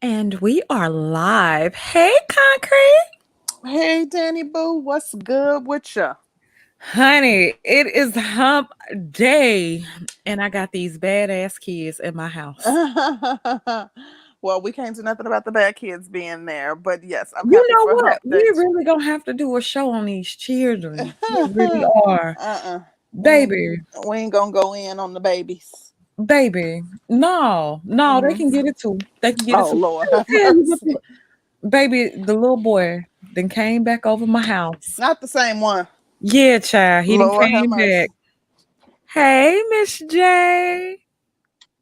And we are live. Hey, Concrete. Hey, Danny Boo, what's good with ya? Honey, it is hump day. And I got these badass kids in my house. Well, we can't do nothing about the bad kids being there, but yes, I'm You happy know for what? Hump We Day too. really gonna have to do a show on these children. We really are. uh-uh. We ain't, Baby, we ain't gonna go in on the babies. baby. No, they can Hmm. get it too. They can get it Oh, too. Lord, Let have me tell you what mercy. baby, the little boy then came back over my house. Not the same one. Yeah, child. He didn't Lord, have came mercy. back. Hey, Miss J.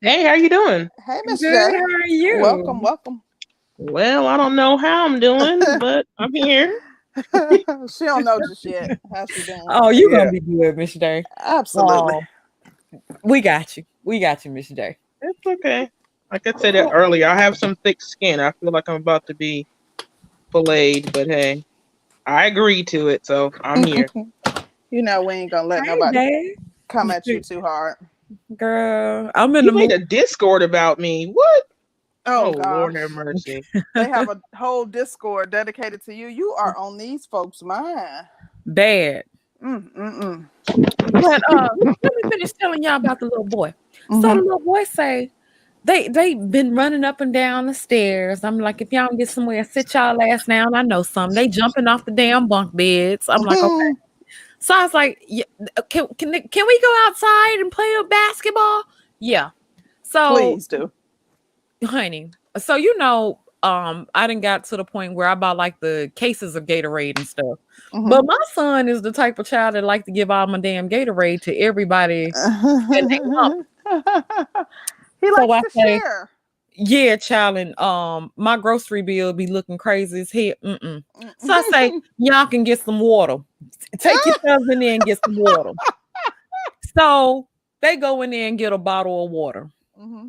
Hey, how you doing? Hey, Miss Good. J. How are Welcome, you? welcome. Well, I don't know how I'm doing, but I'm here. She don't know just yet how she doing. Oh, you gonna Yeah, be good, Miss J. Absolutely. Oh, we got you. We got you, Miss J. it's okay. Like I said earlier, I have some thick skin. I feel like I'm about to be filleted, but hey, I agreed to it, so I'm here. You know we ain't gonna let Hey, nobody come babe. at you too hard. Girl, I'm in the You mood. made a Discord about me. What? Oh Oh, Lord have gosh. mercy. They have a whole Discord dedicated to you. You are on these folks' mind. Bad. Mm. But let me finish telling y'all about the little boy. So the Mm-hmm. little boy say they been running up and down the stairs. I'm like, if y'all don't get somewhere, sit y'all ass down. I know some. They jumping off the damn bunk beds. I'm like, okay. Mm-hmm. So I was like, yeah, can we go outside and play a basketball? Yeah. So, Please do. honey, so I didn't got to the point where I bought like the cases of Gatorade and stuff. Mm-hmm. But my son is the type of child that like to give all my damn Gatorade to everybody and they mama. He So likes I to say, share. yeah, child, and my grocery bill be looking crazy as hell. Mm-mm. So I say, y'all can get some water. Take your cousin in there and get some water. So they go in there and get a bottle of water. Mm-hmm.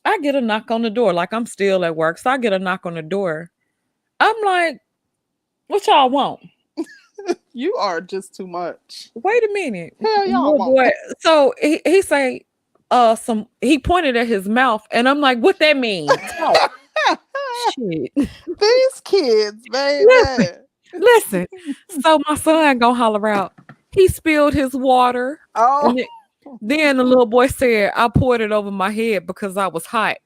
I get a knock on the door, like I'm still at work. So I get a knock on the door. I'm like, what y'all want? You are just too much. Wait a minute. Hell, y'all Little won't. boy. So he say, he pointed at his mouth, and I'm like, what that mean? Talk. Shit. These kids, Listen, baby. listen. So my son gonna holler out. He spilled his water, Oh. and then the little boy said, I poured it over my head because I was hot.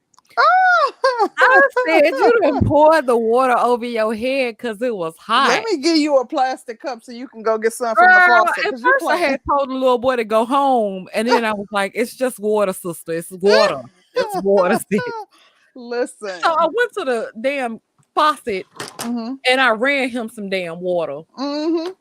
I said, you done poured the water over your head because it was Let hot. me give you a plastic cup so you can go get some from the Girl, faucet at because you first I playing. had told the little boy to go home, and then I was like, it's just water, sister. It's water. It's water, sis. So I Listen. went to the damn faucet Mm-hmm. and I ran him some damn water. Mm-hmm.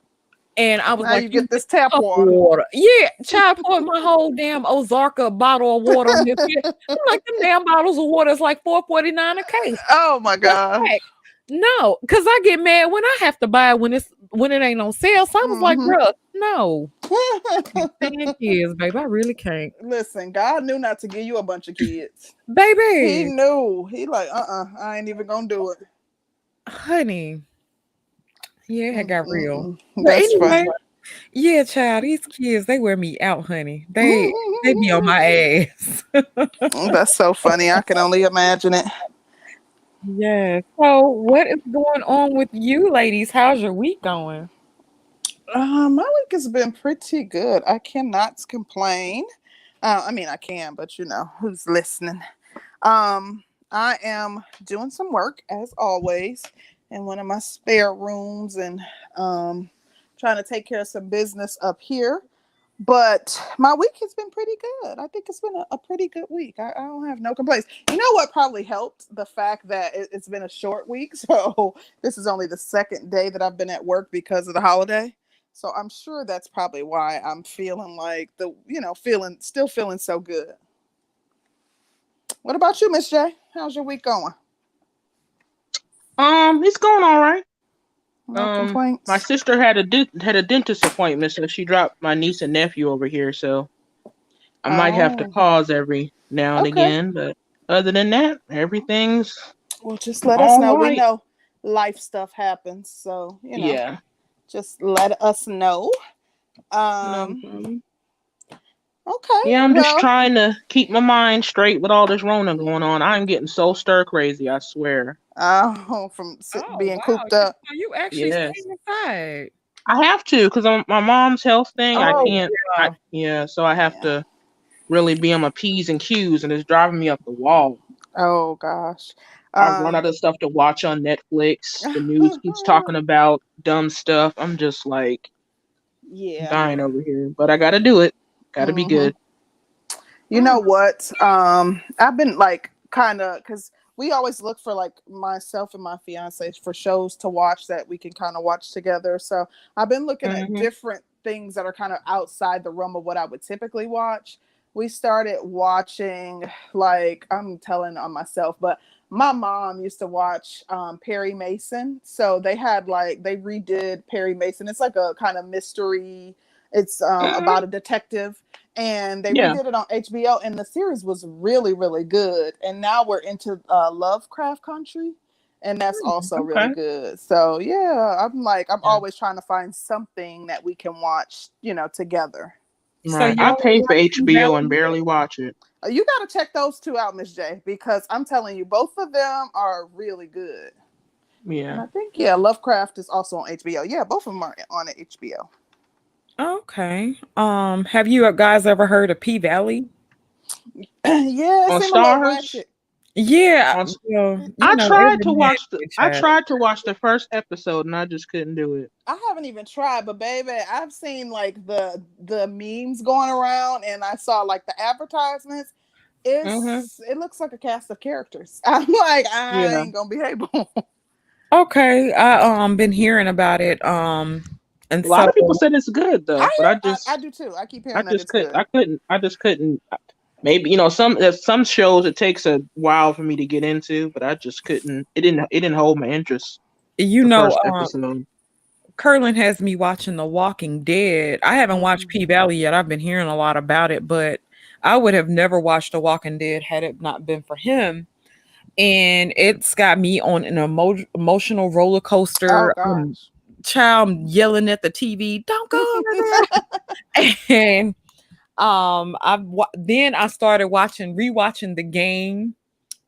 And I was Now like, you "You get this get a tap cup of water. water." Yeah, child poured my whole damn Ozarka bottle of water on his head. I'm like, them damn bottles of water is like $4.49 a case. Oh my A gosh. pack. No, because I get mad when I have to buy it when it ain't on sale. So I was like, Mm-hmm. bruh, no. Can't stand kids, baby. I really can't. Listen, God knew not to give you a bunch of kids. He Baby, knew. He like, I ain't even gonna do it. honey. Yeah, it got real. Mm-mm. But That's funny. anyway, yeah, child, these kids, they wear me out, honey. They be on my ass. That's so funny. I can only imagine it. Yeah. So what is going on with you ladies? How's your week going? My week has been pretty good. I cannot complain. I mean, I can, but you know who's listening. I am doing some work as always in one of my spare rooms and trying to take care of some business up here. But my week has been pretty good. I think it's been a pretty good week. I don't have no complaints. You know what probably helped? The fact that it's been a short week. So this is only the second day that I've been at work because of the holiday. So I'm sure that's probably why I'm feeling like still feeling so good. What about you, Miss J? How's your week going? It's going all right. No My complaints. sister had a dentist appointment, so she dropped my niece and nephew over here. So I might have to Oh, pause every now and okay. again, but other than that, everything's Well, just let us all know. We right. know life stuff happens, so Yeah. just let us know. No Um, problem. Okay. Yeah, I'm just Well, trying to keep my mind straight with all this Rona going on. I'm getting so stir crazy, I swear. from Oh being wow, cooped up. you actually Yes. staying inside. I have to because my mom's health thing. I Oh can't. yeah. Yeah, so I have Yeah. to really be on my P's and Q's, and it's driving me up the wall. Oh gosh. I run Um. out of stuff to watch on Netflix. The news keeps talking about dumb stuff. I'm just like Yeah. dying over here, but I got to do it. Got to be Hmm. good. You know what? I've been like kind of because we always look for like myself and my fiance for shows to watch that we can kind of watch together. So I've been looking at Hmm. different things that are kind of outside the realm of what I would typically watch. We started watching like I'm telling on myself, but my mom used to watch Perry Mason. So they had like they redid Perry Mason. It's like a kind of mystery. It's Hmm. about a detective and they Yeah. redid it on HBO, and the series was really, really good. And now we're into Lovecraft Country, and that's also really Okay. good. So yeah, I'm Yeah. always trying to find something that we can watch, together. So Right. you I only pay for like HBO and P-Valley? barely watch it. You got to check those two out, Miss J, because I'm telling you, both of them are really good. And Yeah. I think Lovecraft is also on HBO. Yeah, both of them are on HBO. Okay. Have you guys ever heard of P-Valley? Yeah, it On seemed a little Stars. ratchet. Yeah, On. well, I tried to every man watch the. has I a child. tried to watch the first episode and I just couldn't do it. I haven't even tried, but baby, I've seen like the memes going around, and I saw like the advertisements. Hmm. It looks like a cast of characters. I'm like, I Yeah. ain't gonna be able. Okay, I been hearing about it. And A lot so of people said it's good though, but I do too. I keep I hearing that just it's could good. I couldn't I just couldn't. Maybe there's some shows it takes a while for me to get into, but I just couldn't. It didn't hold my interest. you The know, first episode. Curlin has me watching The Walking Dead. I haven't watched Mm. P-Valley yet. I've been hearing a lot about it, but I would have never watched The Walking Dead had it not been for him. And it's got me on an emotional roller Oh coaster. gosh. Child yelling at the TV, "Don't go over there!" And then I started rewatching The Game.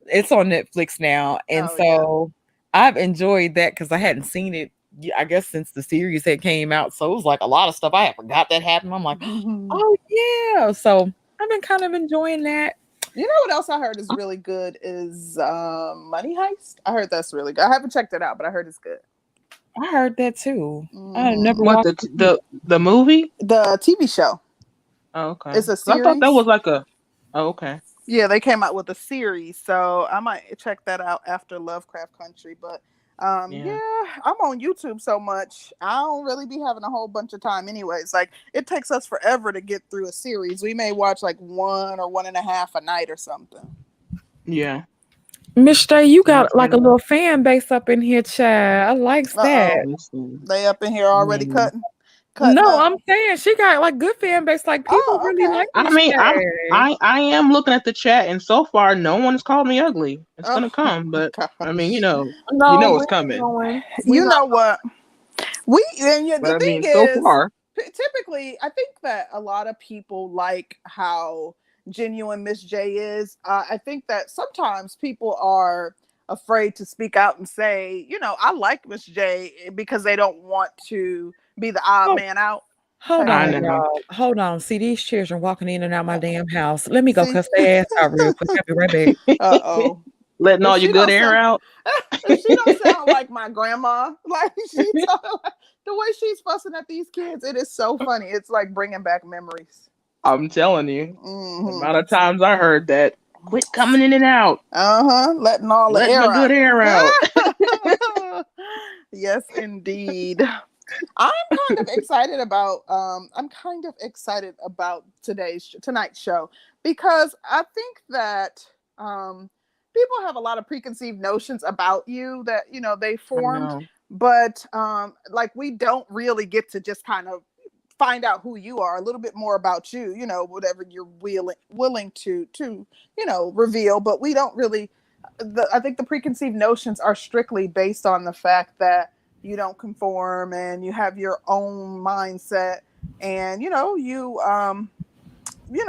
It's on Netflix now, and Oh yeah. so I've enjoyed that because I hadn't seen it. I guess since the series had came out, so it was like a lot of stuff I had forgot that happened. I'm like, You oh yeah. So I've been kind of enjoying that. know what else I heard is really good is Money Heist. I heard that's really good. I haven't checked it out, but I heard it's good. I heard that too. I never Hmm. What watched the the movie? The TV show. Oh, okay. It's a 'Cause I thought that series. was like a. Oh, okay. Yeah, they came out with a series, so I might check that out after Lovecraft Country. But Yeah. yeah, I'm on YouTube so much. I don't really be having a whole bunch of time, anyways. Like it takes us forever to get through a series. We may watch like one or one and a half a night or something. Yeah. Miss J, you Yeah. got like a little fan base up in here, child. I likes Uh oh, that. Listen. they up in here already Yeah. cutting No, up. I'm saying she got like good fan base. Like people Oh, really okay. like I Miss mean, J. I am looking at the chat, and so far, no one's called me ugly. It's Oh gonna come, but I mean, gosh. you No, know we it's ain't coming. going. We You not. know what? We and yeah, But the I thing mean, so is, far, typically, I think that a lot of people like how genuine Miss J is. I think that sometimes people are afraid to speak out and say, I like Miss J because they don't want to be the odd Oh, man out hold type I on, thing. know. y'all. Hold on. See these children walking in and out my damn house. Let me go See, cuss their ass out real quick. I'll be right back. oh. Letting If all your she good don't air sound, out. if she don't sound like my grandma, like the way she's fussing at these kids, it is so funny. It's like bringing back memories. I'm telling you, the Hmm. amount of times I heard that. Quit coming in and out. Letting all the Let my air good out. air out. Yes, indeed. I'm I'm kind of excited about tonight's show because I think that people have a lot of preconceived notions about you that they I formed, know. but like we don't really get to just kind of find out who you are, a little bit more about you, whatever you're willing to reveal, but we don't really I think the preconceived notions are strictly based on the fact that you don't conform and you have your own mindset, and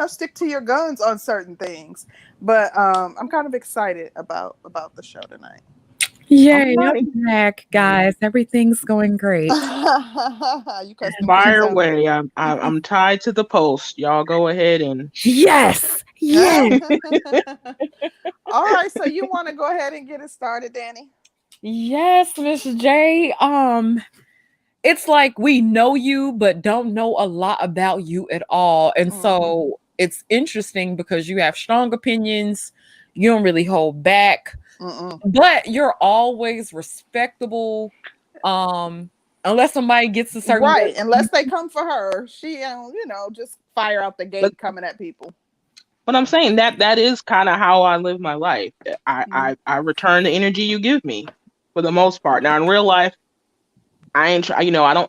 stick to your guns on certain things. But I'm kind of excited about the show tonight. Yay, All right. I'm back, guys. Everything's going great. You cuss them kids Fire out. away. I'm tied to the post. Y'all go ahead and Yes. Yes. All right, so you want to go ahead and get it started, Danny? Yes, Miss J. It's like we know you, but don't know a lot about you at all. And so it's interesting because you have strong opinions, you don't really hold back, but you're always respectable. Unless somebody gets a certain Right, way. unless they come for her, she just fire out the but gate coming at people. but I'm saying that is kind of how I live my life. I return the energy you give me for the most part. Now in real life, I ain't try,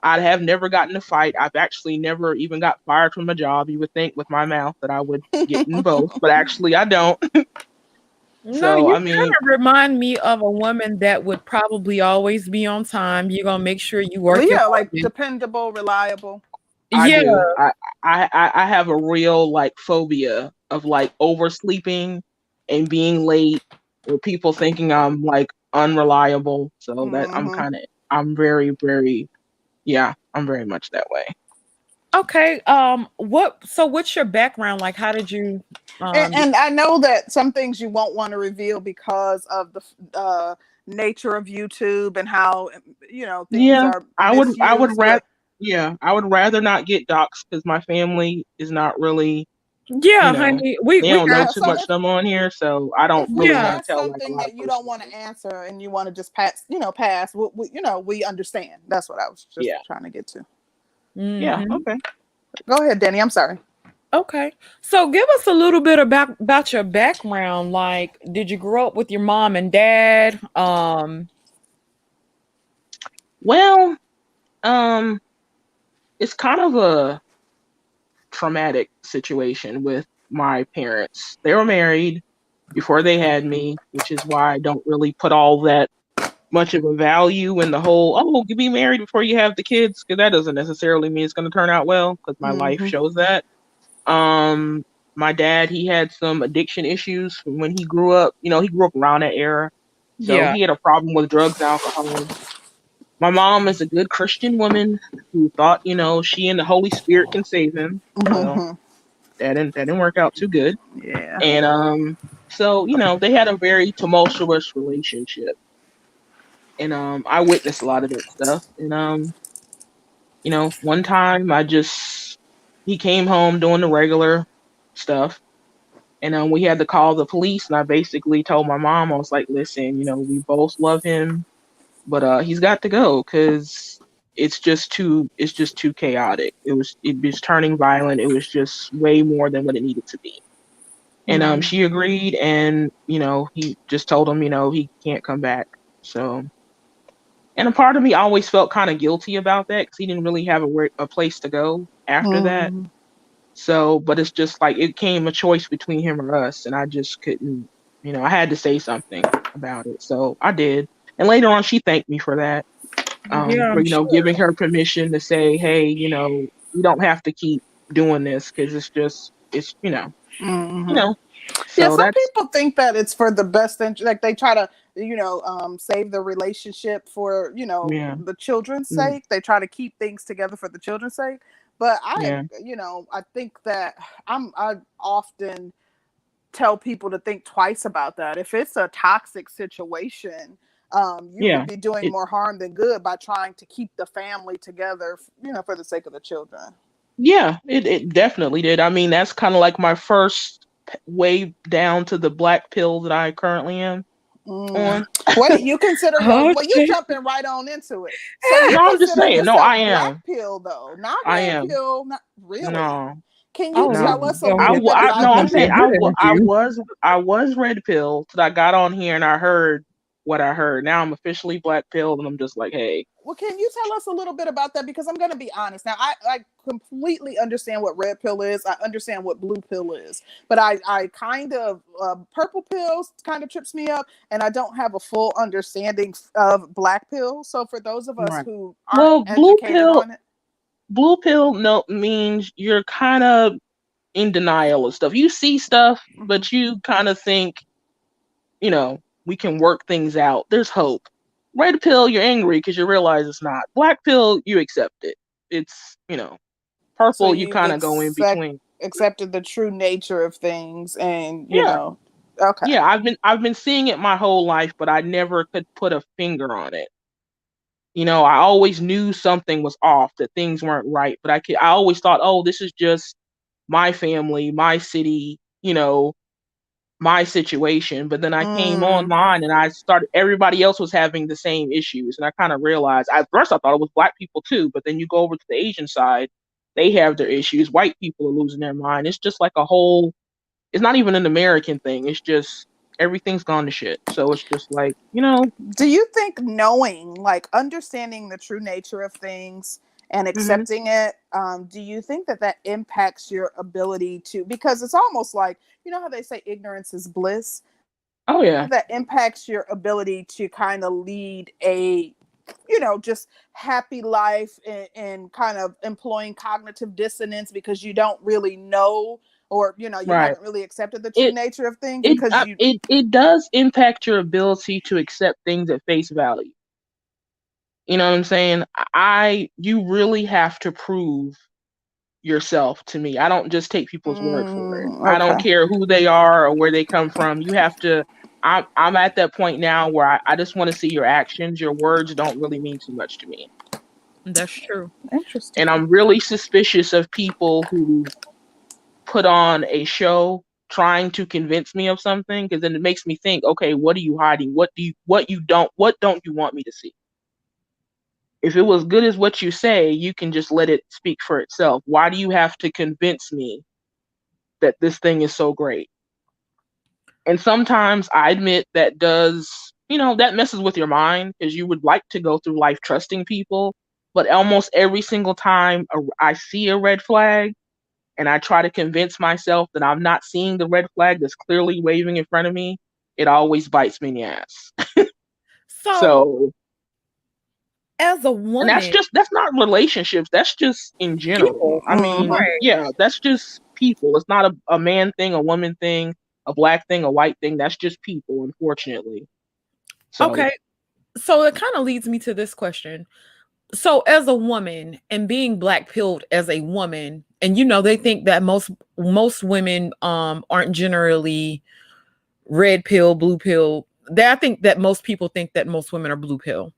I have never gotten in a fight. I've actually never even got fired from a job. You would think with my mouth that I would get in both, but actually I don't. No, So you I kind mean, of remind me of a woman that would probably always be on time. You're gonna make sure you work your Yeah, like husband. dependable, reliable. I Yeah, do. I have a real like phobia of like oversleeping and being late or people thinking I'm like unreliable. So that I'm very, very, yeah, I'm very much that way. okay. What's your background like? How did you And I know that some things you won't want to reveal because of the nature of YouTube and how things Yeah, are I would misused. rather, But yeah, I would rather not get doxxed because my family is not really, you yeah, know, honey. We they we don't know got too so much them on here, so I if don't really want yeah. to that's tell like a something lot of that you don't personal want to stuff. answer and you want to just pass, we understand. That's what I was just Yeah, trying to get to. yeah, Hmm. okay. Go ahead, Danny. I'm sorry. Okay. So give us a little bit about your background. Like, did you grow up with your mom and dad? Well, um, it's kind of a traumatic situation with my parents. They were married before they had me, which is why I don't really put all that much of a value in the whole, oh, you be married before you have the kids, because that doesn't necessarily mean it's going to turn out well, because my life Mm-hmm. shows that. Um, my dad, he had some addiction issues from when he grew up. He grew up around that era. So Yeah. he had a problem with drugs and alcohol. My mom is a good Christian woman who thought, she and the Holy Spirit can save him. Well, Mm-hmm. that didn't work out too good. Yeah. And so they had a very tumultuous relationship, and I witnessed a lot of that stuff. And one time he came home doing the regular stuff, and we had to call the police, and I basically told my mom, I was like, listen, we both love him, but he's got to go because it's just too chaotic. It was turning violent. It was just way more than what it needed to be. And Mm-hmm. she agreed, and he just told him, he can't come back. So, and a part of me always felt kind of guilty about that because he didn't really have a place to go after that. Mm-hmm. So, but it's just like it came a choice between him or us, and I just couldn't, I had to say something about it. So I did. And later on, she thanked me for that, Yeah, for, I'm sure. giving her permission to say, hey, you don't have to keep doing this because it's, Mm-hmm. Yeah, so some that's, people think that it's for the best interest. Like they try to, save the relationship for, yeah, the children's mm, sake. They try to keep things together for the children's sake. But yeah, I think that I often tell people to think twice about that. If it's a toxic situation, you yeah. could be doing It, more harm than good by trying to keep the family together, for the sake of the children. yeah, it definitely did. I mean, that's kind of like my first way down to the black pill that I currently am Mm. on. What you consider well, you Okay. jumping right on into it. So you No, I'm just consider saying. No, yourself I black am. pill though, not I red am. pill, not really. No, Can you Oh, this tell no. is us a gonna little get bit this is No, about I'm gonna saying get that? good interview. I was red pill till I got on here and I heard what I heard. Now I'm officially black pill, and I'm just like, hey, Well, can you tell us a little bit about that? Because I'm going to be honest. Now, I completely understand what red pill is. I understand what blue pill is. But I kind of, purple pills kind of trips me up. And I don't have a full understanding of black pill. So for those of us right. who aren't Well, educated on it. blue pill no means you're kind of in denial of stuff. You see stuff, but you kind of think, we can work things out. There's hope. Red pill, you're angry because you realize it's not. Black pill, you accept it. It's, So purple, you you've kind of go in between. accepted the true nature of things, and Yeah. okay. Yeah, I've been seeing it my whole life, but I never could put a finger on it. I always knew something was off, that things weren't right, but I always thought, oh, this is just my family, my city, my situation. But then I came Mm. online and I started, everybody else was having the same issues. And I kind of realized, at first I thought it was black people too, but then you go over to the Asian side, they have their issues. White people are losing their mind. It's just like a whole, it's not even an American thing. It's just everything's gone to shit. So it's just like, Do you think knowing, like understanding the true nature of things and hmm accepting it, do you think that impacts your ability to, because it's almost like, how they say ignorance is bliss? oh yeah, That impacts your ability to kind of lead a, just happy life, and kind of employing cognitive dissonance because you don't really know, or, you right. haven't really accepted the true It nature of things it because you. it does impact your ability to accept things at face value. You know what I'm saying? You really have to prove yourself to me. I don't just take people's word for it. I don't Okay. care who they are or where they come from. You have to. I'm at that point now where I just want to see your actions. Your words don't really mean too much to me. That's true. Interesting. And I'm really suspicious of people who put on a show trying to convince me of something, because then it makes me think, okay, what are you hiding? What don't you want me to see? If it was good as what you say, you can just let it speak for itself. Why do you have to convince me that this thing is so great? And sometimes I admit that that messes with your mind, because you would like to go through life trusting people. But almost every single time I see a red flag and I try to convince myself that I'm not seeing the red flag that's clearly waving in front of me, it always bites me in the ass. So, So, as a and woman, that's not relationships. That's just in general. people, I mean, right? yeah, that's just people. It's not a man thing, a woman thing, a black thing, a white thing. That's just people, unfortunately. So, Okay, so it kind of leads me to this question. So, as a woman and being black pilled as a woman, and they think that most women aren't generally red pill, blue pill. I think that most people think that most women are blue pill.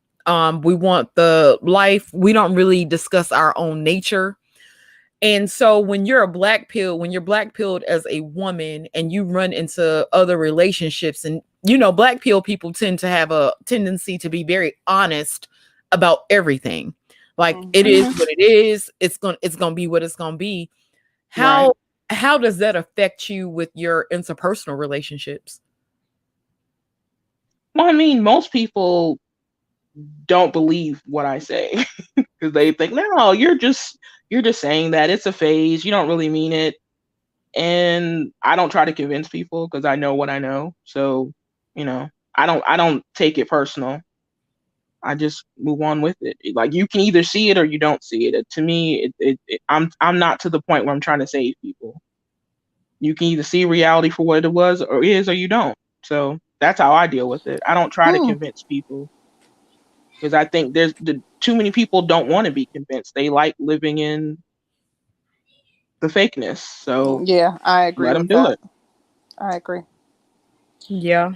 We want the life. We don't really discuss our own nature. And so when you're black pilled as a woman and you run into other relationships, and black pill people tend to have a tendency to be very honest about everything. Like, it is Mhm. mhm, what it is. It's gonna be what it's gonna be. right. How does that affect you with your interpersonal relationships? Well, I mean, most people don't believe what I say because they think, no, you're just saying that. It's a phase. You don't really mean it. And I don't try to convince people because I know what I know. So, you know, I don't take it personal. I just move on with it. Like, you can either see it or you don't see it. To me, I'm not to the point where I'm trying to save people. You can either see reality for what it was or is, or you don't. So that's how I deal with it. I don't try to Hmm. convince people because I think too many people don't want to be convinced. They like living in the fakeness. So Yeah, I agree let them with do that. it. I agree. Yeah.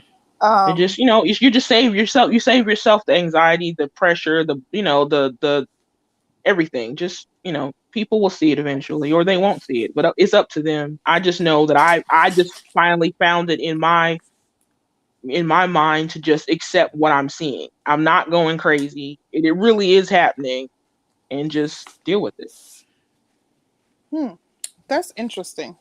It just, Um, you just save yourself. You save yourself the anxiety, the pressure, the everything. Just, people will see it eventually, or they won't see it. But it's up to them. I just know that I just finally found it in my mind to just accept what I'm seeing. I'm not going crazy. It really is happening, and just deal with it. hmm, that's interesting.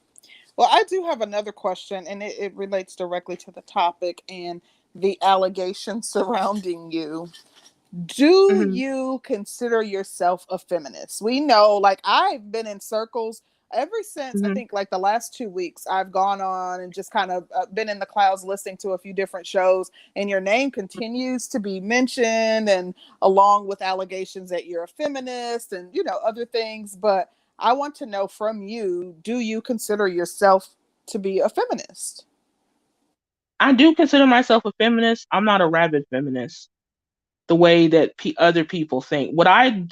Well, I do have another question, and it relates directly to the topic and the allegations surrounding you. Do hmm you consider yourself a feminist? We know, like, I've been in circles ever since, I hmm think, like the last 2 weeks. I've gone on and just kind of been in the clouds listening to a few different shows, and your name continues to be mentioned, and along with allegations that you're a feminist and, other things. But I want to know from you, do you consider yourself to be a feminist? I do consider myself a feminist. I'm not a rabid feminist the way that other people think. What I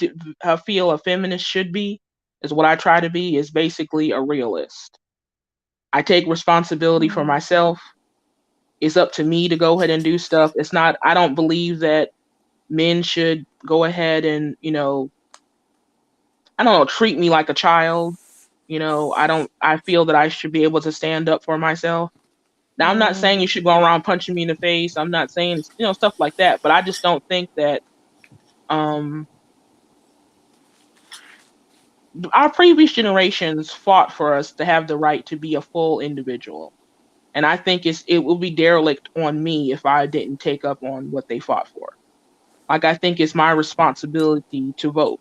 feel a feminist should be is what I try to be is basically a realist. I take responsibility for myself. It's up to me to go ahead and do stuff. It's not, I don't believe that men should go ahead and, I don't know, treat me like a child. I feel that I should be able to stand up for myself. Now, I'm not saying you should go around punching me in the face. I'm not saying, stuff like that, but I just don't think that, our previous generations fought for us to have the right to be a full individual. And I think it will be derelict on me if I didn't take up on what they fought for. Like, I think it's my responsibility to vote.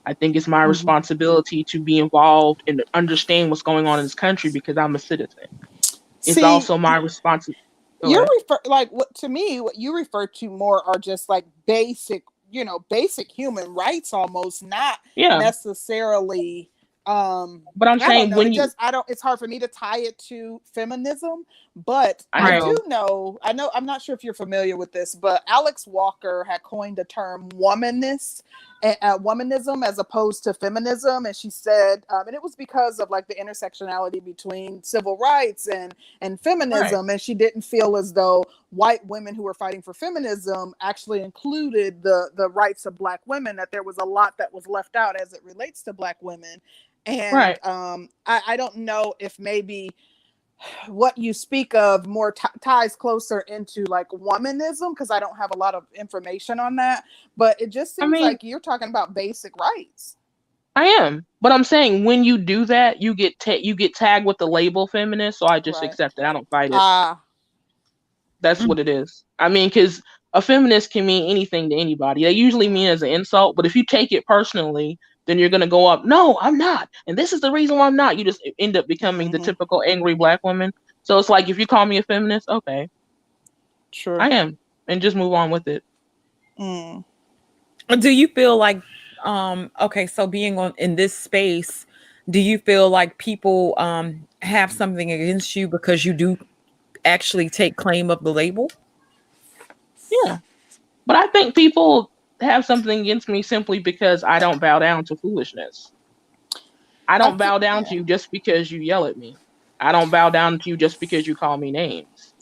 I think it's my responsibility to be involved and understand what's going on in this country because I'm a citizen. It's also my responsibility. To me, what you refer to more are just like basic human rights almost, not necessarily but I'm saying it's hard for me to tie it to feminism, but I'm not sure if you're familiar with this, but Alex Walker had coined the term womanism as opposed to feminism, and she said and it was because of like the intersectionality between civil rights and feminism, and she didn't feel as though white women who were fighting for feminism actually included the rights of Black women, that there was a lot that was left out as it relates to Black women. And I don't know if maybe what you speak of more ties closer into like womanism, because I don't have a lot of information on that, but it just seems like you're talking about basic rights. I am, but I'm saying when you do that, you get tagged with the label feminist, so I just accept it. I don't fight it. That's what it is. I mean, because a feminist can mean anything to anybody. They usually mean as an insult, but if you take it personally, then you're going to go up, no, I'm not. And this is the reason why I'm not. You just end up becoming the typical angry Black woman. So it's like, if you call me a feminist, okay. Sure. I am. And just move on with it. Do you feel like, so being in this space, do you feel like people have something against you because you do actually take claim of the label? Yeah. But I think people have something against me simply because I don't bow down to foolishness. I don't bow down to you just because you yell at me. I don't bow down to you just because you call me names.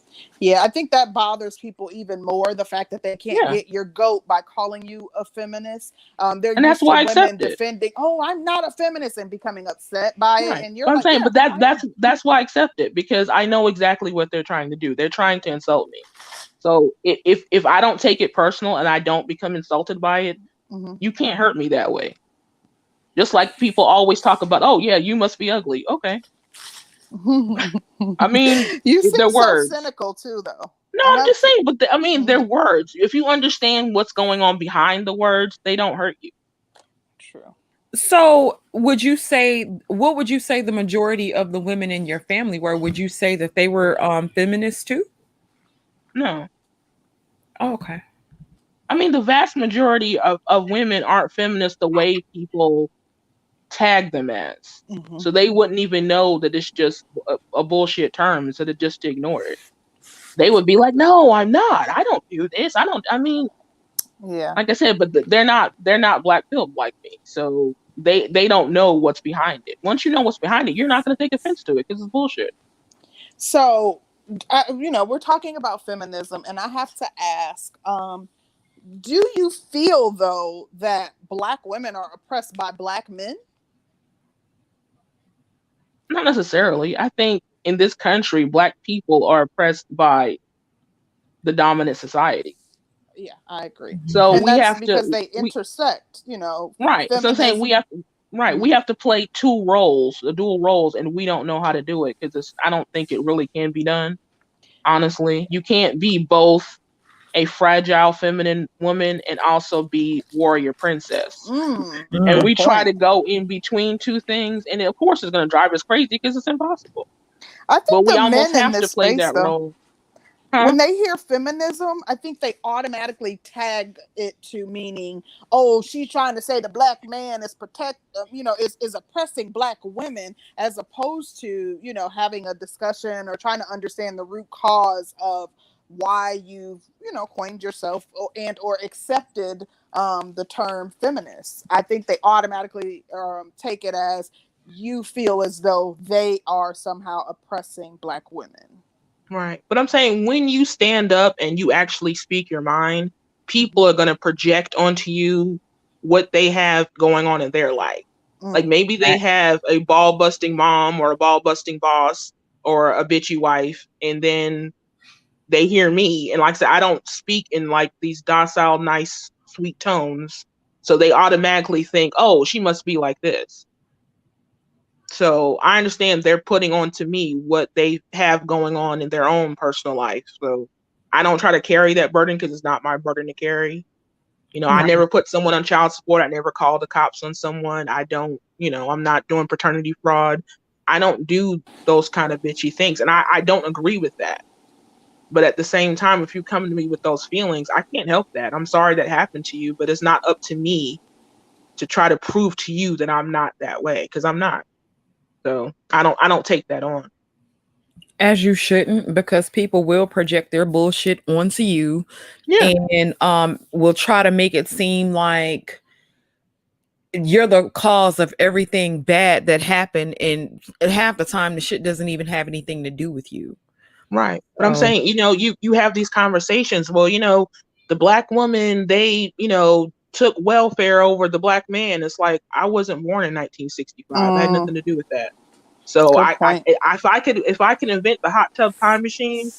Yeah, I think that bothers people even more, the fact that they can't get your goat by calling you a feminist. And that's why I accept it. Defending, oh, I'm not a feminist, and becoming upset by it. And you're saying, but that's why I accept it, because I know exactly what they're trying to do. They're trying to insult me. So if I don't take it personal and I don't become insulted by it, you can't hurt me that way. Just like people always talk about, oh yeah, you must be ugly. Okay. I mean, you seem their words. So cynical too, though. No, I'm just saying, but they're words. If you understand what's going on behind the words, they don't hurt you. True. So what would you say the majority of the women in your family were? Would you say that they were feminists too? No. Oh, okay. I mean, the vast majority of women aren't feminists the way people tag them as. So they wouldn't even know that it's just a bullshit term, instead of just to ignore it. They would be like, no, I'm not. I don't do this. Like I said, but they're not black pilled like me. So they don't know what's behind it. Once you know what's behind it, you're not going to take offense to it because it's bullshit. So, we're talking about feminism, and I have to ask, do you feel, though, that Black women are oppressed by Black men? Not necessarily. I think in this country, Black people are oppressed by the dominant society. Yeah, I agree. So and we have because they intersect, Right. So I'm saying we have to play dual roles, and we don't know how to do it because I don't think it really can be done. Honestly, you can't be both a fragile feminine woman and also be warrior princess. And we try to go in between two things, and of course it's going to drive us crazy because it's impossible. I think but we almost have to play that role. Huh? when they hear feminism, I think they automatically tag it to meaning, oh, she's trying to say the black man is is oppressing black women, as opposed to, having a discussion or trying to understand the root cause of why you've, coined yourself or accepted the term feminist. I think they automatically take it as you feel as though they are somehow oppressing black women. Right. But I'm saying when you stand up and you actually speak your mind, people Mhm. are going to project onto you what they have going on in their life. Like Mm. maybe they have a ball busting mom or a ball busting boss or a bitchy wife, and then they hear me. And like I said, I don't speak in like these docile, nice, sweet tones. So they automatically think, oh, she must be like this. So I understand they're putting on to me what they have going on in their own personal life. So I don't try to carry that burden because it's not my burden to carry. I Right. never put someone on child support. I never called the cops on someone. I don't, I'm not doing paternity fraud. I don't do those kind of bitchy things. And I don't agree with that. But at the same time, if you come to me with those feelings, I can't help that. I'm sorry that happened to you, but it's not up to me to try to prove to you that I'm not that way because I'm not. So I don't take that on. As you shouldn't, because people will project their bullshit onto you Yeah, and will try to make it seem like you're the cause of everything bad that happened, and half the time the shit doesn't even have anything to do with you. right. But I'm So saying, you have these conversations. Well, the black woman, they, took welfare over the black man. It's like I wasn't born in 1965. I had Mm. nothing to do with that. So Good point. if I could invent the hot tub time machine,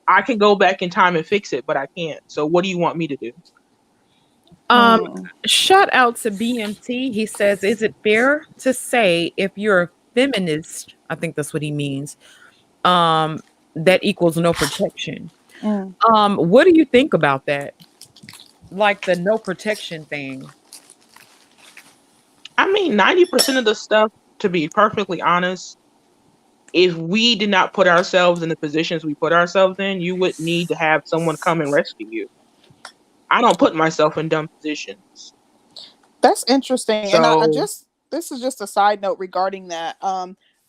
I can go back in time and fix it, but I can't. So what do you want me to do? um Hmm. shout out to BMT. He says, is it fair to say if you're a feminist, I think that's what he means, um that equals no protection? Mm. What do you think about that? Like the no protection thing. I mean, 90% of the stuff, to be perfectly honest, if we did not put ourselves in the positions we put ourselves in, you would need to have someone come and rescue you. I don't put myself in dumb positions. That's interesting. And I So, just, this is just a side note regarding that.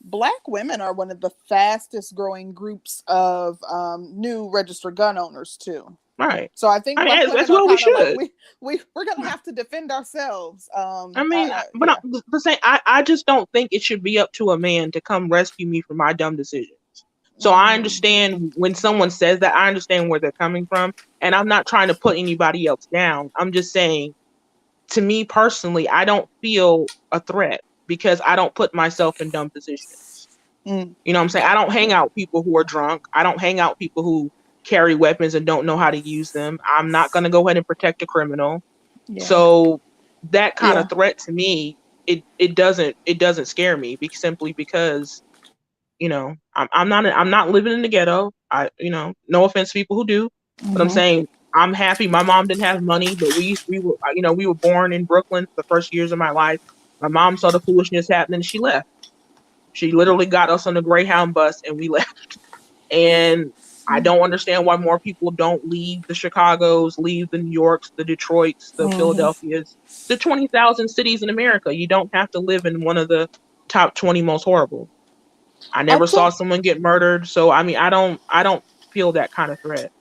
Black women are one of the fastest growing groups of new registered gun owners too. right. So I think I mean, black as women are well we kind of like, should. we're gonna have to defend ourselves. I mean, but Yeah. I'm saying I just don't think it should be up to a man to come rescue me from my dumb decisions. So I Mm. understand when someone says that, I understand where they're coming from. And I'm not trying to put anybody else down. I'm just saying, to me personally, I don't feel a threat because I don't put myself in dumb positions. Mm. You know what I'm saying? I don't hang out with people who are drunk. I don't hang out with people who carry weapons and don't know how to use them. I'm not going to go ahead and protect a criminal. Yeah. So that kind Yeah. of threat to me, it doesn't scare me simply because I'm not living in the ghetto. No offense to people who do, but I'm Hmm. saying I'm happy. My mom didn't have money, but we were born in Brooklyn for the first years of my life. My mom saw the foolishness happening, and she left. She literally got us on the Greyhound bus, and we left. And I don't understand why more people don't leave the Chicagos, leave the New Yorks, the Detroits, the Hmm. Philadelphias, the 20,000 cities in America. You don't have to live in one of the top 20 most horrible. I I never saw think someone get murdered. So I mean, I don't feel that kind of threat.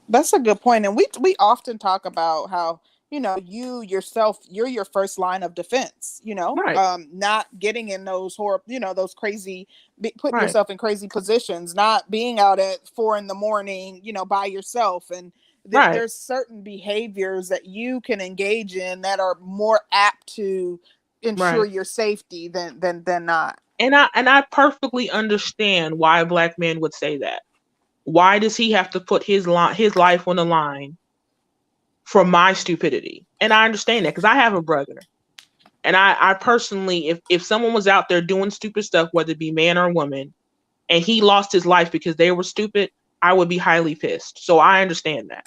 that's a good point. And we often talk about how, you yourself, you're your first line of defense, Right, not getting in those horrible, those crazy, putting right, yourself in crazy positions, not being out at 4 a.m, by yourself. And right, there's certain behaviors that you can engage in that are more apt to ensure right. your safety than not. And I perfectly understand why a black man would say that. Why does he have to put his life on the line for my stupidity? And I understand that because I have a brother. And I personally, if someone was out there doing stupid stuff, whether it be man or woman, and he lost his life because they were stupid, I would be highly pissed. So I understand that.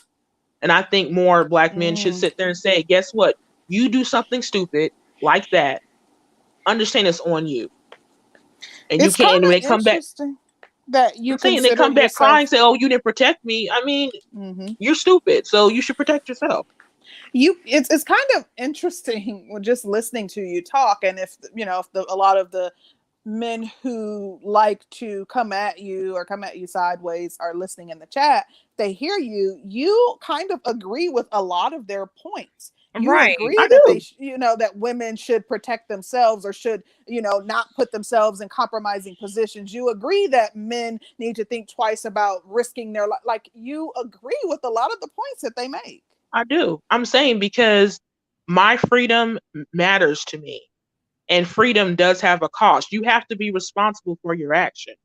And I think more black men should Mm. sit there and say, guess what? You do something stupid like that, understand it's on you. And you It's can't, kind and when of they come back, interesting. that you I'm saying they consider come back yourself. crying, say, "Oh, you didn't protect me." I mean, you're stupid, so you should protect yourself. It's kind of interesting just listening to you talk, and if a lot of the men who like to come at you or come at you sideways are listening in the chat, they hear you kind of agree with a lot of their points. You Right. agree I that do. that women should protect themselves or should, not put themselves in compromising positions. You agree that men need to think twice about risking their life. Like, you agree with a lot of the points that they make. I do. I'm saying because my freedom matters to me. And freedom does have a cost. You have to be responsible for your actions.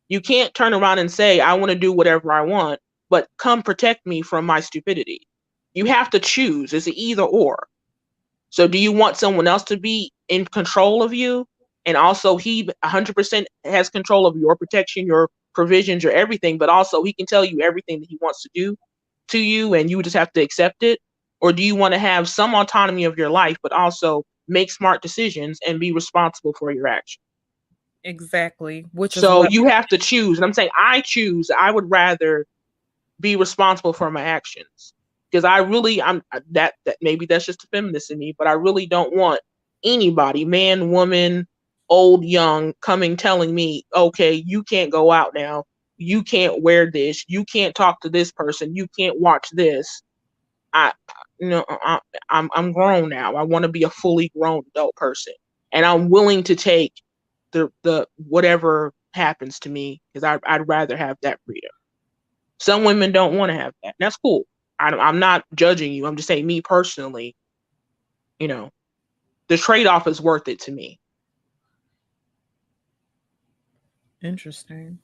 You can't turn around and say, I want to do whatever I want, but come protect me from my stupidity. You have to choose. It's an either or. So do you want someone else to be in control of you? And also he 100% has control of your protection, your provisions, your everything, but also he can tell you everything that he wants to do to you and you just have to accept it? Or do you want to have some autonomy of your life, but also make smart decisions and be responsible for your actions? Exactly. Which is So what you have to choose. And I'm saying I choose. I would rather be responsible for my actions because I'm that maybe that's just a feminist in me, but I really don't want anybody, man, woman, old, young, coming telling me, okay, you can't go out now, you can't wear this, you can't talk to this person, you can't watch this. I I'm grown now. I want to be a fully grown adult person, and I'm willing to take the whatever happens to me because I'd rather have that freedom. Some women don't want to have that. That's cool. I'm not judging you. I'm just saying, me personally, the trade-off is worth it to me. interesting.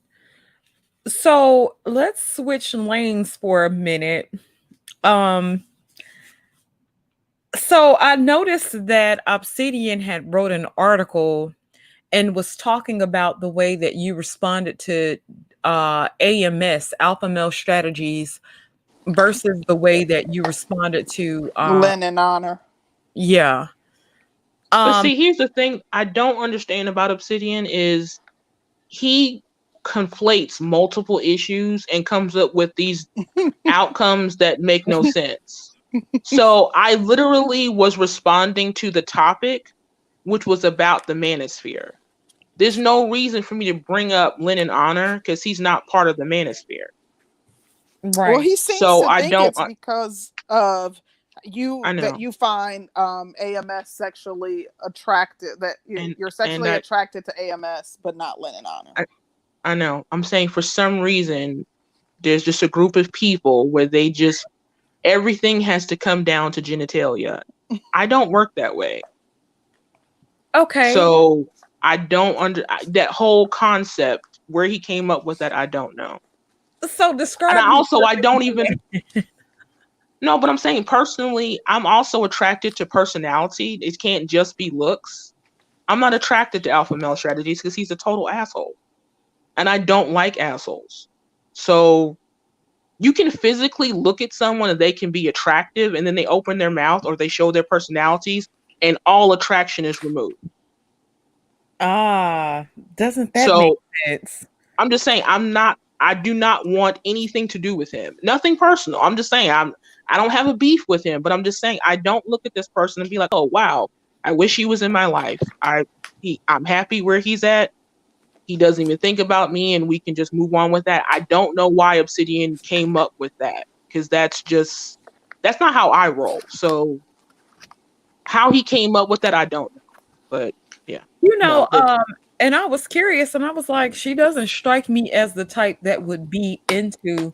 So let's switch lanes for a minute. Um, so I noticed that Obsidian had wrote an article and was talking about the way that you responded to AMS, alpha male strategies, versus the way that you responded to Lynn and Honor. yeah. But see, here's the thing I don't understand about Obsidian is he conflates multiple issues and comes up with these outcomes that make no sense. So I literally was responding to the topic, which was about the manosphere. There's no reason for me to bring up Lynn and Honor because he's not part of the manosphere. Right. Well, he seems So to I think don't. it's because of I that know, you find AMS sexually attractive, that and you're and sexually attracted to AMS, but not Lynn and Honor. I know. I'm saying for some reason there's just a group of people where they just everything has to come down to genitalia. I don't work that way. Okay. So I don't that whole concept where he came up with that. I don't know. So And describe I don't even. No, but I'm saying personally, I'm also attracted to personality. It can't just be looks. I'm not attracted to alpha male strategies because he's a total asshole. And I don't like assholes. So you can physically look at someone and they can be attractive and then they open their mouth or they show their personalities and all attraction is removed. Doesn't that make So sense? I'm just saying I do not want anything to do with him. Nothing personal. I'm just saying I don't have a beef with him, but I'm just saying I don't look at this person and be like, "Oh, wow, I wish he was in my life. I'm happy where he's at. He doesn't even think about me and we can just move on with that." I don't know why Obsidian came up with that because that's not how I roll. So how he came up with that, I don't know. But yeah. No, And I was curious and I was like, she doesn't strike me as the type that would be into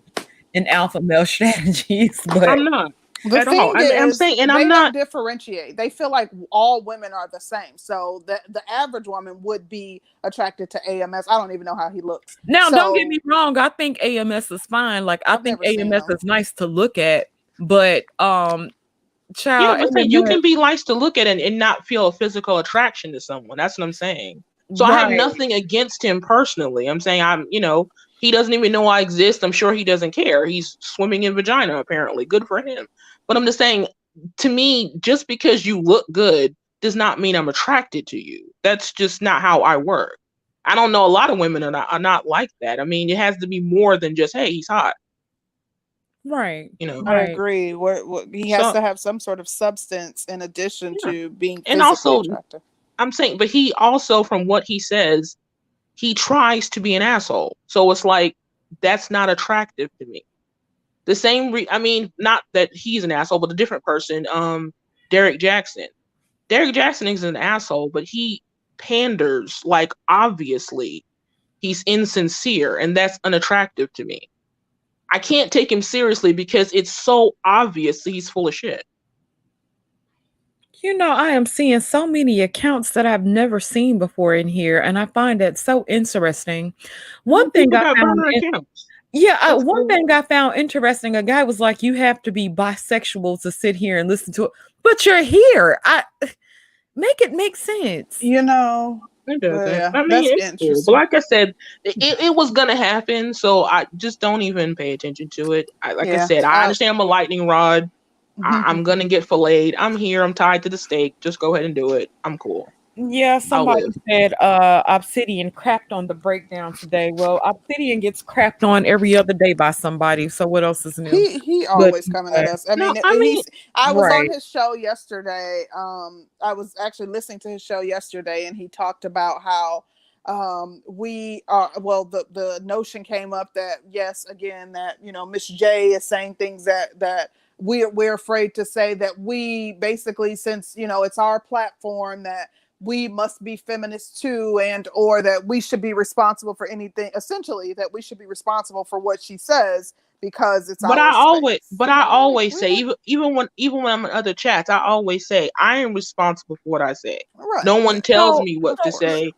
an alpha male strategies, but I'm not The at all. thing I'm is, saying, and I'm they don't not. differentiate. They feel like all women are the same. So the average woman would be attracted to AMS. I don't even know how he looks. now don't get So me wrong, I think AMS is fine. Like I I've think never seen AMS them. is nice to look at, but Yeah, child but saying you AMS, can be nice to look at and not feel a physical attraction to someone. That's what I'm saying. So I have right. nothing against him personally. I'm saying he doesn't even know I exist. I'm sure he doesn't care. He's swimming in vagina, apparently. Good for him. But I'm just saying, to me, just because you look good does not mean I'm attracted to you. That's just not how I work. I don't know. A lot of women are not like that. I mean, it has to be more than just, hey, he's hot. Right. You know. I Right. agree. He has to have some sort of substance in addition to being physically and also, attractive. I'm saying, but he also, from what he says, he tries to be an asshole. So it's like, that's not attractive to me. The same, I mean, not that he's an asshole, but a different person, Derek Jackson. Derek Jackson is an asshole, but he panders, like, obviously he's insincere, and that's unattractive to me. I can't take him seriously because it's so obvious he's full of shit. You know, I am seeing so many accounts that I've never seen before in here, and I find that so interesting. One thing People I got found, burner accounts. one thing I found interesting, a guy was like, "You have to be bisexual to sit here and listen to it," but you're here. Make it make sense. You know, It doesn't. yeah, I mean, that's it's cool. But interesting. like I said, it was gonna happen, so I just don't even pay attention to it. I said, I understand I'm a lightning rod. I'm gonna get filleted. I'm here. I'm tied to the stake. Just go ahead and do it. I'm cool. Yeah, somebody said Obsidian crapped on the breakdown today. Well, Obsidian gets crapped on every other day by somebody. So what else is new? He always coming at us. I mean, I was on his show yesterday. I was actually listening to his show yesterday, and he talked about how we are, well, the notion came up that, yes, again, that, you know, Miss J is saying things that we're afraid to say, that we basically, since, you know, it's our platform, that we must be feminists too, and or that we should be responsible for anything, essentially that we should be responsible for what she says because it's but our I always space. say, even when I'm in other chats, I always say I am responsible for what I say. Right. No one tells me what to say.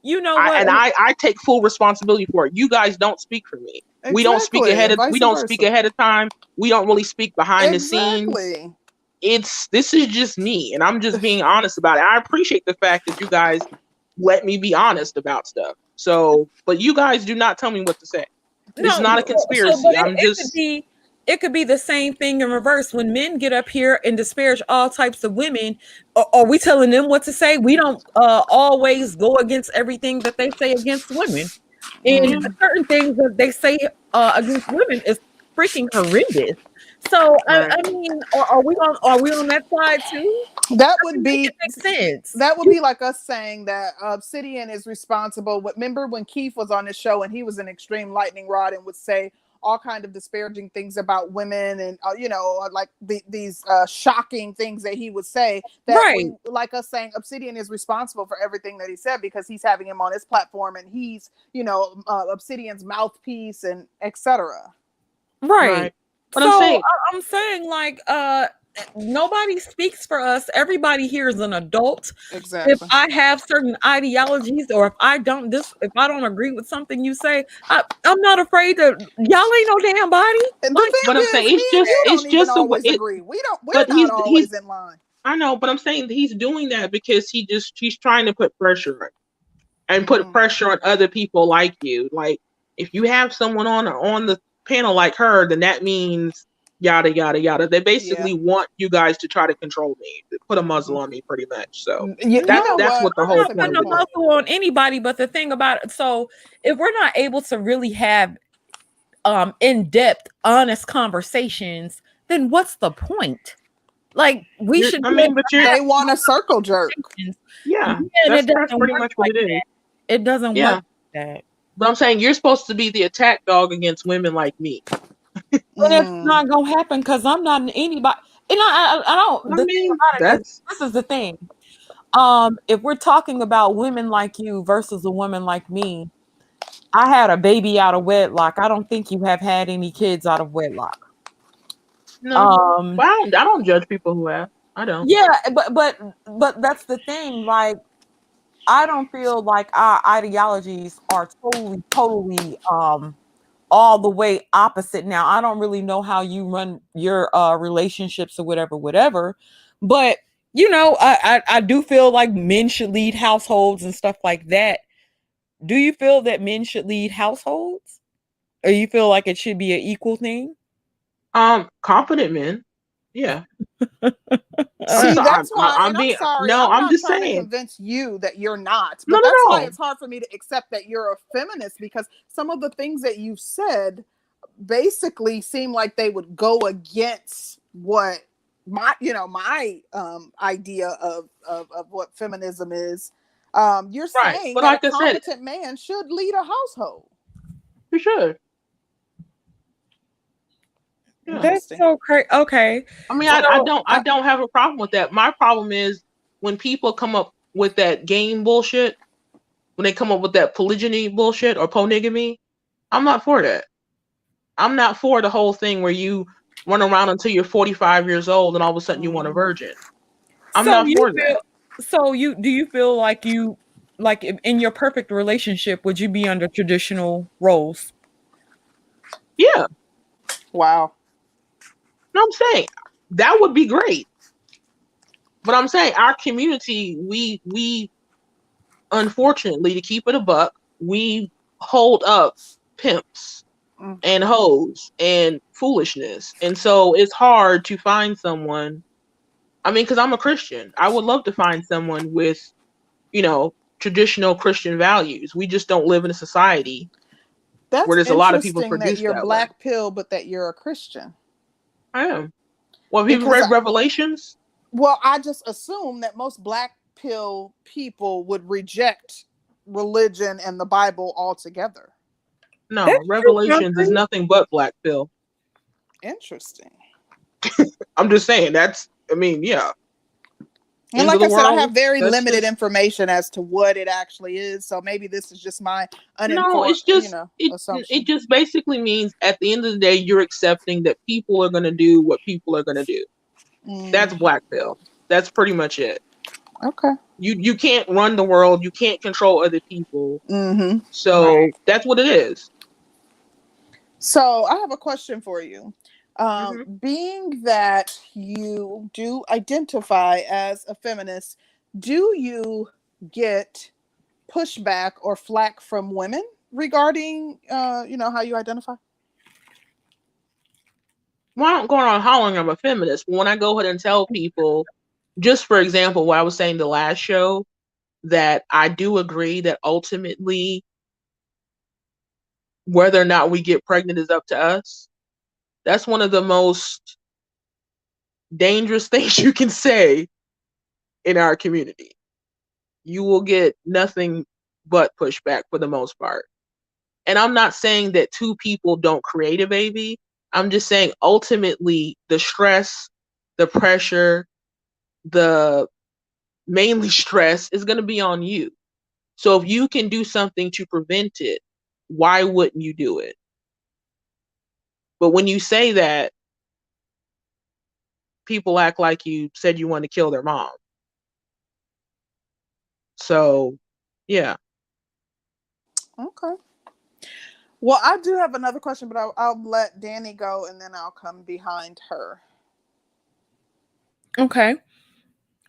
You know what? And I take full responsibility for it. You guys don't speak for me. Exactly. We don't speak ahead of time. We don't really speak behind the scenes. This is just me, and I'm just being honest about it. I appreciate the fact that you guys let me be honest about stuff. So, but you guys do not tell me what to say. It's not a conspiracy. It could be the same thing in reverse. When men get up here and disparage all types of women, are we telling them what to say? We don't always go against everything that they say against women. And certain things that they say against women is freaking horrendous. So I mean, are we on that side too? That would be make sense. That would be like us saying that Obsidian is responsible. Remember when Keith was on his show and he was an extreme lightning rod and would say all kind of disparaging things about women, and you know, like these shocking things that he would say, that like us saying Obsidian is responsible for everything that he said because he's having him on his platform and he's, you know, Obsidian's mouthpiece and etc. Right. But so I'm saying like nobody speaks for us. Everybody here is an adult. Exactly. If I have certain ideologies, or if I don't agree with something you say, I'm not afraid to. Y'all ain't no damn body. But I'm saying it's just always agree. We're not always in line. I know, but I'm saying he's doing that because he's trying to put pressure on and put pressure on other people like you. Like, if you have someone on the panel like her, then that means yada yada yada. They basically want you guys to try to control me, put a muzzle on me, pretty much. So that's what the whole point. I'm not putting a muzzle on anybody, but the thing about it, so if we're not able to really have in-depth, honest conversations, then what's the point? Like, we should. They want a circle jerk. Yeah, that's pretty much what it is. It doesn't work like that. But I'm saying you're supposed to be the attack dog against women like me. But it's not gonna happen because I'm not anybody. And I don't. This is the thing. If we're talking about women like you versus a woman like me, I had a baby out of wedlock. I don't think you have had any kids out of wedlock. No, I don't judge people who have. I don't. Yeah, but that's the thing. Like, I don't feel like our ideologies are totally all the way opposite. Now, I don't really know how you run your relationships or whatever, but you know, I do feel like men should lead households and stuff like that. Do you feel that men should lead households, or you feel like it should be an equal thing? Confident men, yeah. See, that's why, I'm and I'm being sorry, no. I'm I'm not just trying to saying. convince you that you're not, No, but no, that's why no. it's hard for me to accept that you're a feminist, because some of the things that you've said basically seem like they would go against what my idea of what feminism is. You're Right, saying but that a like I said, competent man should lead a household. you should. Yeah. That's Interesting. so crazy. Okay. I mean, So I don't have a problem with that. My problem is when people come up with that game bullshit, when they come up with that polygyny bullshit or polygamy. I'm not for that. I'm not for the whole thing where you run around until you're 45 years old and all of a sudden you want a virgin. I'm so not you for feel that. so you do you feel like you like in your perfect relationship would you be under traditional roles? Yeah, Wow. no, I'm saying that would be great. But I'm saying our community, we unfortunately, to keep it a buck, we hold up pimps Mm. and hoes and foolishness. And so it's hard to find someone. I mean, because I'm a Christian, I would love to find someone with, you know, traditional Christian values. We just don't live in a society where That's there's a lot of people interesting that produced you're that way. black pill, but that you're a Christian. I am. Well, have you ever Because read Revelations? well, I just assume that most black pill people would reject religion and the Bible altogether. No, That's true, Revelations is Concrete. nothing but black pill. Interesting. I'm just saying that's, I mean, yeah, And end of like the I said, I world. have very That's limited just, information as to what it actually is. So maybe this is just my no, uninformed, it's just, it assumption. just basically means at the end of the day, you're accepting that people are going to do what people are going to do. That's Mm, black pill. That's pretty much it. okay. You can't run the world. You can't control other people. Mm-hmm. So that's what it is. So I have a question for you. Mm-hmm. Being that you do identify as a feminist, do you get pushback or flack from women regarding, how you identify? Well, I don't go around hollering I'm a feminist, but when I go ahead and tell people, just for example, what I was saying the last show, that I do agree that ultimately whether or not we get pregnant is up to us. That's one of the most dangerous things you can say in our community. You will get nothing but pushback for the most part. And I'm not saying that two people don't create a baby. I'm just saying ultimately the stress, the pressure, the mainly stress is going to be on you. So if you can do something to prevent it, why wouldn't you do it? But when you say that, people act like you said you want to kill their mom. So, yeah. Okay. Well, I do have another question, but I'll let Danny go and then I'll come behind her. Okay.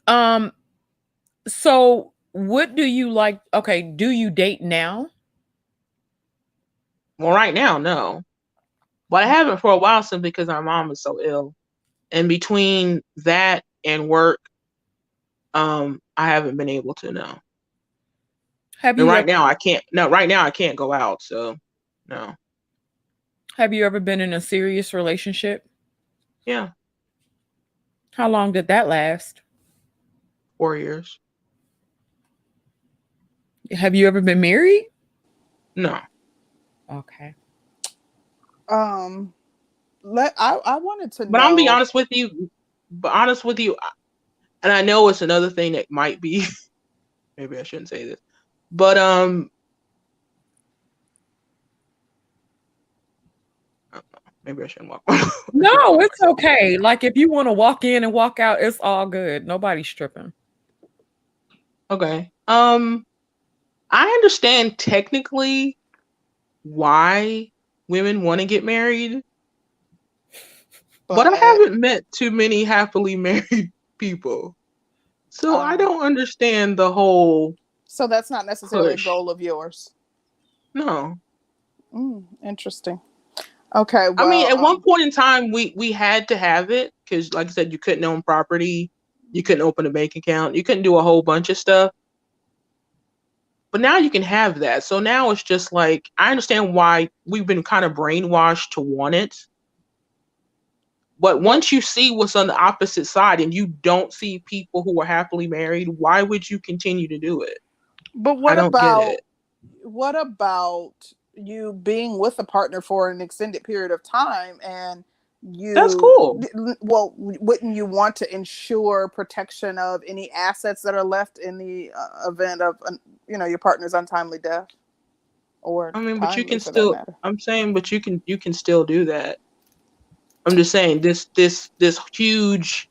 Um so what do you like? Okay, do you date now? Well, right now, no. But I haven't for a while simply because my mom is so ill. And between that and work, I haven't been able to, no. Have And you right ever now I can't, no, right now I can't go out, so no. have you ever been in a serious relationship? Yeah, How long did that last? 4 years. Have you ever been married? No. Okay. Um, I wanted to But I'm be know. honest with you, and I know it's another thing that might be maybe I shouldn't say this. But maybe I shouldn't walk. I shouldn't No, walk it's myself. okay. Like if you want to walk in and walk out, it's all good. Nobody's tripping. Okay. I understand technically why women want to get married, but I But haven't met too many happily married people. So I uh, don't understand the whole so that's not necessarily a push. goal of yours. No. Interesting. Okay, I mean, well, at one point in time we had to have it because like I said, you couldn't own property You couldn't open a bank account. You couldn't do a whole bunch of stuff. But now you can have that. So now it's just like, I understand why we've been kind of brainwashed to want it. But once you see what's on the opposite side and you don't see people who are happily married, why would you continue to do it? But I don't get it. What about you being with a partner for an extended period of time and That's cool. Well, wouldn't you want to ensure protection of any assets that are left in the event of your partner's untimely death? Or I mean, but you timely, can for that still. matter. I'm saying, but you can still do that. I'm just saying this huge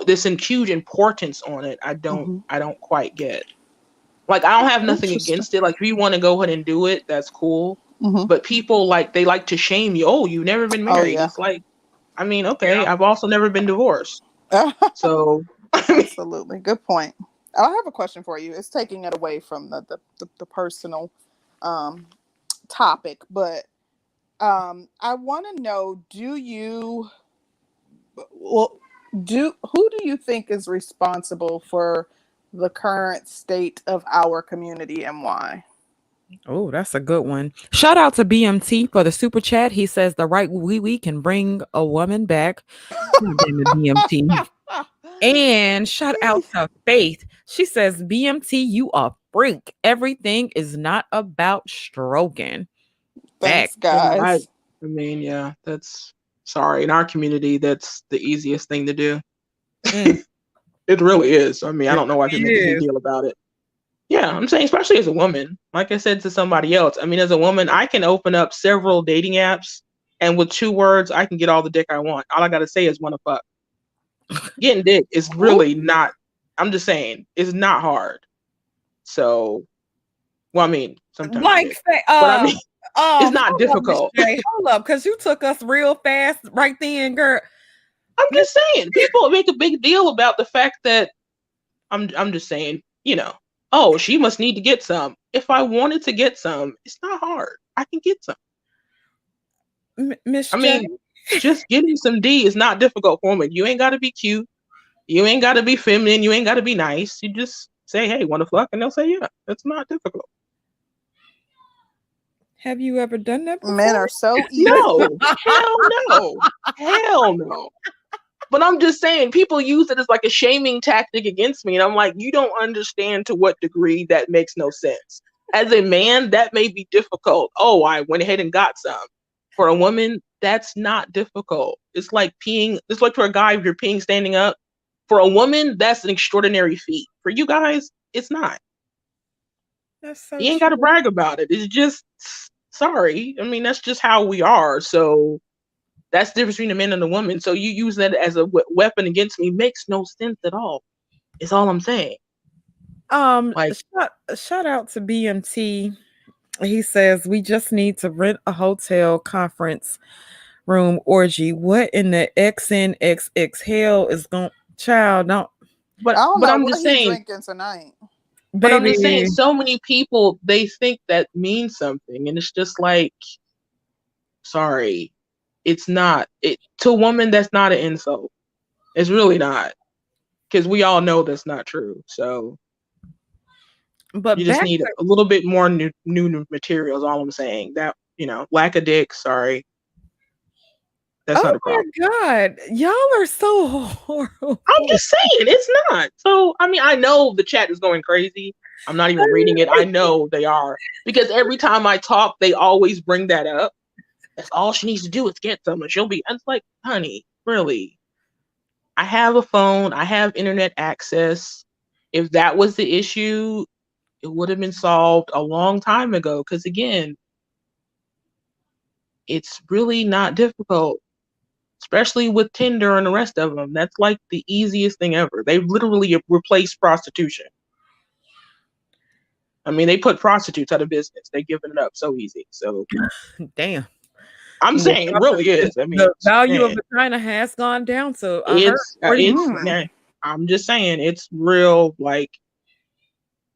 this huge importance on it. I don't quite get. Like, I don't have nothing against it. Like, if you want to go ahead and do it, that's cool. But people they like to shame you. Oh, you've never been married. Oh, yeah. It's like, I mean, okay, I've also never been divorced. So absolutely, good point. I have a question for you. It's taking it away from the personal topic, but I want to know: who do you think is responsible for the current state of our community and why? Oh, that's a good one. Shout out to BMT for the super chat. He says the right wee can bring a woman back. God damn it, BMT. And shout out to Faith. She says, BMT, you a freak. Everything is not about stroking. Thanks, guys. I mean, yeah, that's sorry. In our community, that's the easiest thing to do. It really is. I mean, I don't know why people make a big deal about it. Yeah, I'm saying, especially as a woman, like I said to somebody else, I mean, as a woman, I can open up several dating apps, and with 2 words, I can get all the dick I want. All I got to say is wanna fuck. Getting dick is really not, I'm just saying, it's not hard. So, well, I mean, sometimes but I mean, it's not difficult. Hold up, because you took us real fast right then, girl. I'm just saying, people make a big deal about the fact that I'm just saying, oh, she must need to get some. If I wanted to get some, it's not hard. I can get some. Miss I mean, just getting some D is not difficult for me. You ain't got to be cute. You ain't got to be feminine. You ain't got to be nice. You just say, hey, want to fuck? And they'll say, yeah. It's not difficult. Have you ever done that before? Men are so easy. No. Hell no. Hell no. But I'm just saying, people use it as like a shaming tactic against me. And I'm like, you don't understand to what degree that makes no sense. As a man, that may be difficult. Oh, I went ahead and got some. For a woman, that's not difficult. It's like peeing. It's like for a guy, if you're peeing standing up. For a woman, that's an extraordinary feat. For you guys, it's not. That's so you ain't got to brag about it. It's just, sorry. I mean, that's just how we are. So that's the difference between a man and a woman. So you use that as a weapon against me makes no sense at all. Is all I'm saying. Shout out to BMT. He says we just need to rent a hotel conference room orgy. What in the XNXX hell is going? Child, don't. But I'm just saying. Drinking tonight. But I'm just saying, so many people, they think that means something, and it's just like, sorry. It's not. To a woman, that's not an insult. It's really not. Because we all know that's not true. So, but you just need a little bit more new materials. All I'm saying, that lack of dick. Sorry, that's not a problem. Oh my God, y'all are so horrible. I'm just saying, it's not. So, I mean, I know the chat is going crazy. I'm not even reading it. I know they are, because every time I talk, they always bring that up. That's all she needs to do is get some, and she'll be. It's like, honey, really? I have a phone. I have internet access. If that was the issue, it would have been solved a long time ago. Because again, it's really not difficult, especially with Tinder and the rest of them. That's like the easiest thing ever. They've literally replaced prostitution. I mean, they put prostitutes out of business. They're giving it up so easy. So, damn. I'm saying it really is. I mean, the value of vagina has gone down. So I'm just saying, it's real. Like,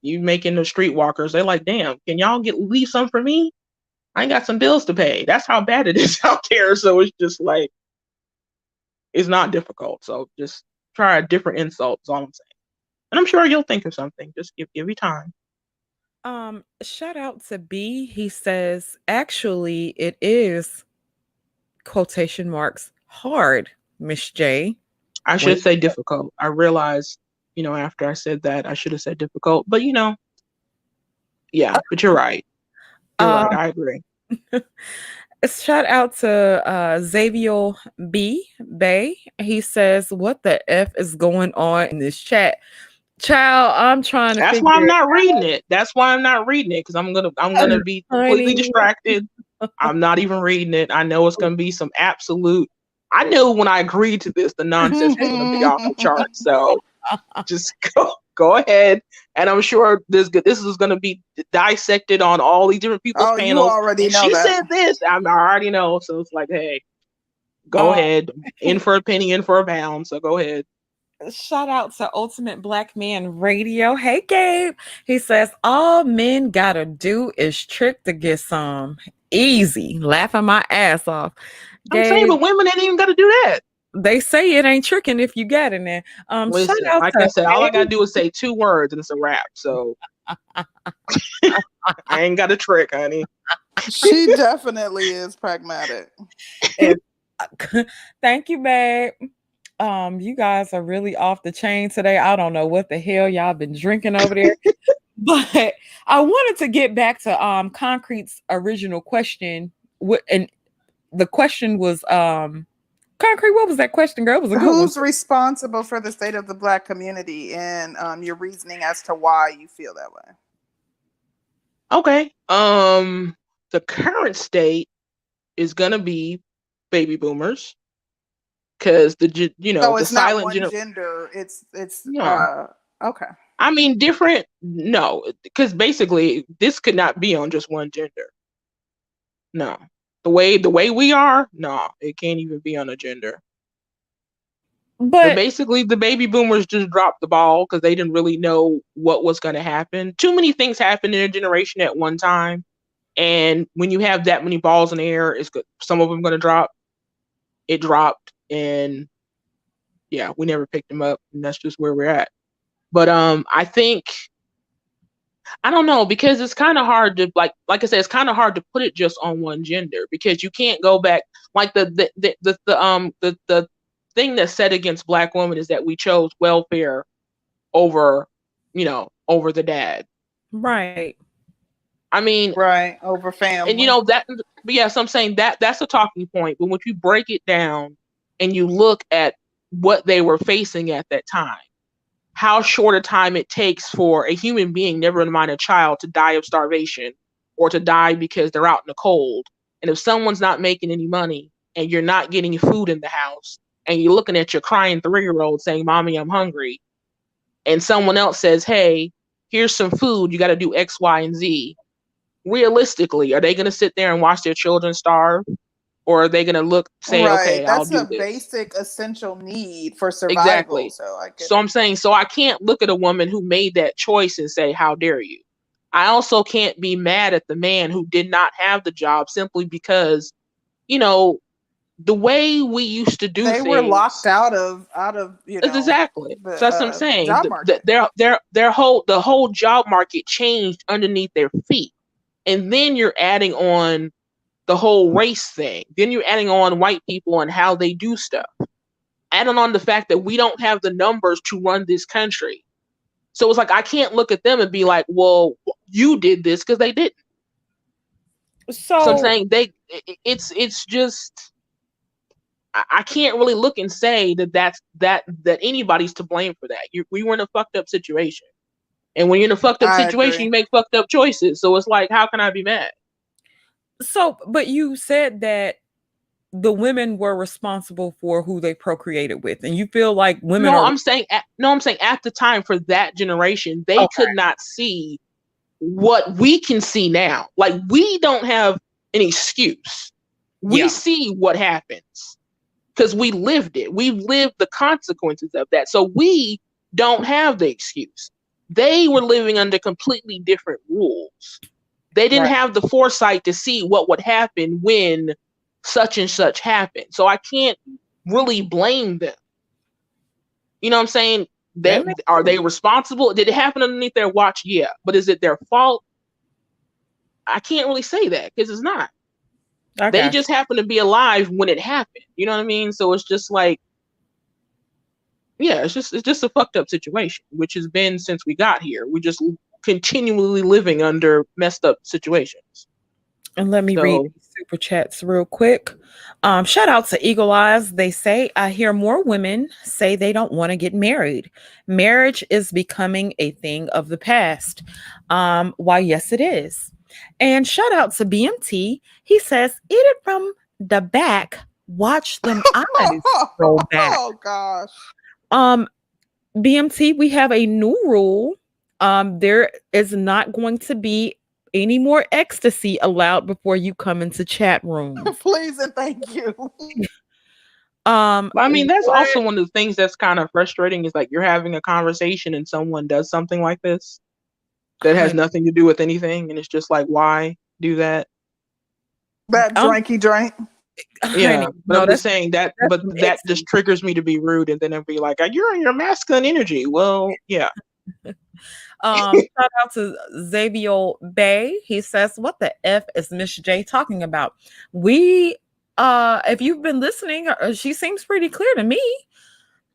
you making the streetwalkers, they're like, damn, can y'all leave some for me? I ain't got some bills to pay. That's how bad it is out there. So it's just like, it's not difficult. So just try a different insult. Is all I'm saying. And I'm sure you'll think of something. Just give you time. Shout out to B. He says, actually, it is quotation marks hard, Miss J. I When should say difficult. I realized, after I said that, I should have said difficult. But yeah. But you're right. You're right. I agree. Shout out to Xavier B. Bay. He says, "What the f is going on in this chat, child? I'm trying to That's why I'm figure it not reading it. That's why I'm not reading it because I'm gonna out, be completely honey." distracted. I'm not even reading it. I know it's gonna be some absolute. I knew when I agreed to this, the nonsense was gonna be off the charts. So just go ahead, and I'm sure this is gonna be dissected on all these different people's Oh, you panels. already And know she that. said this. I already know. So it's like, hey, go ahead. In for a penny, in for a pound. So go ahead. Shout out to Ultimate Black Man Radio. Hey, Gabe. He says, all men gotta do is trick to get some. Easy. Laughing my ass off. I'm saying, Gabe, but women ain't even gotta do that. they say it ain't tricking if you get in there. Listen, Shout out like to I said, all I gotta do is say 2 words and it's a wrap. So I ain't got a trick, honey. She definitely is pragmatic. Thank you, babe. You guys are really off the chain today. I don't know what the hell y'all been drinking over there. But I wanted to get back to Concrete's original question. And the question was Concrete, what was that question, girl? It was a good one. Who's responsible for the state of the Black community, and your reasoning as to why you feel that way? Okay. The current state is gonna be baby boomers. Because so the it's not silent one gender. It's no. Okay. I mean, different. No, because basically this could not be on just one gender. No, the way we are, no, it can't even be on a gender. But basically, the baby boomers just dropped the ball because they didn't really know what was going to happen. Too many things happened in a generation at one time, and when you have that many balls in the air, it's good. Some of them going to drop. It dropped, and yeah, we never picked them up, and that's just where we're at. But I think I don't know because it's kind of hard to like I said, it's kind of hard to put it just on one gender because you can't go back like the thing that's set against Black women is that we chose welfare over over the dad. Right. I mean, right, over family. And that, but yes, I'm saying that's a talking point. But when you break it down and you look at what they were facing at that time, how short a time it takes for a human being, never mind a child, to die of starvation or to die because they're out in the cold. And if someone's not making any money and you're not getting food in the house and you're looking at your crying 3-year-old saying, "Mommy, I'm hungry," and someone else says, "Hey, here's some food, you got to do X, Y, and Z." Realistically, are they going to sit there and watch their children starve? Or are they going to say, right. "Okay, I'll do That's this"? a basic essential need for survival. Exactly. So I'm saying, so I can't look at a woman who made that choice and say, "How dare you?" I also can't be mad at the man who did not have the job simply because, the way we used to do things. They were locked out of exactly. So that's what I'm saying. Job market. The whole job market changed underneath their feet. And then you're adding on the whole race thing. Then you're adding on white people and how they do stuff. Adding on the fact that we don't have the numbers to run this country. So it's like, I can't look at them and be like, well, you did this, because they didn't. So I'm saying it's just, I can't really look and say that anybody's to blame for that. We were in a fucked up situation. And when you're in a fucked up situation, you make fucked up choices. So it's like, how can I be mad? So, but you said that the women were responsible for who they procreated with, and you feel like women I'm saying at the time for that generation, they could not see what we can see now. Like, we don't have an excuse. We see what happens because we lived it. We've lived the consequences of that. So we don't have the excuse. They were living under completely different rules. They didn't have the foresight to see what would happen when such and such happened. So I can't really blame them. You know what I'm saying? Are they responsible? Did it happen underneath their watch? Yeah. But is it their fault? I can't really say that because it's not. They just happen to be alive when it happened. You know what I mean? So it's just like, yeah, it's just a fucked up situation, which has been since we got here. We're just continually living under messed up situations. And let me read these super chats real quick. Shout out to Eagle Eyes. They say, I hear more women say they don't want to get married. Marriage is becoming a thing of the past. Why, yes, it is. And shout out to BMT. He says, eat it from the back. Watch them eyes roll back. Oh, gosh. BMT, we have a new rule. There is not going to be any more ecstasy allowed before you come into chat rooms. Please and thank you. I mean, that's also one of the things that's kind of frustrating is like you're having a conversation and someone does something like this that has nothing to do with anything, and it's just like, why do that? That drinky drink. Yeah, but I'm just saying that, but that just triggers me to be rude, and then it'll be like, you're in your masculine energy. Well, yeah. Shout out to Xavier Bay. He says, what the F is Miss J talking about? If you've been listening, she seems pretty clear to me.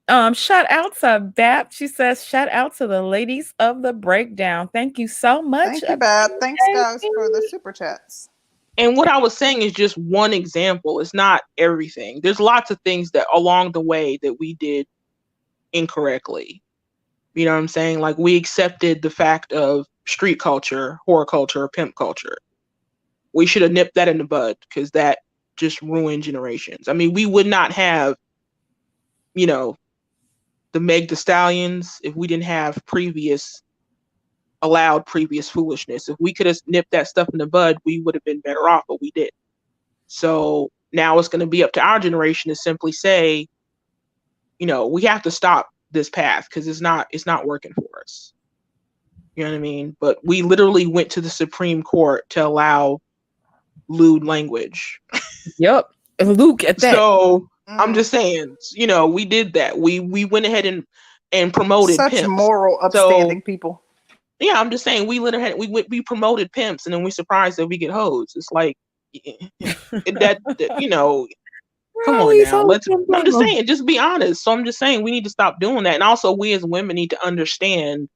Shout out to Bab. She says, shout out to the ladies of the breakdown. Thank you so much. Thank you, Bab. Thanks, guys, for the super chats. And what I was saying is just one example. It's not everything. There's lots of things that along the way that we did incorrectly. You know what I'm saying? Like we accepted the fact of street culture, whore culture, pimp culture. We should have nipped that in the bud because that just ruined generations. I mean, we would not have, the Meg Thee Stallions if we didn't have allowed previous foolishness. If we could have nipped that stuff in the bud, we would have been better off, but we didn't. So now it's going to be up to our generation to simply say, we have to stop this path because it's not working for us. You know what I mean? But we literally went to the Supreme Court to allow lewd language. Yep. Luke at that. So I'm just saying, we did that. We went ahead and promoted such pimps. Moral, upstanding people. Yeah, I'm just saying we promoted pimps and then we surprised that we get hoes. It's like come on now. I'm just saying, just be honest. So I'm just saying we need to stop doing that. And also we as women need to understand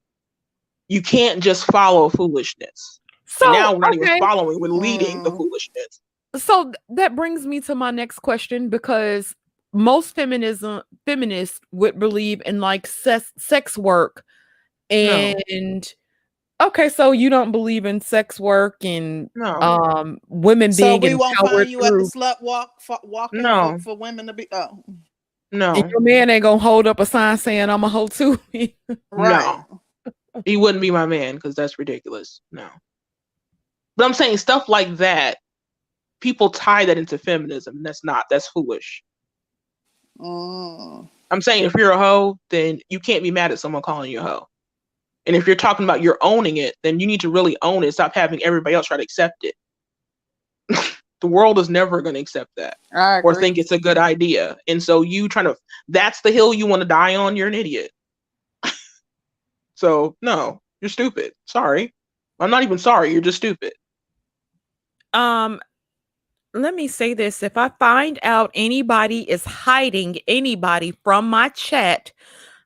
you can't just follow foolishness. So and now we're not even following, we're leading the foolishness. So that brings me to my next question, because most feminists would believe in like sex work. And okay, so you don't believe in sex work and women being empowered. So we won't find you at the slut walking for women to be. Oh, no. And your man ain't gonna hold up a sign saying I'm a hoe too. Right. No, he wouldn't be my man because that's ridiculous. No. But I'm saying stuff like that. People tie that into feminism. That's foolish. I'm saying if you're a hoe, then you can't be mad at someone calling you a hoe. And if you're talking about you're owning it, then you need to really own it. Stop having everybody else try to accept it. The world is never going to accept that or think it's a good idea. And so that's the hill you want to die on. You're an idiot. So no, you're stupid. Sorry. I'm not even sorry. You're just stupid. Let me say this. If I find out anybody is hiding anybody from my chat,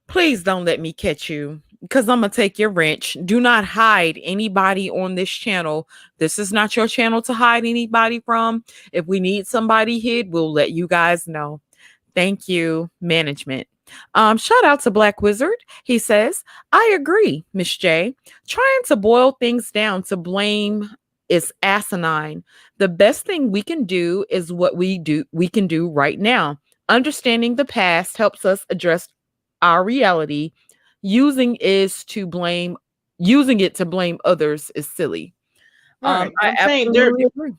please don't let me catch you, because I'm going to take your wrench. Do not hide anybody on this channel. This is not your channel to hide anybody from. If we need somebody hid, we'll let you guys know. Thank you, management. Shout out to Black Wizard. He says, I agree, Miss J. Trying to boil things down to blame is asinine. The best thing we can do is what we can do right now. Understanding the past helps us address our reality. Using it to blame others is silly. Right. I absolutely agree.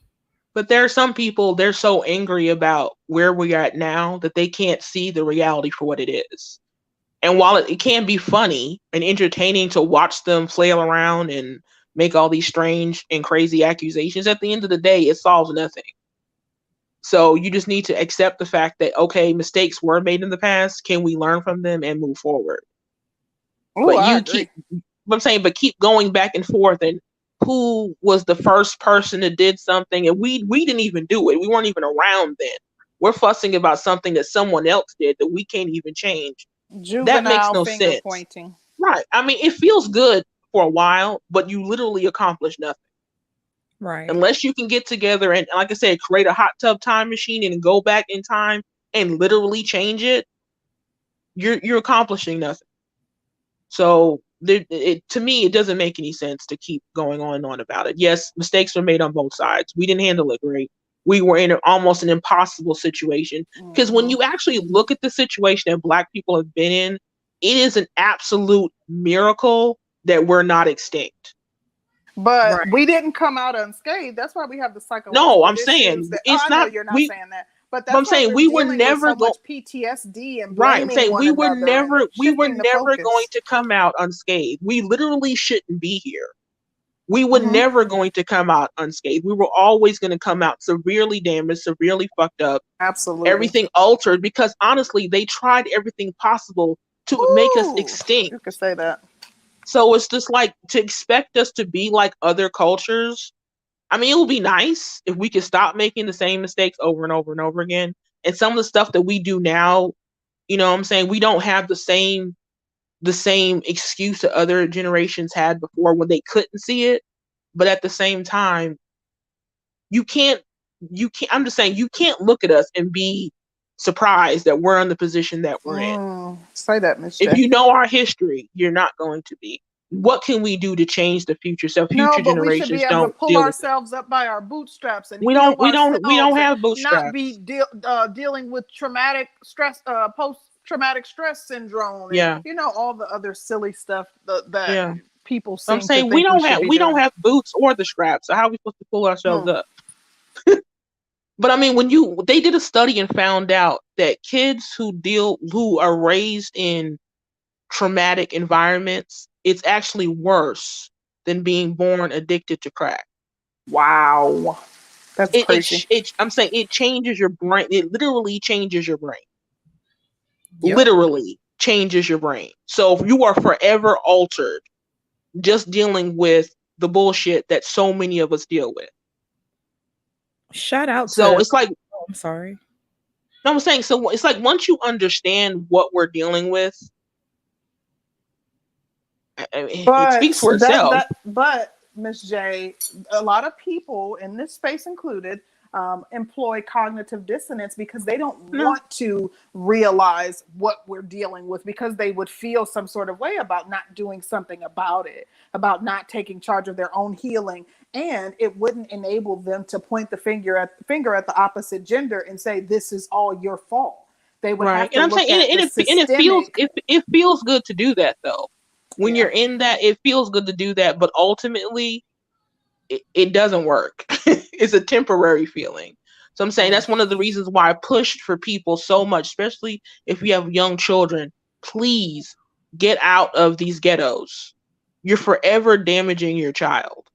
But there are some people, they're so angry about where we are at now that they can't see the reality for what it is. And while it can be funny and entertaining to watch them flail around and make all these strange and crazy accusations, at the end of the day, it solves nothing. So you just need to accept the fact that, okay, mistakes were made in the past. Can we learn from them and move forward? Oh, But I you agree. keep, I'm saying, but keep going back and forth, and who was the first person that did something, and we didn't even do it. We weren't even around then. We're fussing about something that someone else did that we can't even change. That makes Juvenile no finger sense. pointing. Right. I mean, it feels good for a while, but you literally accomplish nothing. Right. Unless you can get together and, like I said, create a hot tub time machine and go back in time and literally change it, you're accomplishing nothing. So to me, it doesn't make any sense to keep going on and on about it. Yes, mistakes were made on both sides. We didn't handle it great. We were in almost an impossible situation, because when you actually look at the situation that Black people have been in, it is an absolute miracle that we're not extinct. But Right. we didn't come out unscathed. That's why we have the No, psychological I'm issues. saying That it's I know not. you're not saying that, but I'm that's why saying we're we were dealing with never so going. much PTSD and Right. I'm blaming saying one another and we were shifting the never going focus. to come out unscathed. We literally shouldn't be here. We were Mm-hmm. never going to come out unscathed. We were always going to come out severely damaged, severely fucked up, Absolutely. everything altered, because honestly, they tried everything possible to make us Ooh, extinct. you could say that. So it's just like, to expect us to be like other cultures. I mean, it would be nice if we could stop making the same mistakes over and over and over again. And some of the stuff that we do now, you know what I'm saying, we don't have the same excuse that other generations had before when they couldn't see it. But at the same time, you can't I'm just saying, you can't look at us and be surprised that we're in the position that we're in. Say that, Miss If J. you know our history, you're not going to be. What can we do to change the future so No, future but we should be generations able to don't pull deal with it? ourselves up by our bootstraps and We heal don't we don't we don't ourselves and have not be bootstraps. dealing with traumatic stress, post-traumatic stress syndrome, and Yeah. all the other silly stuff that Yeah. people I'm seem to saying we think we don't should have be we don't doing. have boots or the straps. So how are we supposed to pull ourselves Hmm. up? But I mean, they did a study and found out that kids who are raised in traumatic environments, it's actually worse than being born addicted to crack. Wow, that's crazy. I'm saying it changes your brain. It literally changes your brain. Yep. Literally changes your brain. So you are forever altered just dealing with the bullshit that so many of us deal with. Shout out So to it's like, oh, I'm sorry. no, I'm saying, so it's like, once you understand what we're dealing with, I mean, it speaks But for itself. but Miss J, a lot of people in this space included employ cognitive dissonance because they don't No. want to realize what we're dealing with, because they would feel some sort of way about not doing something about it, about not taking charge of their own healing, and it wouldn't enable them to point the finger at the opposite gender and say this is all your fault. They would Right. have to And I'm saying, look at the systemic. it feels good to do that though. When Yeah. you're in that, it feels good to do that, but ultimately it doesn't work. It's a temporary feeling. So I'm saying that's one of the reasons why I pushed for people so much, especially if you have young children. Please get out of these ghettos. You're forever damaging your child.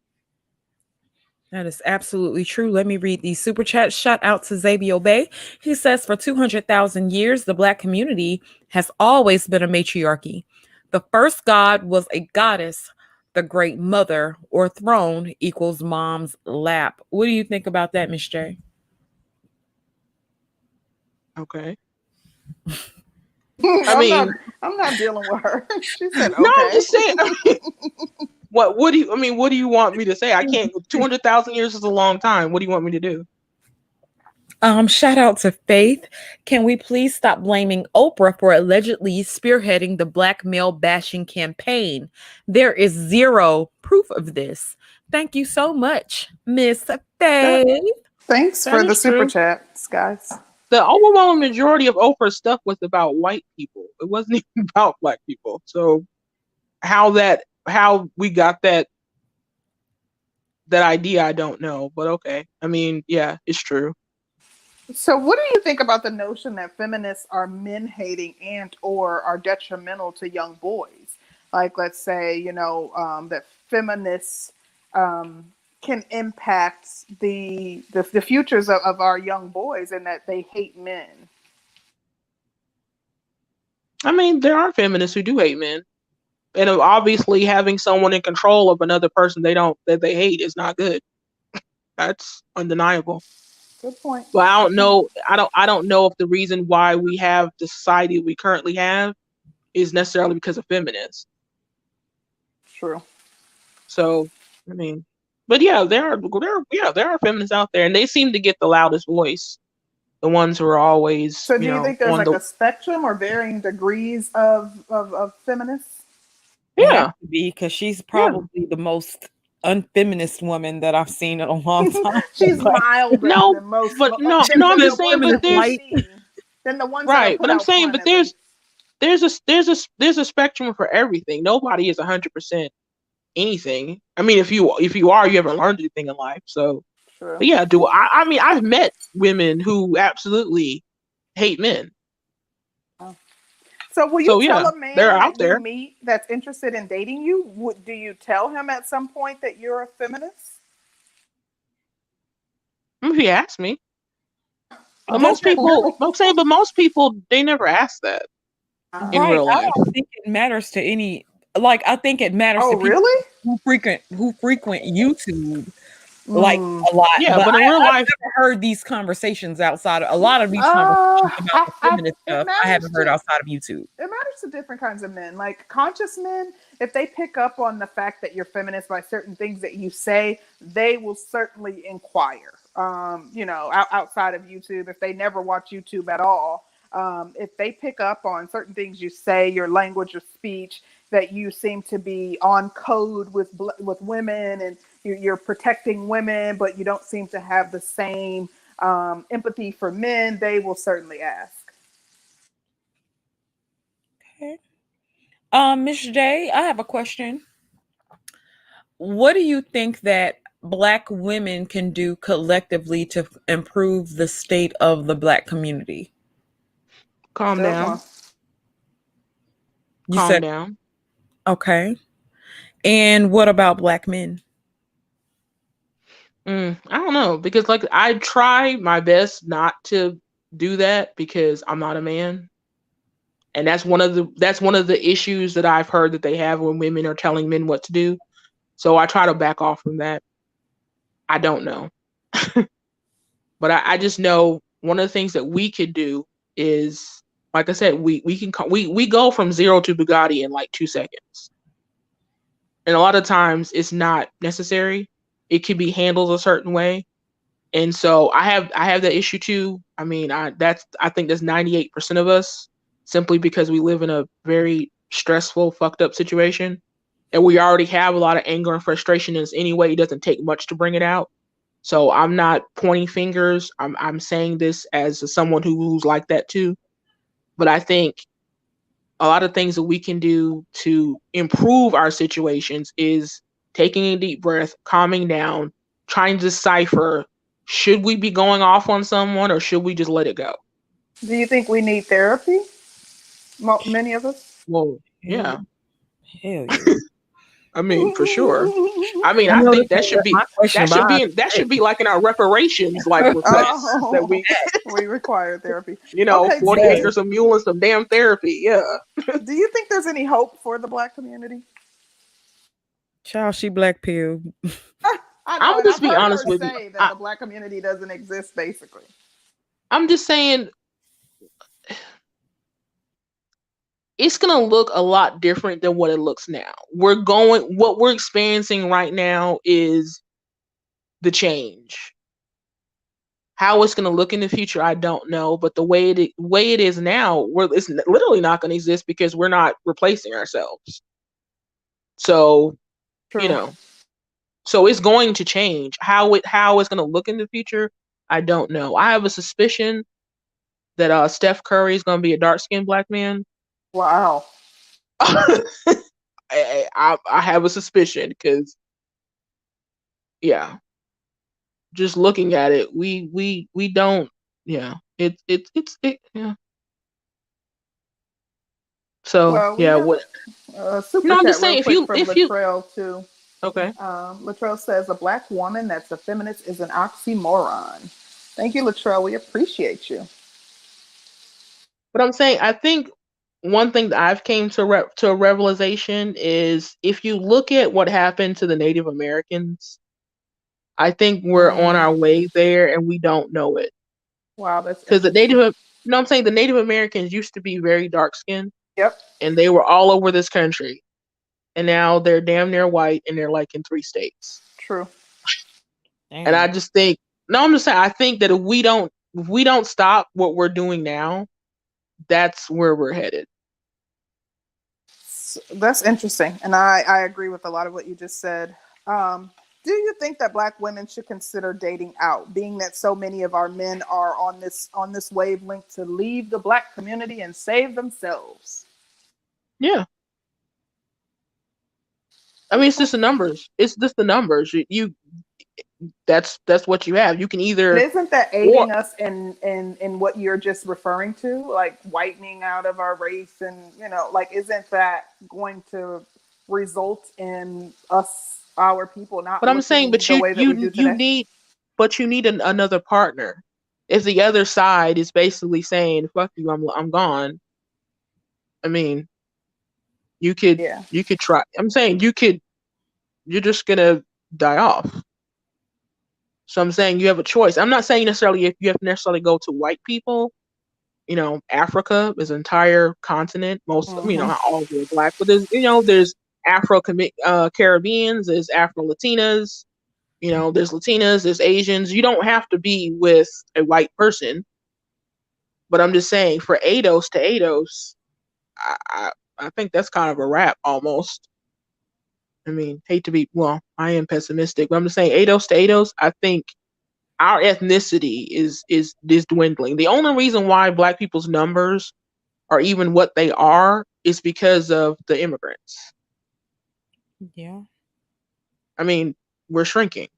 That is absolutely true. Let me read these super chats. Shout out to Xavier Bay. He says, for 200,000 years, the Black community has always been a matriarchy. The first god was a goddess. The great mother or throne equals mom's lap. What do you think about that, Miss J? Okay. I I'm not. mean, I'm not dealing with her. She said, no, I'm "Okay." just saying. What do you want me to say? I can't. 200,000 years is a long time. What do you want me to do? Shout out to Faith. Can we please stop blaming Oprah for allegedly spearheading the black male bashing campaign? There is zero proof of this. Thank you so much, Miss That Faith. Thanks that for the is super true. chats, guys. The overwhelming majority of Oprah's stuff was about white people. It wasn't even about black people. So how we got that idea, I don't know. But okay. I mean, yeah, it's true. So, what do you think about the notion that feminists are men hating and or are detrimental to young boys? Like, let's say, that feminists can impact the futures of our young boys, and that they hate men. I mean, there are feminists who do hate men. And obviously having someone in control of another person that they hate is not good. That's undeniable. Good point. But I don't know. I don't know if the reason why we have the society we currently have is necessarily because of feminists. True. So I mean, but yeah, there are feminists out there, and they seem to get the loudest voice. The ones who are always, So do you think there's on like the a spectrum or varying degrees of feminists? It has yeah, to be, because she's yeah. probably the most unfeminist woman that I've seen in a long time. She's Like, milder No, than most. but no, Than, no. I'm than the just saying, ones but that feminist we've there's light. seen. Than the ones that are right. put But I'm out saying, front, but at least. there's a spectrum for everything. Nobody is 100% anything. I mean, if you are, you haven't learned anything in life. So, True. but yeah, do I mean, I've met women who absolutely hate men. So will you So tell yeah, a they're man out that you there. meet that's interested in dating you? Do you tell him at some point that you're a feminist? If you ask me, but Just most in people, general. I'm saying, but most people they never ask that in Right. real I life. don't think it matters to any, like, I think it matters Oh, to people really? who frequent YouTube like Mm. a lot. Yeah, But but in real I've life, never heard these conversations outside of a lot of these conversations about the feminist It stuff. I matters haven't heard to outside of YouTube. it matters to different kinds of men. Like conscious men, if they pick up on the fact that you're feminist by certain things that you say, they will certainly inquire. Outside of YouTube, if they never watch YouTube at all, if they pick up on certain things you say, your language, your speech, that you seem to be on code with women, and you're protecting women, but you don't seem to have the same empathy for men, they will certainly ask. Okay. Miss J, I have a question. What do you think that Black women can do collectively to improve the state of the Black community? calm Good one. down, You calm said, down. okay. And what about Black men? I don't know because like I try my best not to do that because I'm not a man, and that's one of the issues that I've heard that they have when women are telling men what to do. So I try to back off from that. I don't know, but I just know one of the things that we could do is, like I said, we go from zero to Bugatti in like 2 seconds, and a lot of times it's not necessary. It can be handled a certain way. And so I have that issue too. I mean, I think that's 98% of us, simply because we live in a very stressful, fucked up situation. And we already have a lot of anger and frustration in us anyway. It doesn't take much to bring it out. So I'm not pointing fingers. I'm saying this as someone who's like that too. But I think a lot of things that we can do to improve our situations is taking a deep breath, calming down, trying to decipher, should we be going off on someone or should we just let it go? Do you think we need therapy? Many of us. Well, Hell, yeah. hell yeah. I mean, for sure. I mean, I I know think this ain't my question, but that should be like in our reparations like requests that Oh, we require therapy. Okay, 40 acres of mule and some damn therapy. Yeah. do you think there's any hope for the Black community? child, she black pill. I know, I'm and I've just be heard honest her with you. say that the Black community doesn't exist, basically. I'm just saying it's going to look a lot different than what it looks now. What we're experiencing right now is the change. How it's going to look in the future, I don't know. But the way it is now, it's literally not going to exist because we're not replacing ourselves. So, you True. know, so it's going to change. How it's going to look in the future, I don't know. I have a suspicion that Steph Curry is going to be a dark skinned Black man. Wow. I have a suspicion because, yeah, just looking at it, we don't, yeah, yeah. So Well, we yeah, have what? a super No, I'm chat just real saying quick from if you Latrell too. Okay. Latrell says a black woman that's a feminist is an oxymoron. Thank you, Latrell. We appreciate you. But I'm saying, I think one thing that I've came to a realization is if you look at what happened to the Native Americans, I think we're on our way there and we don't know it. Wow, that's Because interesting. I'm saying the Native Americans used to be very dark skinned Yep, and they were all over this country. And now they're damn near white and they're like in 3 states. true. And I just think, no, I'm just saying, I think that if we don't stop what we're doing now, that's where we're headed. That's interesting, and I agree with a lot of what you just said. Do you think that black women should consider dating out, being that so many of our men are on this wavelength to leave the black community and save themselves? Yeah. I mean, it's just the numbers. It's just the numbers. That's what you have. You can But either, isn't that or aiding us in what you're just referring to, like whitening out of our race, and like isn't that going to result in our people not but I'm saying, looking but the way that we do today? you need another partner. If the other side is basically saying, "Fuck you, I'm gone." I mean, you could Yeah. try. I'm saying you're just gonna die off. So I'm saying you have a choice. I'm not saying necessarily if you have to necessarily go to white people. Africa is an entire continent. Most, not all of them are black, but there's Afro Caribbeans, there's Afro Latinas, there's Latinas, there's Asians. You don't have to be with a white person. But I'm just saying, for ADOS to ADOS, I think that's kind of a wrap almost. I mean, hate to be, well, I am pessimistic, but I'm just saying ADOS to ADOS, I think our ethnicity is dwindling. The only reason why black people's numbers are even what they are is because of the immigrants. Yeah. I mean, we're shrinking.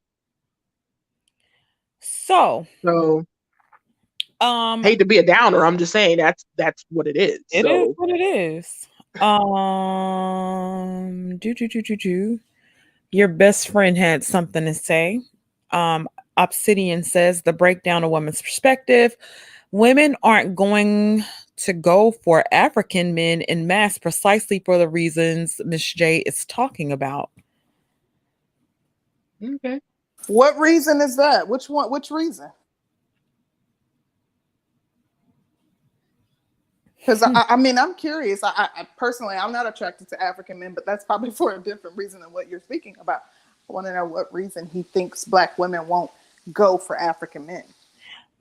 So, hate to be a downer. I'm just saying that's what it is. It is what it is. Your best friend had something to say. Obsidian says the breakdown of women's perspective. Women aren't going to go for African men in mass precisely for the reasons Miss J is talking about. Okay. What reason is that? Which one? Which reason? Because I mean, I'm curious. I personally, I'm not attracted to African men, but that's probably for a different reason than what you're speaking about. I want to know what reason he thinks black women won't go for African men.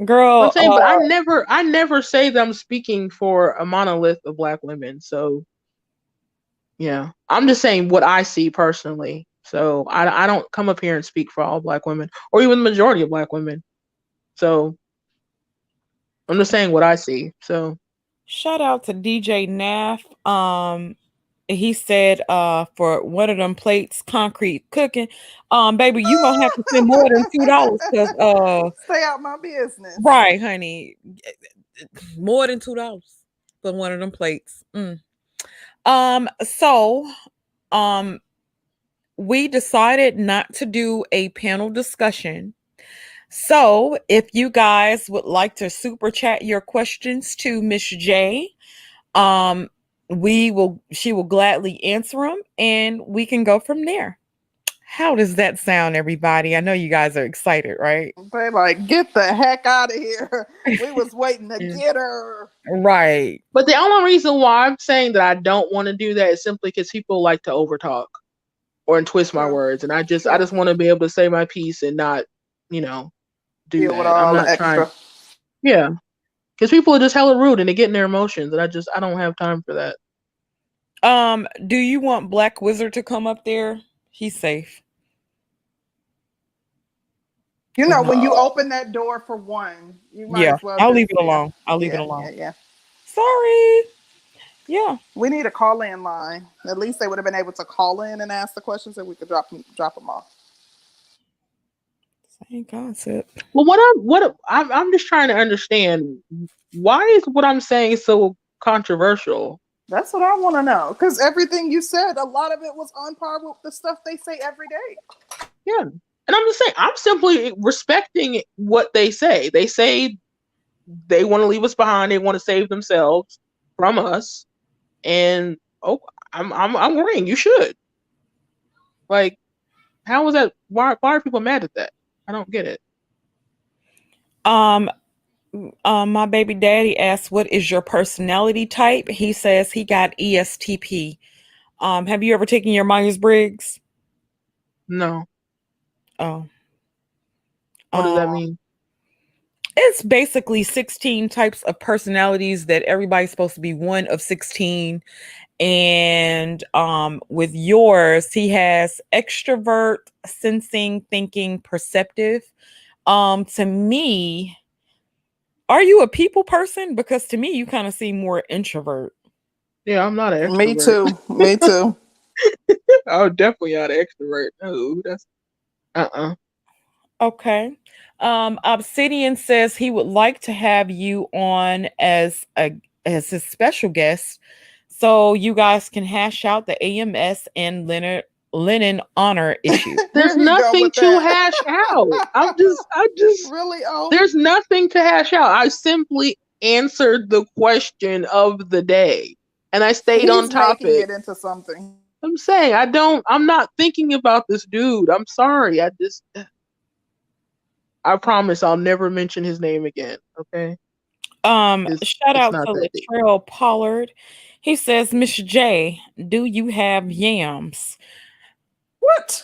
Girl, I'm saying, but I never say that I'm speaking for a monolith of black women. So, yeah, I'm just saying what I see personally. So I don't come up here and speak for all black women or even the majority of black women. So I'm just saying what I see. So shout out to DJ Naff. He said for one of them plates, concrete cooking. Baby, you gonna have to spend more than $2 because stay out my business. Right, honey. More than $2 for one of them plates. So we decided not to do a panel discussion. So if you guys would like to super chat your questions to Miss J, she will gladly answer them and we can go from there. How does that sound, everybody? I know you guys are excited, right? They like, get the heck out of here. We was waiting to get her. Right. But the only reason why I'm saying that I don't want to do that is simply because people like to overtalk or twist my words. And I just want to be able to say my piece and not, do deal that. With all I'm not the extra. trying. Yeah. Because people are just hella rude and they get in their emotions. And I don't have time for that. Do you want Black Wizard to come up there? He's safe. When you open that door for one, you might as well. I'll leave it alone. I'll leave it alone. Yeah. Sorry. Yeah. We need a call-in line. At least they would have been able to call in and ask the questions, and we could drop them off. Same concept. Well, I'm just trying to understand, why is what I'm saying so controversial? That's what I want to know. Because everything you said, a lot of it was on par with the stuff they say every day. Yeah. And I'm just saying, I'm simply respecting what they say. They say they want to leave us behind. They want to save themselves from us. And I'm agreeing. You should. Like, how is that? Why are people mad at that? I don't get it. Um, my baby daddy asked, "What is your personality type?" He says he got ESTP. Have you ever taken your Myers Briggs? No. Oh, What does um, that mean? it's basically 16 types of personalities that everybody's supposed to be one of 16. And with yours, he has extrovert, sensing, thinking, perceptive. To me, are you a people person? Because to me, you kind of seem more introvert. Yeah, I'm not an Me extrovert. too. Me too. I'm definitely not an extrovert. No, that's uh-uh. Okay. Obsidian says he would like to have you on as his special guest, so you guys can hash out the AMS and Lennon honor issue. There's Here he go nothing with to that. hash out. I just Really? Oh, there's nothing to hash out. I simply answered the question of the day and I stayed on he's making topic. it into something. I'm saying I'm not thinking about this dude. I'm sorry. I promise I'll never mention his name again. Okay? Shout It's out not to that deep. Latrell Pollard. He says, Miss J, do you have yams? What?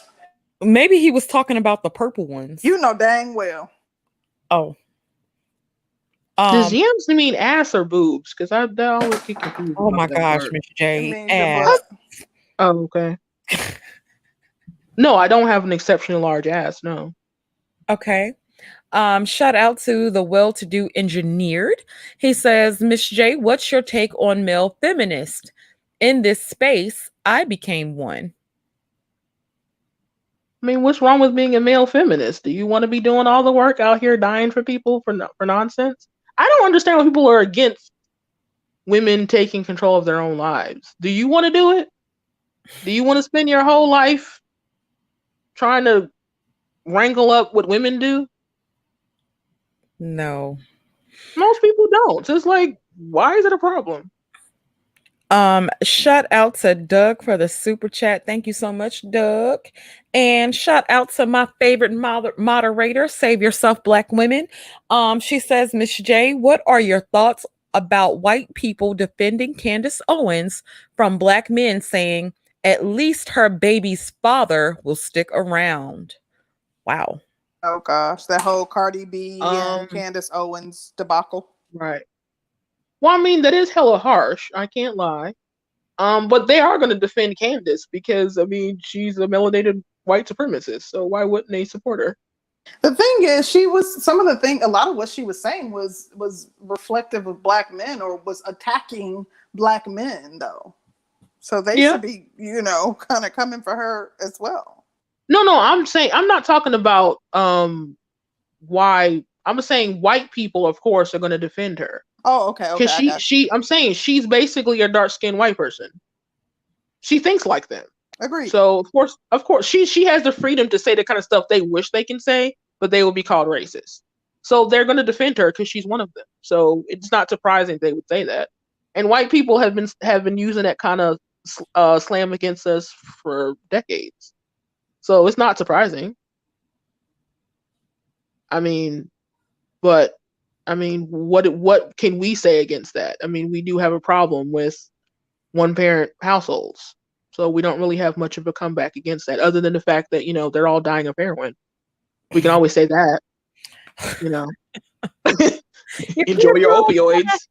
Maybe he was talking about the purple ones. You know dang well. Oh. Does yams mean ass or boobs? Because I always get confused Oh about my that gosh, part. Miss It J. means your Ass. butt. Oh, okay. No, I don't have an exceptionally large ass. No. Okay. Shout out to the well-to-do engineered. He says, Miss J, what's your take on male feminist? In this space, I became one. I mean, what's wrong with being a male feminist? Do you want to be doing all the work out here dying for people for nonsense? I don't understand why people are against women taking control of their own lives. Do you want to do it? Do you want to spend your whole life trying to wrangle up what women do? No. Most people don't. So it's like, why is it a problem? Shout out to Doug for the super chat. Thank you so much, Doug. And shout out to my favorite moderator, Save Yourself Black Women. She says, Miss J, what are your thoughts about white people defending Candace Owens from black men saying at least her baby's father will stick around? Wow. Oh gosh, that whole Cardi B and Um, Candace Owens debacle. right. Well, I mean, that is hella harsh. I can't lie. But they are going to defend Candace because, I mean, she's a melanated white supremacist. So why wouldn't they support her? The thing is, she was a lot of what she was saying was reflective of black men or was attacking black men though. So they Yeah. should be, kind of coming for her as well. No, I'm saying I'm not talking about why. I'm saying white people, of course, are going to defend her. Oh, okay, Because I got you. I'm saying she's basically a dark skinned white person. She thinks like them. Agreed. So of course, she has the freedom to say the kind of stuff they wish they can say, but they will be called racist. So they're going to defend her because she's one of them. So it's not surprising they would say that. And white people have been using that kind of slam against us for decades. So it's not surprising. I mean, but I mean, what can we say against that? I mean, we do have a problem with one parent households. So we don't really have much of a comeback against that, other than the fact that, they're all dying of heroin. We can always say that, enjoy your opioids.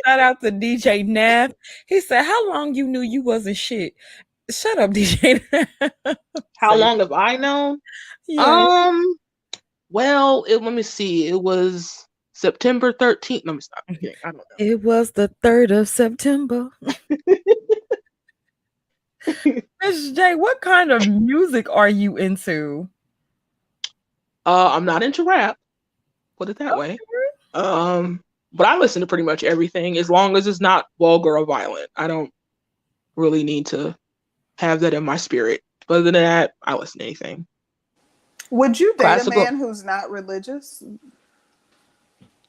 Shout out to DJ Nav. He said, how long you knew you wasn't shit? Shut up, DJ Nav. How long have I known? Yeah. Well, let me see. It was September 13th. Let me stop. I don't know. It was the 3rd of September. Miss J, what kind of music are you into? I'm not into rap, Put it that way. But I listen to pretty much everything as long as it's not vulgar or violent. I don't really need to have that in my spirit. But other than that, I listen to anything. Would you date Classical. a man who's not religious?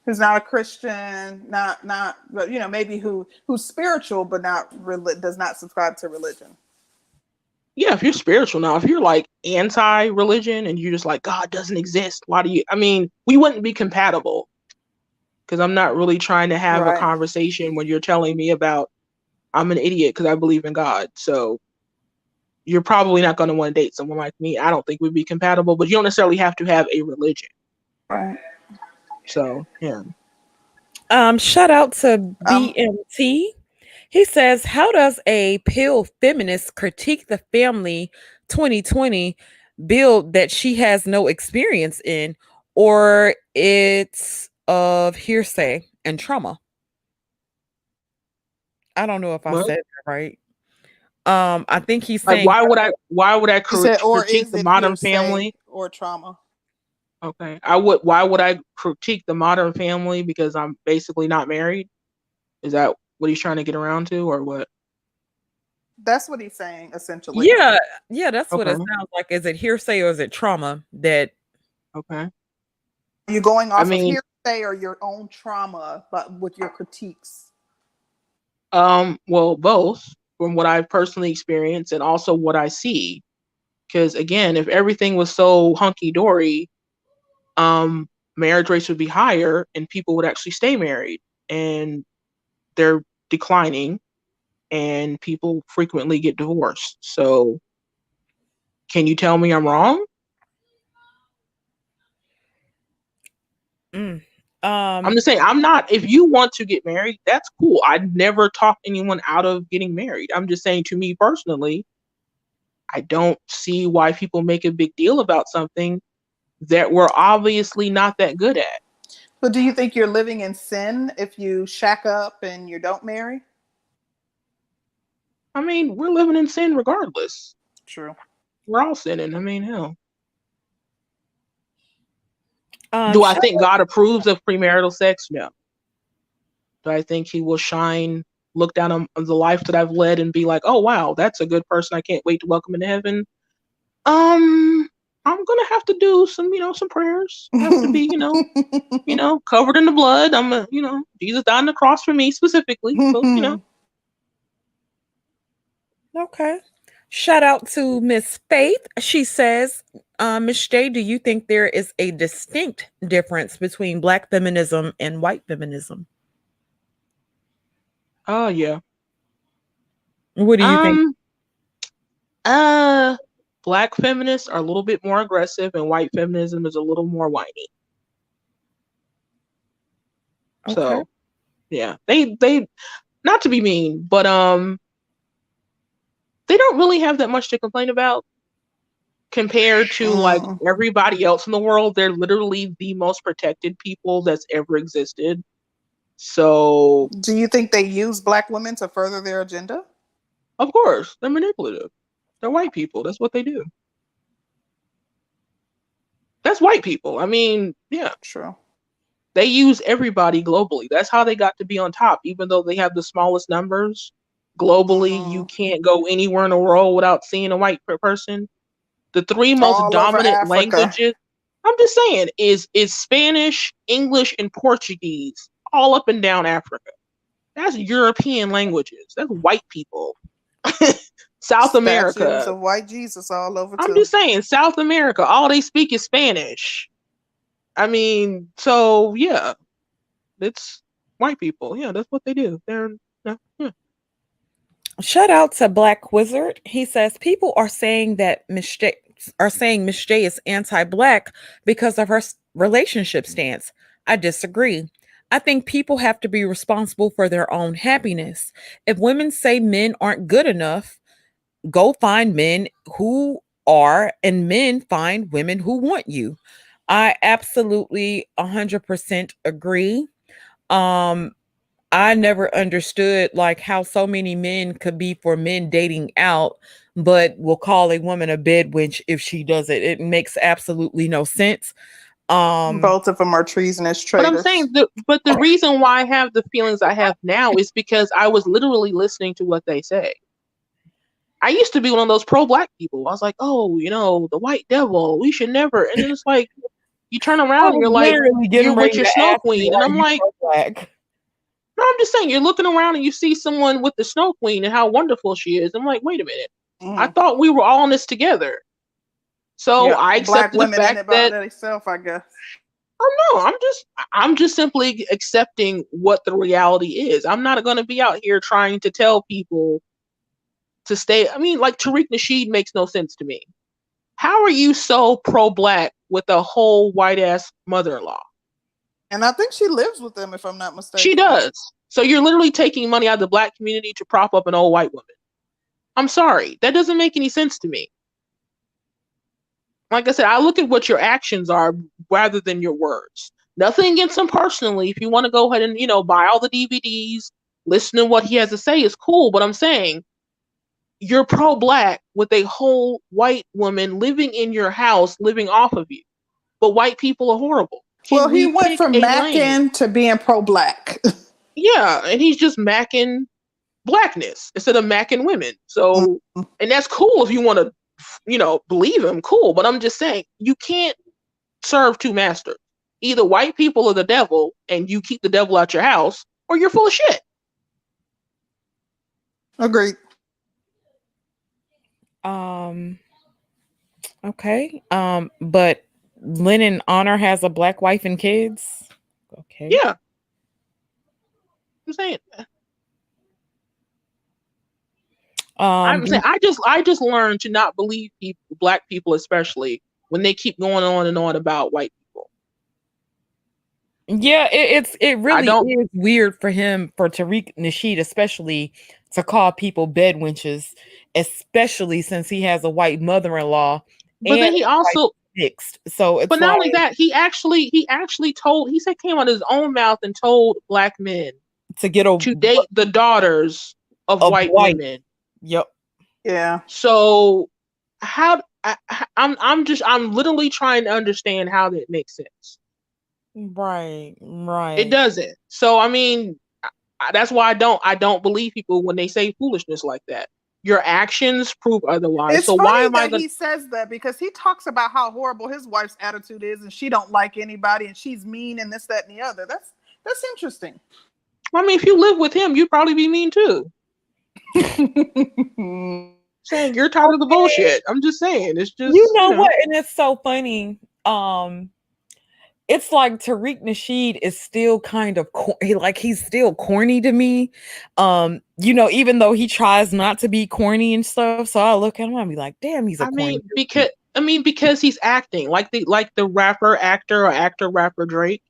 Who's not a Christian, not maybe who's spiritual but does not subscribe to religion? Yeah, if you're spiritual now, if you're like anti-religion and you're just like God doesn't exist, why do you? I mean, we wouldn't be compatible because I'm not really trying to have a conversation when you're telling me about I'm an idiot because I believe in God. So you're probably not going to want to date someone like me. I don't think we'd be compatible, but you don't necessarily have to have a religion. Right. So, yeah. Shout out to BMT. He says, how does a pill feminist critique the family 2020 build that she has no experience in, or it's of hearsay and trauma? I don't know if I said that right. I think he's saying, why would I critique the Modern Family or trauma? Okay, why would I critique the Modern Family because I'm basically not married? Is that what he's trying to get around to, or what? That's what he's saying, essentially. Yeah, that's what it sounds like. Is it hearsay or is it trauma that? Okay. You're going off of hearsay or your own trauma, but with your critiques? Well, both from what I've personally experienced and also what I see. Because again, if everything was so hunky-dory, marriage rates would be higher and people would actually stay married. And they're declining and people frequently get divorced. So can you tell me I'm wrong? I'm just saying, if you want to get married, that's cool. I'd never talk anyone out of getting married. I'm just saying, to me personally, I don't see why people make a big deal about something that we're obviously not that good at. But do you think you're living in sin if you shack up and you don't marry? I mean, we're living in sin regardless. True. We're all sinning. I mean, hell. Do I think God approves of premarital sex? No. Do I think he will look down on the life that I've led and be like, oh, wow, that's a good person. I can't wait to welcome into heaven. I'm going to have to do some prayers. I have to be, covered in the blood. Jesus died on the cross for me specifically. So, Okay. Shout out to Miss Faith. She says, Miss J, do you think there is a distinct difference between Black feminism and white feminism? Oh, yeah. What do you think? Black feminists are a little bit more aggressive and white feminism is a little more whiny. Okay. So, yeah. They not to be mean, but they don't really have that much to complain about compared to like everybody else in the world. They're literally the most protected people that's ever existed. So, do you think they use Black women to further their agenda? Of course, they're manipulative. They're white people. That's what they do. That's white people. I mean, yeah. True. They use everybody globally. That's how they got to be on top, even though they have the smallest numbers. Globally, you can't go anywhere in the world without seeing a white person. The three most dominant languages, I'm just saying, is Spanish, English, and Portuguese, all up and down Africa. That's European languages. That's white people. South America. Statues of white Jesus all over too. I'm just saying, South America, all they speak is Spanish. I mean, so yeah, it's white people. Yeah, that's what they do. Yeah. Shout out to Black Wizard. He says people are saying that Miss J is anti-Black because of her relationship stance. I disagree. I think people have to be responsible for their own happiness. If women say men aren't good enough, go find men who are, and men find women who want you. I absolutely 100% agree. I never understood like how so many men could be for men dating out, but will call a woman a bed wench if she does it. It makes absolutely no sense. Both of them are treasonous But I'm traitors. saying, the reason why I have the feelings I have now is because I was literally listening to what they say. I used to be one of those pro-black people. I was like, oh, the white devil, we should never. And then it's like, you turn I around and you're was like, literally you're getting with ready your to snow ask you, queen. And are I'm you like, pro-black? no, I'm just saying, you're looking around and you see someone with the snow queen and how wonderful she is. I'm like, wait a minute. I thought we were all in this together. So I Black accepted the women in fact it by that, themselves, I guess. oh no, I'm just simply accepting what the reality is. I'm not going to be out here trying to tell people to stay. I mean, like Tariq Nasheed makes no sense to me. How are you so pro-black with a whole white-ass mother-in-law? And I think she lives with them, if I'm not mistaken. She does. So you're literally taking money out of the black community to prop up an old white woman. I'm sorry. That doesn't make any sense to me. Like I said, I look at what your actions are rather than your words. Nothing against him personally. If you want to go ahead and, buy all the DVDs, listen to what he has to say is cool. But I'm saying you're pro-black with a whole white woman living in your house, living off of you. But white people are horrible. Well, he went from macking to being pro-black. Yeah, and he's just macking blackness instead of macking women. So, and that's cool if you want to, believe him, cool. But I'm just saying, you can't serve two masters. Either white people are the devil and you keep the devil out your house, or you're full of shit. Agreed. Okay. But Lennon Honor has a black wife and kids. Okay. Yeah. I'm saying. I'm saying I just learned to not believe people, black people especially, when they keep going on and on about white people. Yeah, it really is weird for Tariq Nasheed especially, to call people bed wenches, especially since he has a white mother-in-law. But then he also mixed. So it's but not only that, he actually came out of his own mouth and told black men to date the daughters of white women. Yep. Yeah. So I'm literally trying to understand how that makes sense. Right. It doesn't. So I mean, that's why I don't believe people when they say foolishness like that. Your actions prove otherwise. It's so funny why am I that he says that, because he talks about how horrible his wife's attitude is and she don't like anybody and she's mean and this, that, and the other. That's interesting. I mean, if you live with him, you'd probably be mean too. Saying you're tired of the bullshit. I'm just saying. It's just what, and it's so funny. It's like Tariq Nasheed is still kind of he's still corny to me. Even though he tries not to be corny and stuff. So I look at him and be like, damn, he's a corny. Because he's acting like the rapper actor or actor rapper Drake.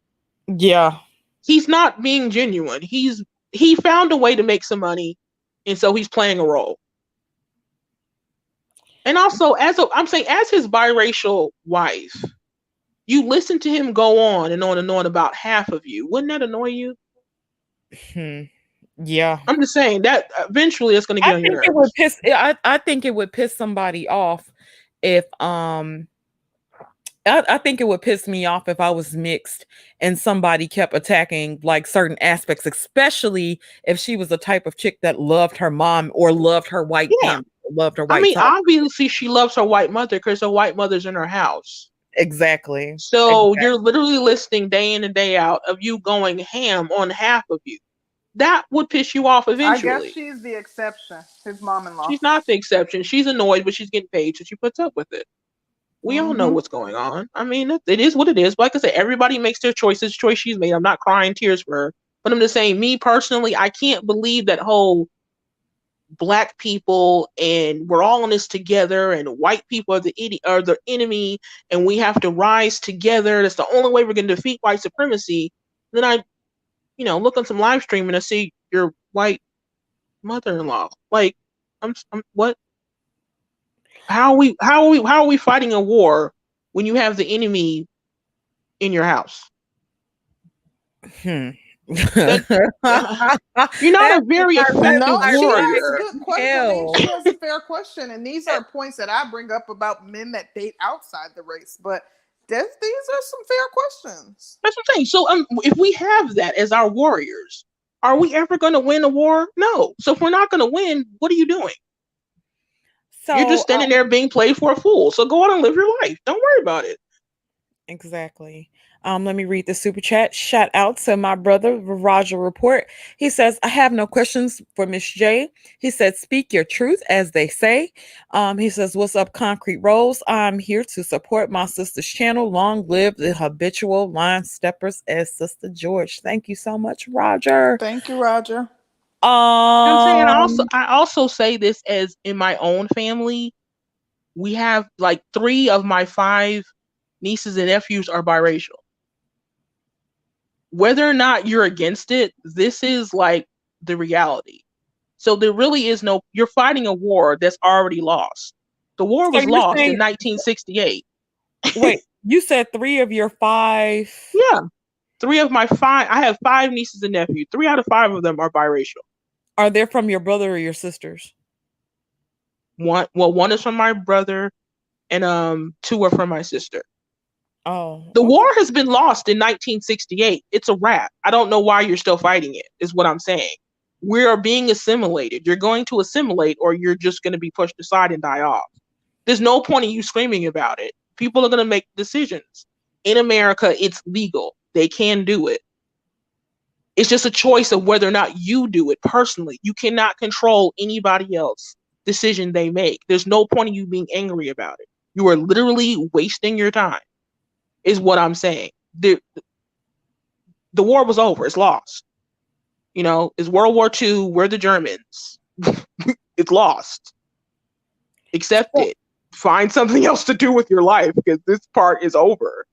Yeah. He's not being genuine. He found a way to make some money, and so he's playing a role. And also, as his biracial wife, you listen to him go on and on about half of you. Wouldn't that annoy you? Yeah. I'm just saying that eventually it's going to get on your nerves. I think it would piss somebody off if I think it would piss me off if I was mixed and somebody kept attacking like certain aspects, especially if she was the type of chick that loved her mom or loved her white family, loved her white type. Obviously she loves her white mother because her white mother's in her house. Exactly. So you're literally listening day in and day out of you going ham on half of you. That would piss you off eventually. I guess she's the exception. His mom-in-law. She's not the exception. She's annoyed, but she's getting paid, so she puts up with it. We all know what's going on. I mean, it is what it is. But like I said, everybody makes their choices. Choice she's made. I'm not crying tears for her. But I'm just saying, me personally, I can't believe that whole black people and we're all in this together and white people are the enemy and we have to rise together. That's the only way we're going to defeat white supremacy. Then I, look on some live stream and I see your white mother-in-law. Like, I'm what? How are we fighting a war when you have the enemy in your house? You're not a very effective warrior. She has a good question. She has a fair question, and these are points that I bring up about men that date outside the race. But These are some fair questions. That's what I'm saying. So if we have that as our warriors, are we ever going to win a war? No. So if we're not going to win, what are you doing? So you're just standing there being played for a fool. So go out and live your life. Don't worry about it. Exactly. Let me read the super chat. Shout out to my brother, Roger Report. He says, I have no questions for Miss J. He said, speak your truth, as they say. He says, what's up, Concrete Rose? I'm here to support my sister's channel. Long live the habitual line steppers, as Sister George. Thank you so much, Roger. Thank you, Roger. I'm saying I also say this as in my own family. We have like 3 of my 5 nieces and nephews are biracial. Whether or not you're against it, this is like the reality. So there really is no, you're fighting a war that's already lost. The war was lost in 1968. Wait, you said 3 of your 5? Yeah. 3 of my 5, I have 5 nieces and nephews. 3 out of 5 of them are biracial. Are they from your brother or your sisters? One is from my brother and 2 are from my sister. Oh. The war has been lost in 1968. It's a wrap. I don't know why you're still fighting it, is what I'm saying. We are being assimilated. You're going to assimilate or you're just going to be pushed aside and die off. There's no point in you screaming about it. People are going to make decisions. In America, it's legal. They can do it. It's just a choice of whether or not you do it personally. You cannot control anybody else's decision they make. There's no point in you being angry about it. You are literally wasting your time, is what I'm saying. The war was over. It's lost. You know, it's World War II. We're the Germans. It's lost. Accept it. Find something else to do with your life because this part is over.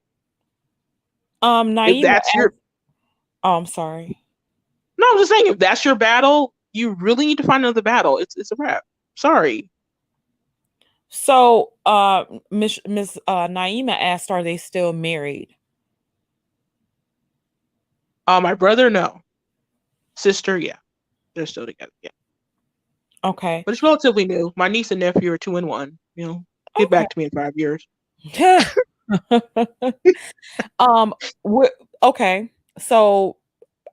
Naima, if that's your... Oh, I'm sorry. No, I'm just saying, if that's your battle, you really need to find another battle. It's a wrap. Sorry. So, Miss Naima asked, are they still married? My brother, no. Sister, yeah. They're still together, yeah. Okay. But it's relatively new. My niece and nephew are 2 and 1. You know, get back to me in 5 years. Okay. So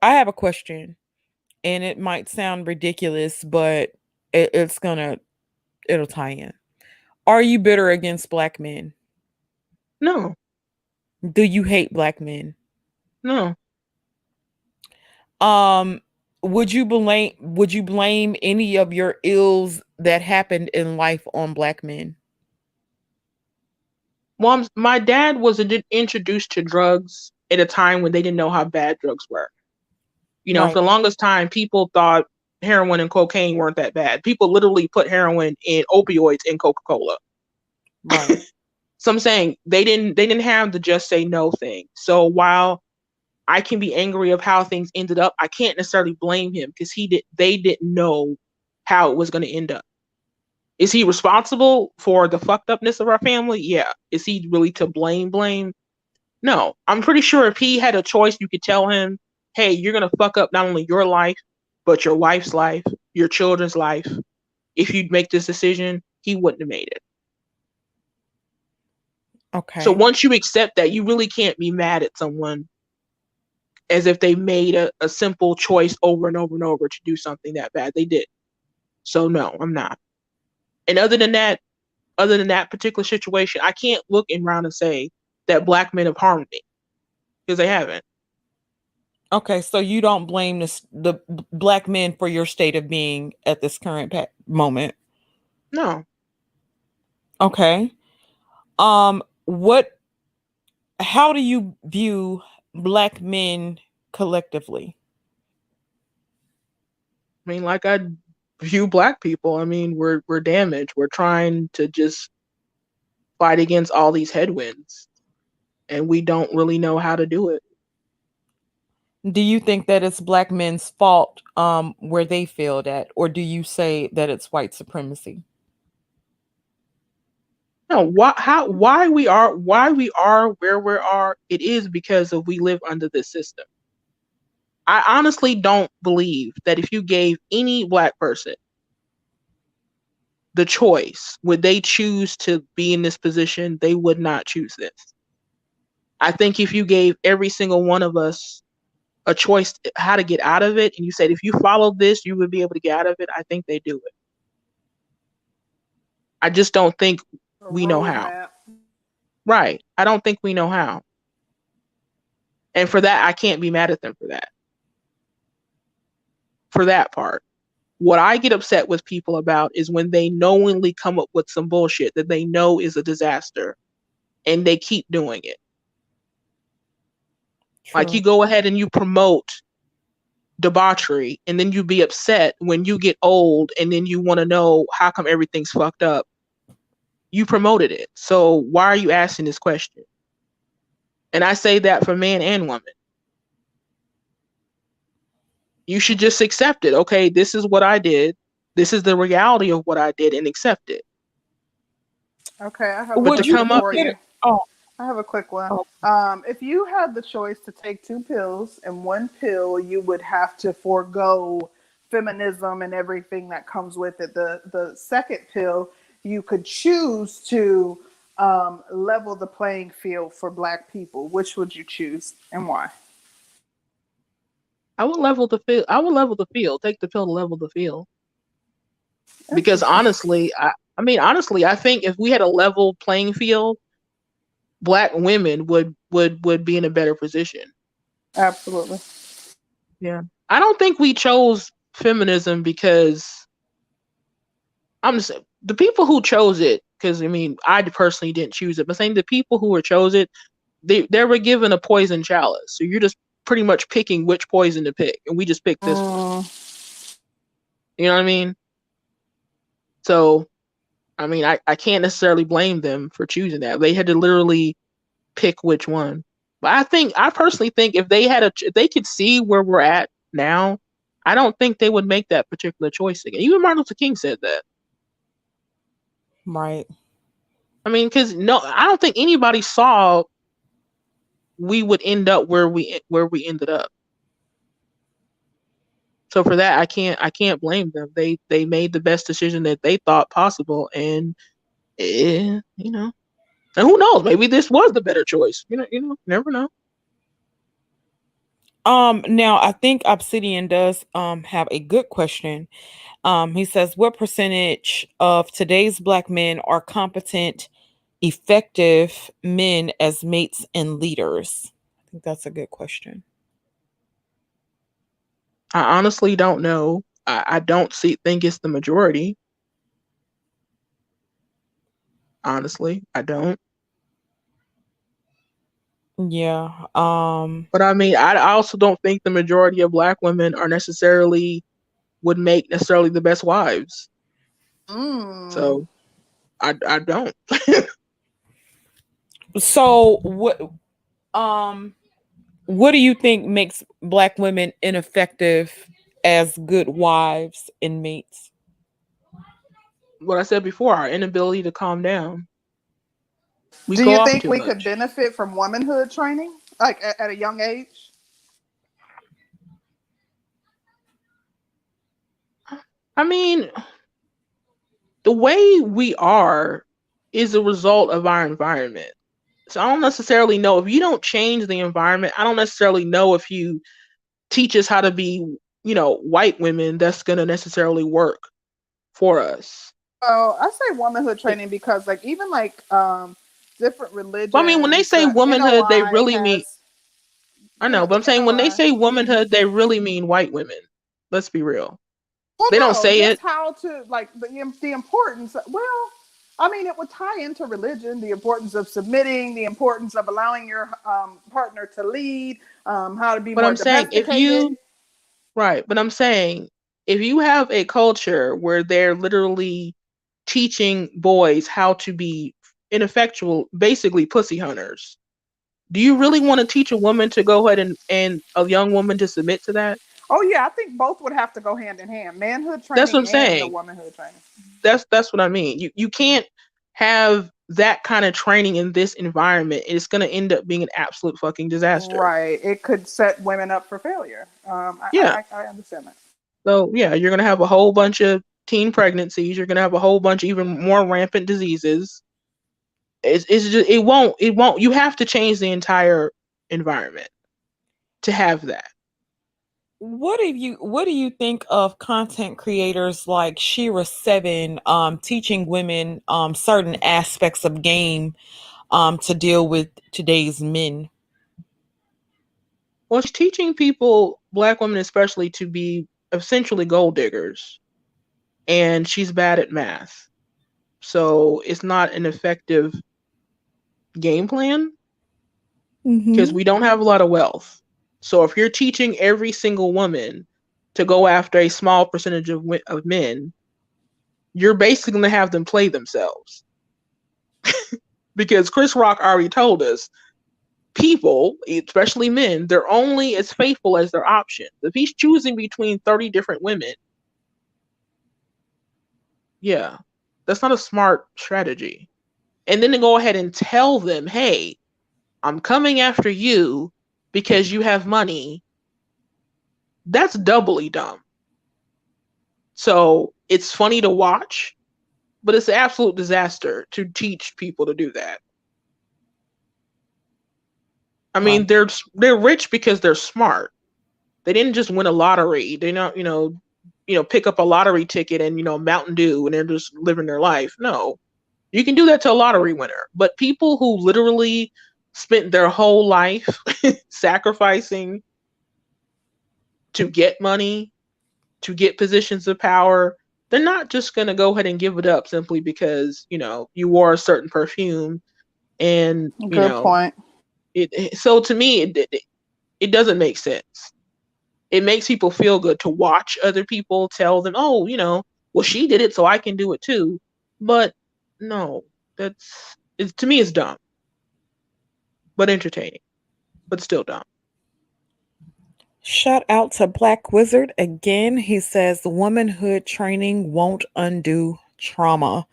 I have a question, and it might sound ridiculous, but it'll tie in. Are you bitter against Black men? No. Do you hate Black men? No. Would you blame any of your ills that happened in life on Black men? Well, my dad was introduced to drugs at a time when they didn't know how bad drugs were. You know, right. For the longest time, people thought heroin and cocaine weren't that bad. People literally put heroin and opioids in Coca-Cola. Right. So I'm saying they didn't have the just say no thing. So while I can be angry of how things ended up, I can't necessarily blame him because they didn't know how it was going to end up. Is he responsible for the fucked upness of our family? Yeah. Is he really to blame? No. I'm pretty sure if he had a choice, you could tell him, hey, you're going to fuck up not only your life, but your wife's life, your children's life. If you'd make this decision, he wouldn't have made it. Okay. So once you accept that, you really can't be mad at someone as if they made a simple choice over and over and over to do something that bad. They did. So no, I'm not. And other than that particular situation, I can't look around and say that Black men have harmed me because they haven't. Okay, so you don't blame the Black men for your state of being at this current moment? No. Okay. How do you view Black men collectively? I mean, like I view Black people. I mean, we're damaged. We're trying to just fight against all these headwinds, and we don't really know how to do it. Do you think that it's Black men's fault where they failed at, or do you say that it's white supremacy? No, why we are where we are, it is because of we live under this system. I honestly don't believe that if you gave any Black person the choice, would they choose to be in this position, they would not choose this. I think if you gave every single one of us a choice how to get out of it, and you said if you follow this, you would be able to get out of it, I think they do it. I just don't think A we know how. roadmap. Right. I don't think we know how. And for that, I can't be mad at them for that. For that part. What I get upset with people about is when they knowingly come up with some bullshit that they know is a disaster and they keep doing it. True. Like you go ahead and you promote debauchery and then you be upset when you get old and then you want to know how come everything's fucked up. You promoted it. So why are you asking this question? And I say that for man and woman. You should just accept it. Okay, this is what I did. This is the reality of what I did, and accept it. Okay, I have Would a you question for consider? you. Oh, I have a quick one. oh, If you had the choice to take two pills, and one pill you would have to forego feminism and everything that comes with it, the second pill you could choose to level the playing field for Black people. Which would you choose and why? I would level the field. I would level the field. Take the pill to level the field. Because Interesting. honestly, honestly, I think if we had a level playing field, Black women would be in a better position. Absolutely. Yeah. I don't think we chose feminism because I'm just the people who chose it, because I personally didn't choose it, but saying the people who were chose it, they were given a poison chalice. So you're just pretty much picking which poison to pick, and we just picked this one. You know what I mean? So I can't necessarily blame them for choosing that. They had to literally pick which one. But I personally think if they could see where we're at now, I don't think they would make that particular choice again. Even Martin Luther King said that. right. Because no, I don't think anybody saw we would end up where we ended up. So for that, I can't blame them. They made the best decision that they thought possible, and and who knows? Maybe this was the better choice. Never know. Now I think Obsidian does have a good question. He says, what percentage of today's Black men are competent, effective men as mates and leaders? I think that's a good question. I honestly don't know. I don't think it's the majority. Honestly, I don't. Yeah. But I also don't think the majority of Black women are necessarily would make necessarily the best wives. So I don't. So what do you think makes Black women ineffective as good wives and mates? What I said before, our inability to calm down. We Do go you off think too we could much. benefit from womanhood training, like at a young age? I mean, the way we are is a result of our environment. So I don't necessarily know if you don't change the environment. I don't necessarily know if you teach us how to be, white women, that's going to necessarily work for us. Well, I say womanhood training because, like, even like different Well, when they religions, say womanhood, they NOI really mean, has, I know, but the I'm saying when they NOI. say womanhood, they really mean white women. Let's be real. Well, They don't no, say just it. how to like the importance. Well, I mean, it would tie into religion, the importance of submitting, the importance of allowing your partner to lead, how to be But more I'm saying domesticated. right, but I'm saying if you have a culture where they're literally teaching boys how to be ineffectual, basically pussy hunters, do you really want to teach a woman to go ahead and a young woman to submit to that? Oh yeah, I think both would have to go hand in hand: manhood That's what training I'm and the saying. womanhood training. That's what I mean. You can't have that kind of training in this environment. It's going to end up being an absolute fucking disaster. Right. It could set women up for failure. Yeah. I understand that. So yeah, you're going to have a whole bunch of teen pregnancies. You're going to have a whole bunch of even more rampant diseases. It's just it won't. You have to change the entire environment to have that. What do you think of content creators like Shira 7 teaching women certain aspects of game to deal with today's men? Well, she's teaching people, black women especially, to be essentially gold diggers, and she's bad at math, so it's not an effective game plan because Mm-hmm. we don't have a lot of wealth. So if you're teaching every single woman to go after a small percentage of men, you're basically going to have them play themselves. Because Chris Rock already told us people, especially men, they're only as faithful as their options. If he's choosing between 30 different women, yeah, that's not a smart strategy. And then to go ahead and tell them, hey, I'm coming after you because you have money, that's doubly dumb. So it's funny to watch, but it's an absolute disaster to teach people to do that. I Right. mean, they're rich because they're smart. They didn't just win a lottery. They not, pick up a lottery ticket and Mountain Dew and they're just living their life. No, you can do that to a lottery winner. But people who literally spent their whole life sacrificing to get money, to get positions of power, they're not just going to go ahead and give it up simply because, you wore a certain perfume and, Good point. so to me, it doesn't make sense. It makes people feel good to watch other people tell them, oh, well, she did it, so I can do it too. But no, to me, it's dumb, but entertaining, but still dumb. Shout out to Black Wizard again. He says womanhood training won't undo trauma.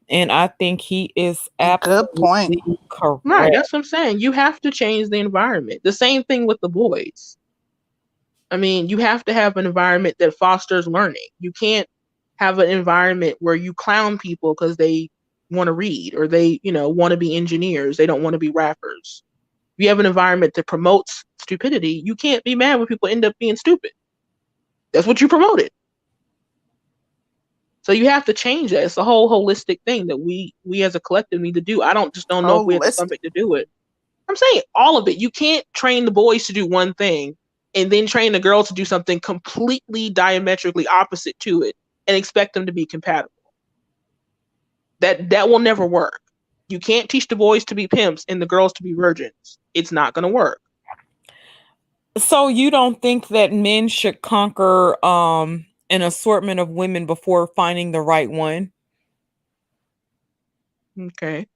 And I think he is Good point. absolutely Right, correct. that's what I'm saying. You have to change the environment. The same thing with the boys. I mean, you have to have an environment that fosters learning. You can't have an environment where you clown people because they want to read or they, want to be engineers. They don't want to be rappers. If you have an environment that promotes stupidity, you can't be mad when people end up being stupid. That's what you promoted. So you have to change that. It's a whole holistic thing that we as a collective need to do. I don't know if we have the Holistic. stomach to do it. I'm saying all of it. You can't train the boys to do one thing and then train the girls to do something completely diametrically opposite to it and expect them to be compatible. That will never work. You can't teach the boys to be pimps and the girls to be virgins. It's not going to work. So you don't think that men should conquer an assortment of women before finding the right one? Okay.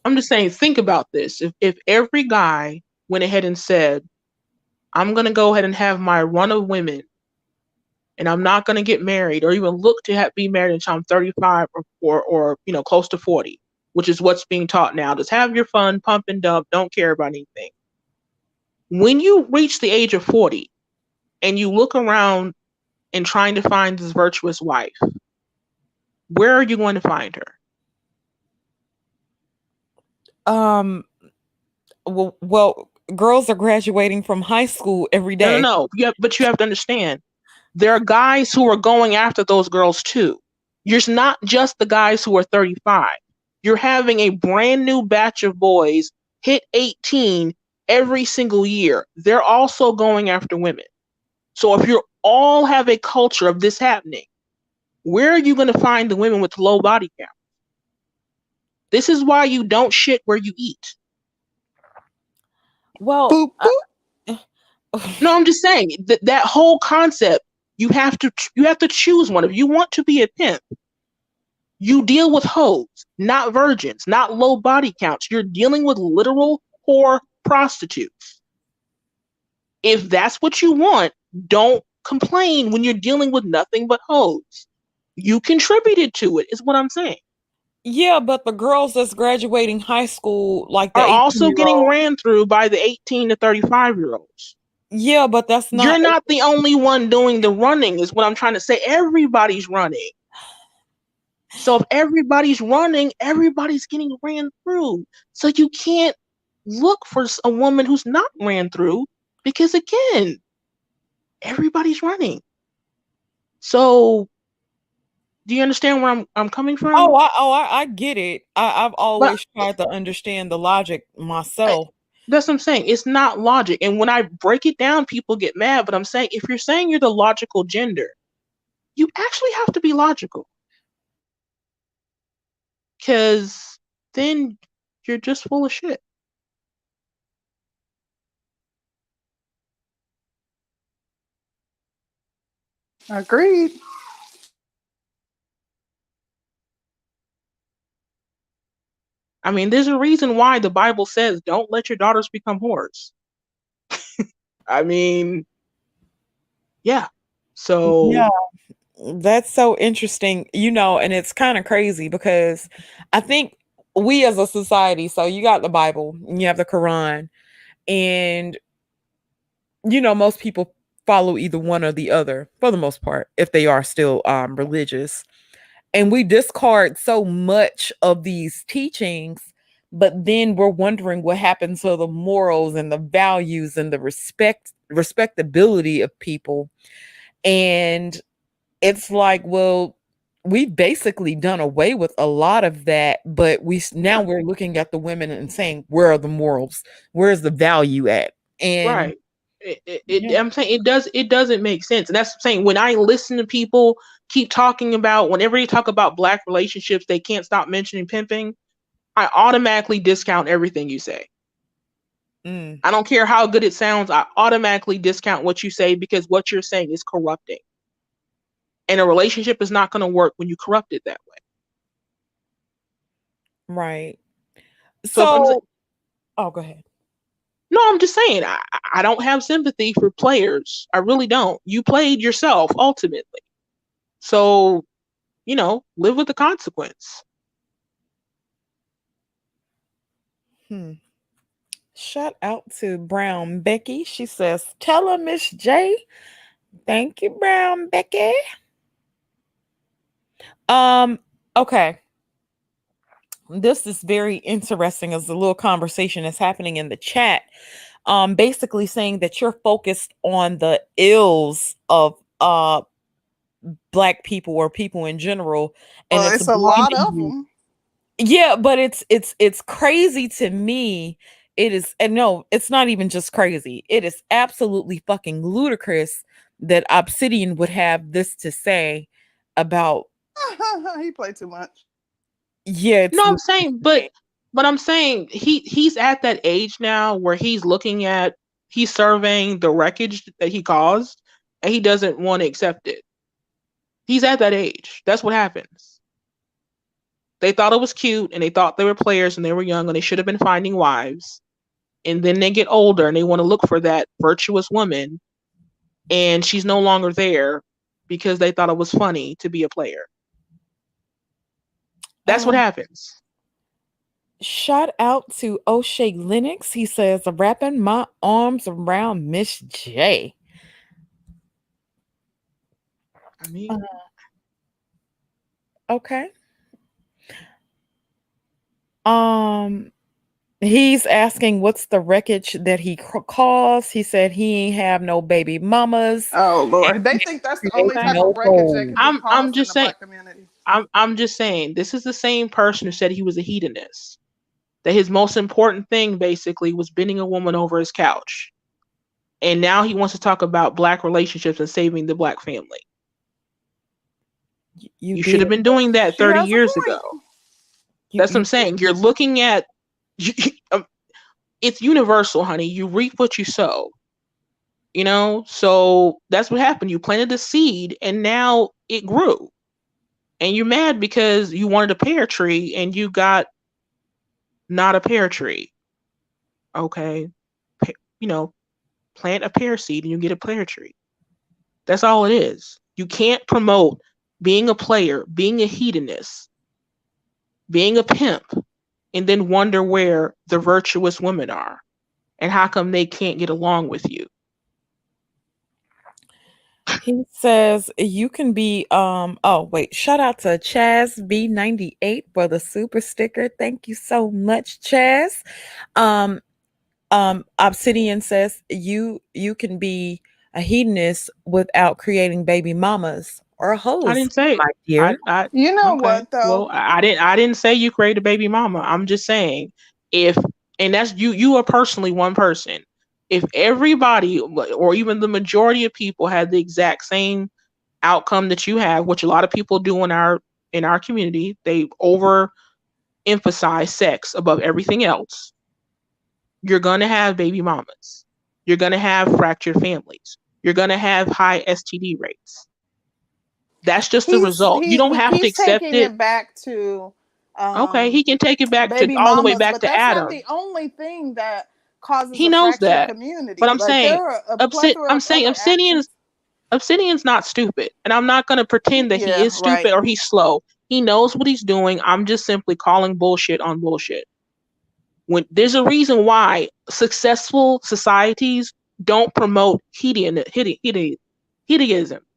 I'm just saying, think about this. If every guy went ahead and said, I'm going to go ahead and have my run of women and I'm not going to get married or even look to be married until I'm 35 or close to 40, which is what's being taught now. Just have your fun, pump and dump, don't care about anything. When you reach the age of 40 and you look around and trying to find this virtuous wife, where are you going to find her? Um well, girls are graduating from high school every day. No. But you have to understand, there are guys who are going after those girls too. You're not just the guys who are 35. You're having a brand new batch of boys hit 18 every single year. They're also going after women. So if you all have a culture of this happening, where are you going to find the women with low body count? This is why you don't shit where you eat. Well, Boop, boop. No, I'm just saying that whole concept, you have to choose one. If you want to be a pimp, you deal with hoes, not virgins, not low body counts. You're dealing with literal whore prostitutes. If that's what you want, don't complain when you're dealing with nothing but hoes. You contributed to it, is what I'm saying. yeah, but the girls that's graduating high school, like the Are 18 also year getting old, ran through by the 18 to 35-year-olds. yeah, but that's You're not. not the only one doing the running, is what I'm trying to say. Everybody's running. So if everybody's running, everybody's getting ran through. So you can't look for a woman who's not ran through because, again, everybody's running. So do you understand where I'm coming from? I get it. I've But always tried to understand the logic myself. that's what I'm saying. It's not logic. And when I break it down, people get mad. But I'm saying, if you're saying you're the logical gender, you actually have to be logical. Because then you're just full of shit. Agreed. I mean, there's a reason why the Bible says don't let your daughters become whores. I mean, yeah. So Yeah, that's so interesting, and it's kind of crazy because I think we as a society, so you got the Bible and you have the Quran, and most people follow either one or the other for the most part, if they are still religious. And we discard so much of these teachings, but then we're wondering what happens to the morals and the values and the respectability of people. And it's like, well, we've basically done away with a lot of that, but now we're looking at the women and saying, where are the morals? Where's the value at? And right. yeah. I'm saying it doesn't make sense. And that's what I'm saying. When I listen to people keep talking about, whenever you talk about black relationships, they can't stop mentioning pimping, I automatically discount everything you say. Mm, I don't care how good it sounds, I automatically discount what you say because what you're saying is corrupting. And a relationship is not going to work when you corrupt it that way. right. So if I'm So, oh, go ahead. no, I'm just saying, I don't have sympathy for players. I really don't. You played yourself ultimately. So, live with the consequence. Hmm. Shout out to Brown Becky. She says, tell her, Miss J. Thank you, Brown Becky. Okay. This is very interesting as a little conversation is happening in the chat. Basically saying that you're focused on the ills of black people or people in general, and Well, it's it's a lot blaming of you. them. Yeah, but it's crazy to me. It is, and no, it's not even just crazy. It is absolutely fucking ludicrous that Obsidian would have this to say about. He played too much. Yeah, it's No, I'm ludicrous saying, to me. but I'm saying he's at that age now where he's surveying the wreckage that he caused, and he doesn't want to accept it. He's at that age. That's what happens. They thought it was cute, and they thought they were players, and they were young, and they should have been finding wives. And then they get older, and they want to look for that virtuous woman, and she's no longer there because they thought it was funny to be a player. That's what Um, happens. Shout out to O'Shea Lennox. He says, wrapping my arms around Miss J. I mean, Okay. Um, he's asking what's the wreckage that he caused. He said he ain't have no baby mamas Oh and Lord, they he think that's the create only okay. type no of wreckage that holes. could be I'm caused in just the saying. black community. I'm just saying. This is the same person who said he was a hedonist. That his most important thing basically was bending a woman over his couch, and now he wants to talk about black relationships and saving the black family. You You should have did. been doing that She 30 has a years ago. point. That's what You I'm saying. You're looking at. It's universal, honey. You reap what you sow. So that's what happened. You planted a seed, and now it grew. And you're mad because you wanted a pear tree, and you got not a pear tree. Okay, you know, plant a pear seed, and you get a pear tree. That's all it is. You can't promote being a player, being a hedonist, being a pimp, and then wonder where the virtuous women are and how come they can't get along with you. He says you can be oh wait, shout out to Chaz B98 for the super sticker. Thank you so much, Chaz. Um Obsidian says you can be a hedonist without creating baby mamas or I hoes, didn't say. my dear. You know Okay. what though? Well, I didn't say you create a baby mama. I'm just saying if, and that's you. You are personally one person. If everybody, or even the majority of people, had the exact same outcome that you have, which a lot of people do in our community, they overemphasize sex above everything else. You're gonna have baby mamas. You're gonna have fractured families. You're gonna have high STD rates. That's just the result. You don't He have to keeps accept taking it. it back to Okay, um he can take it back to baby all the way mamas, back but to that's not the Adam. only thing that causes He a knows fractured that. But community. I'm Like saying, there are a plethora I'm of saying other actions. Obsidian's not stupid, and I'm not going to pretend that he Yeah, is right. stupid or he's slow. He knows what he's doing. I'm just simply calling bullshit on bullshit. When there's a reason why successful societies don't promote hedonism.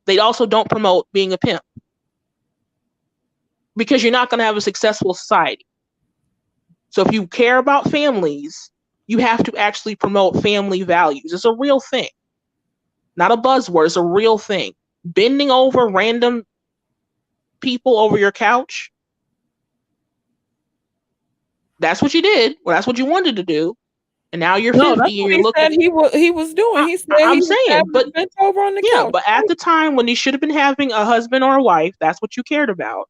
They also don't promote being a pimp, because you're not going to have a successful society. So if you care about families, you have to actually promote family values. It's a real thing, not a buzzword. It's a real thing. Bending over random people over your couch, that's what you did. Well, that's what you wanted to do. And now you're No, 50 that's and what you're he looking. said he was doing. He said I'm he was saying, having but a bent over on the yeah, couch. but at the time when you should have been having a husband or a wife, that's what you cared about.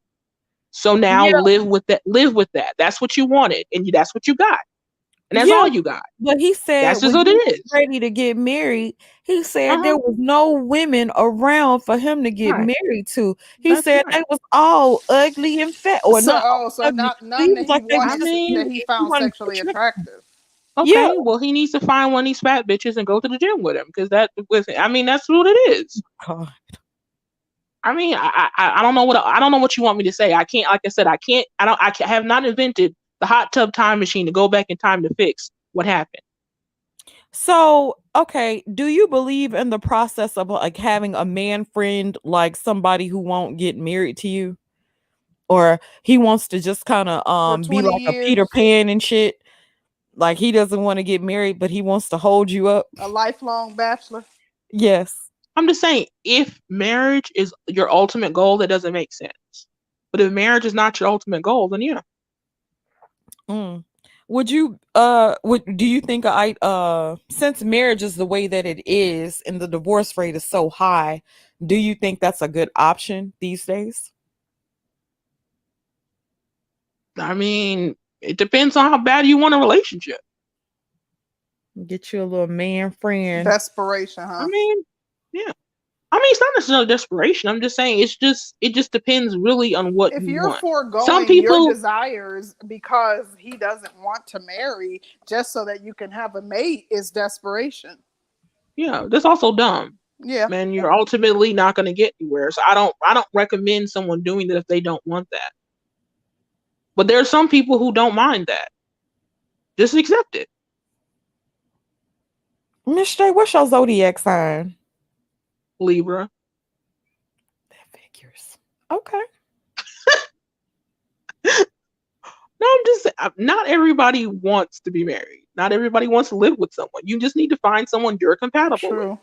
So now Yeah, live with that. Live with that. That's what you wanted, and that's what you got, and that's yeah. all you got. But he said That's just when what he was it is. ready to get married, he said Uh-huh. there was no women around for him to get Right. married to. He That's said they right. was all ugly and fat, or So not all so ugly. not He none was that he like they was I wanted just to, that mean, he cute. He found wasn't sexually attractive. attractive. Yeah. okay. Well, he needs to find one of these fat bitches and go to the gym with him, because that with. I mean, that's what it is. God. I mean, I don't know what you want me to say. I can't. Like I said, I can't. Have not invented the hot tub time machine to go back in time to fix what happened. So, okay, do you believe in the process of like having a man friend, like somebody who won't get married to you? Or he wants to just kind of For be 20 like a Peter years, Pan and shit. Like he doesn't want to get married, but he wants to hold you up. a lifelong bachelor. Yes. I'm just saying, if marriage is your ultimate goal, that doesn't make sense. But if marriage is not your ultimate goal, then yeah. Mm. Would do you think since marriage is the way that it is and the divorce rate is so high, do you think that's a good option these days? I mean, it depends on how bad you want a relationship. Get you a little man friend. Desperation, I huh? mean, yeah. I mean, it's not necessarily desperation. I'm just saying it just depends really on what If you you're want. Some foregoing your people, desires because he doesn't want to marry just so that you can have a mate is desperation. yeah, that's also dumb. Yeah. Man, you're ultimately not going to get anywhere. So I don't recommend someone doing that if they don't want that. But there are some people who don't mind that. Just accept it. Miss J, what's your zodiac sign? Libra. That figures. Okay. No, I'm just not everybody wants to be married. Not everybody wants to live with someone. You just need to find someone you're compatible with. True.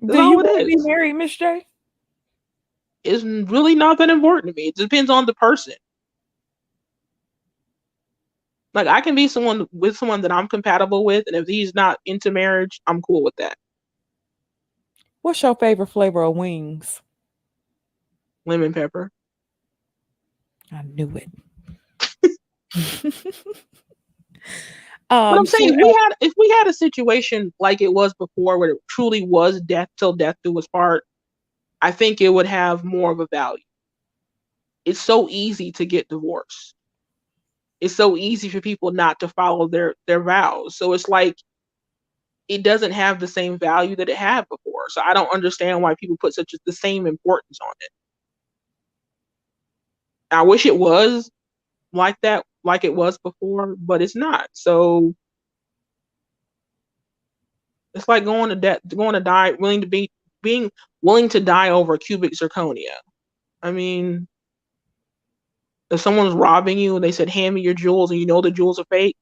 That's Do you all it want to be is. married, Miss J? It's really not that important to me. It depends on the person. Like I can be someone that I'm compatible with, and if he's not into marriage, I'm cool with that. What's your favorite flavor of wings? Lemon pepper. I knew it. But I'm saying She if we had a situation like it was before, where it truly was death till death do us part, I think it would have more of a value. It's so easy to get divorced. It's so easy for people not to follow their vows. So it's like it doesn't have the same value that it had before. So I don't understand why people put the same importance on it. I wish it was like that, like it was before, but it's not. So it's like going to die, willing to be being willing to die over cubic zirconia. I mean, if someone's robbing you and they said, hand me your jewels, and you know the jewels are fake,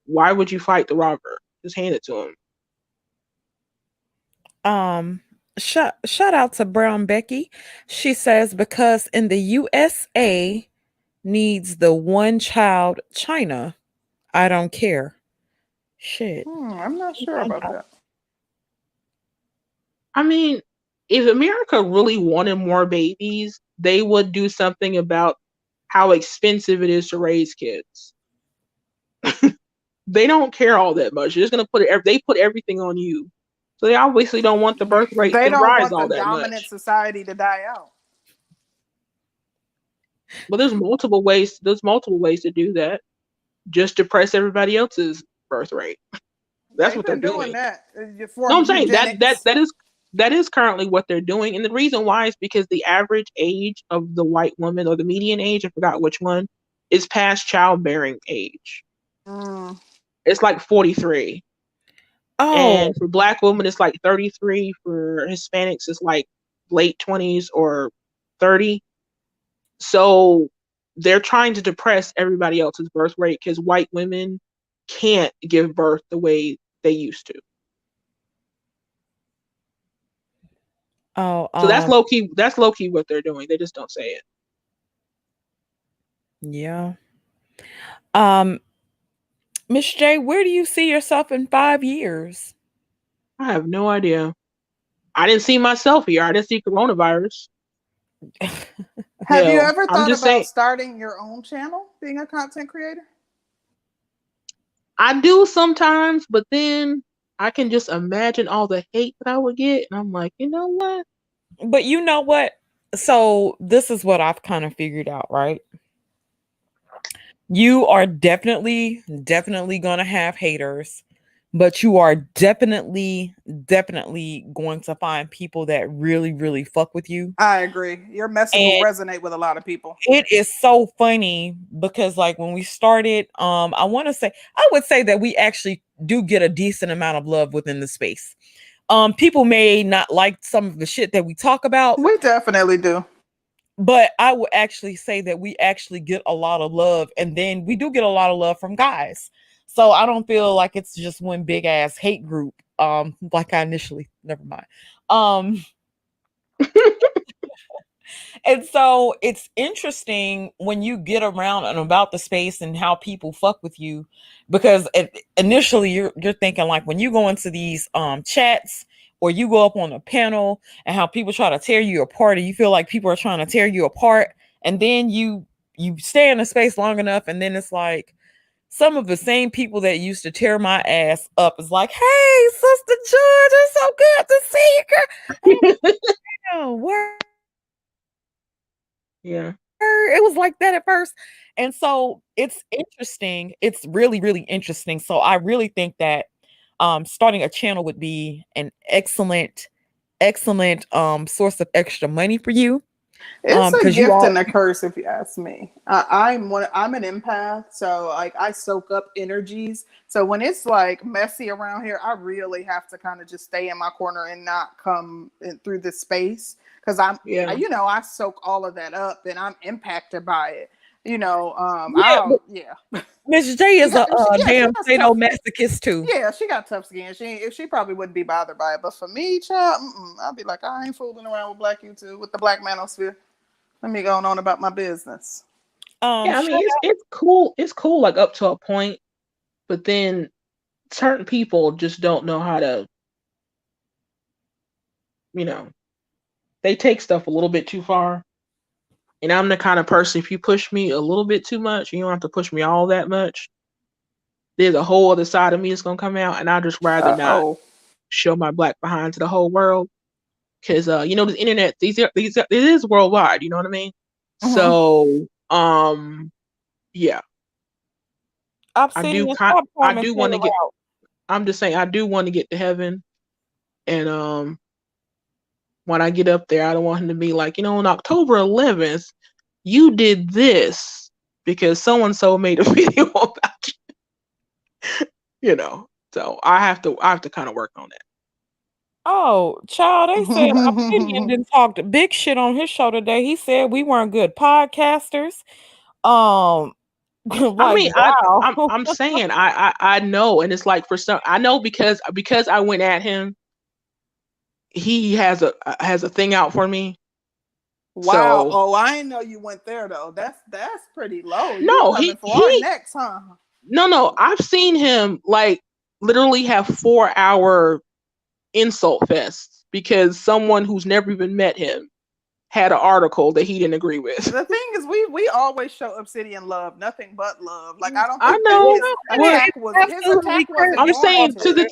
why would you fight the robber? Just hand it to him. Shout out to Brown Becky. She says because in the USA needs the one child China. I don't care. Shit. I'm not sure about that. I mean, if America really wanted more babies, they would do something about how expensive it is to raise kids. They don't care all that much. They're just gonna they put everything on you. So they obviously don't want the birth rate They to don't rise want all the that dominant much. society to die out. But there's multiple ways. There's multiple ways to do that. Just depress everybody else's birth rate. That's They've what they're been doing doing. that. No, I'm saying Eugenics. that is currently what they're doing, and the reason why is because the average age of the white woman, or the median age, I forgot which one, is past childbearing age. It's like 43. Oh, And for Black women, it's like 33. For Hispanics, it's like late 20s or 30. So they're trying to depress everybody else's birth rate because white women can't give birth the way they used to. oh, So that's low key. That's low key what they're doing. They just don't say it. Yeah. Miss J, where do you see yourself in 5 years? I have no idea. I didn't see myself here. I didn't see coronavirus. Have you ever I'm thought just about saying, starting your own channel, being a content creator? I do sometimes, but then I can just imagine all the hate that I would get, and I'm like, you know what? But you know what? So this is what I've kind of figured out, right? You are definitely going to have haters, but you are definitely going to find people that really fuck with you. I agree. Your message will resonate with a lot of people. It is so funny because like when we started, I would say that we actually do get a decent amount of love within the space. People may not like some of the shit that we talk about. We definitely do. But I would actually say that we actually get a lot of love, and then we do get a lot of love from guys. So I don't feel like it's just one big ass hate group. Like I initially, never mind. And so it's interesting when you get around and about the space and how people fuck with you, because initially you're thinking like when you go into these chats or you go up on a panel and how people try to tear you apart, and you feel like people are trying to tear you apart, and then you stay in a space long enough, and then it's like some of the same people that used to tear my ass up is like, hey, Sister George, it's so good to see you, girl. Word. Yeah. It was like that at first. And so it's interesting. It's really interesting. So I really think that starting a channel would be an excellent source of extra money for you. It's a gift and a curse, if you ask me. I'm an empath, so like I soak up energies. So when it's like messy around here, I really have to kind of just stay in my corner and not come through this space, because I soak all of that up and I'm impacted by it. Miss J is a damn sadomasochist too. Yeah, she got tough skin. She probably wouldn't be bothered by it, but for me, child, I'd be like, I ain't fooling around with Black YouTube, with the Black manosphere. Let me go on about my business. Yeah, I mean, it's cool. It's cool, like up to a point, but then certain people just don't know how to, they take stuff a little bit too far. And I'm the kind of person, if you push me a little bit too much, you don't have to push me all that much. There's a whole other side of me that's gonna come out, and I'd just rather not show my Black behind to the whole world. Because the internet, it is worldwide. You know what I mean? Mm-hmm. So, yeah. I do want to get. I'm just saying, I do want to get to heaven, and when I get up there, I don't want him to be like, on October 11th, you did this because so-and-so made a video about you. So I have to kind of work on that. Oh, child, they said Obsidian didn't talk big shit on his show today. He said we weren't good podcasters. I Like, mean, wow. I'm saying I know, and it's like for some I know because I went at him. He has a thing out for me. Wow. So Oh, I didn't know you went there though. That's pretty low. You no, coming for our necks, huh? no. I've seen him like literally have 4-hour insult fests because someone who's never even met him had an article that he didn't agree with. The thing is, we always show Obsidian love, nothing but love. Like I don't I think know. his attack wasn't I'm saying warranted.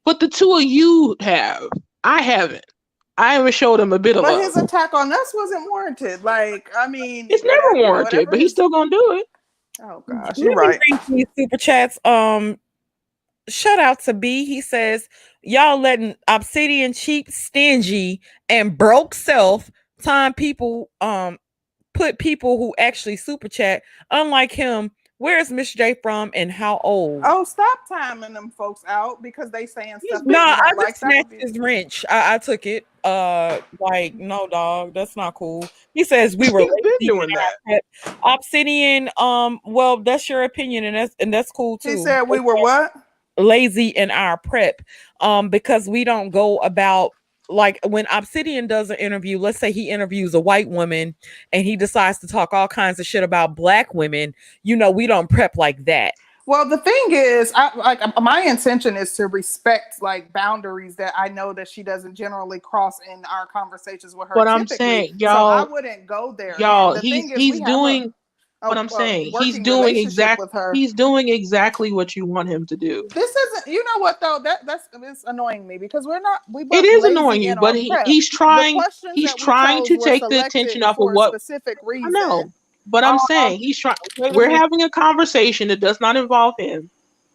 but the two of you have. I haven't. I haven't showed him a bit of But love. his attack on us wasn't warranted. Like, I mean, It's never warranted, but he's still gonna do it. Oh gosh, Let you're me right. read these super chats. Shout out to B. He says, y'all letting Obsidian cheap, stingy, and broke self time people put people who actually super chat. Unlike him, where's Miss J from and how old? Oh, stop timing them folks out because they saying stuff. No, I like, just snatched his wrench. I took it. Like, no, dog, that's not cool. He says we were been doing that. Obsidian. Well, that's your opinion, and that's cool too. He said we were what? Lazy in our prep. Because we don't go about, like, when Obsidian does an interview, let's say he interviews a white woman and he decides to talk all kinds of shit about black women, we don't prep like that. Well, the thing is, my intention is to respect like boundaries that I know that she doesn't generally cross in our conversations with her. What I'm saying, y'all, so I wouldn't go there. Y'all, he's doing what I'm saying. He's doing exactly what you want him to do. This isn't, you know what though? That's it's annoying me because it is annoying you, but he's trying to take the attention off of what specific reason. I know. But I'm saying he's trying. We're having a conversation that does not involve him,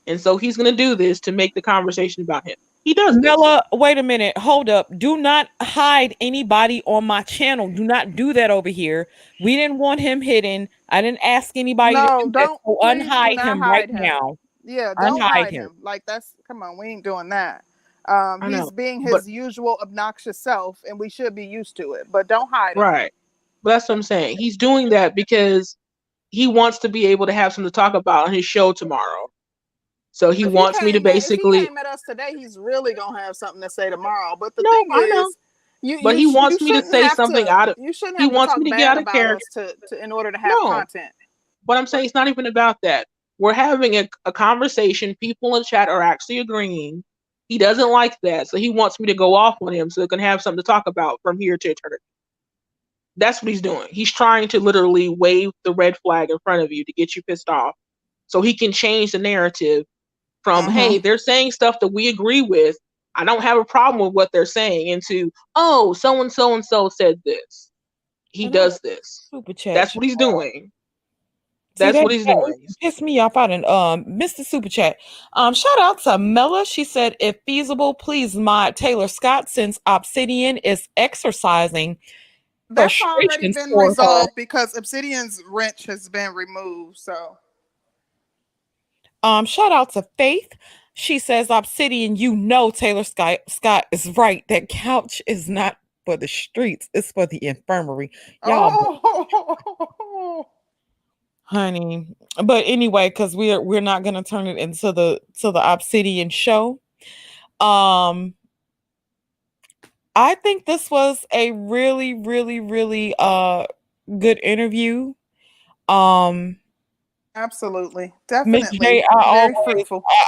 and so he's going to do this to make the conversation about him. He does. Mella, wait a minute. Hold up. Do not hide anybody on my channel. Do not do that over here. We didn't want him hidden. I didn't ask anybody to do that. So unhide him right now. Yeah, don't hide him. Like come on, we ain't doing that. He's being his usual obnoxious self, and we should be used to it. But don't hide him. Right. But that's what I'm saying. He's doing that because he wants to be able to have something to talk about on his show tomorrow. So he wants me to basically. If he came at us today, he's really gonna have something to say tomorrow. But the thing is, he wants me to say something out of. You shouldn't. He wants me to get out of character in order to have content. But I'm saying it's not even about that. We're having a conversation. People in chat are actually agreeing. He doesn't like that, so he wants me to go off on him so they can have something to talk about from here to eternity. That's what he's doing. He's trying to literally wave the red flag in front of you to get you pissed off so he can change the narrative from, hey, they're saying stuff that we agree with. I don't have a problem with what they're saying into, oh, so-and-so said this. He does this. Super chat. That's what he's doing. That's what he's doing. Pissed me off. I didn't Mr. Super Chat. Shout out to Mella. She said, if feasible, please mod Taylor Scott since Obsidian is exercising. That's already been resolved because Obsidian's wrench has been removed. So, shout out to Faith. She says, Obsidian, Taylor Scott is right. That couch is not for the streets; it's for the infirmary. Y'all, honey. But anyway, because we're not gonna turn it into the Obsidian show. I think this was a really, really, really good interview. Absolutely. Definitely. Ms. J, I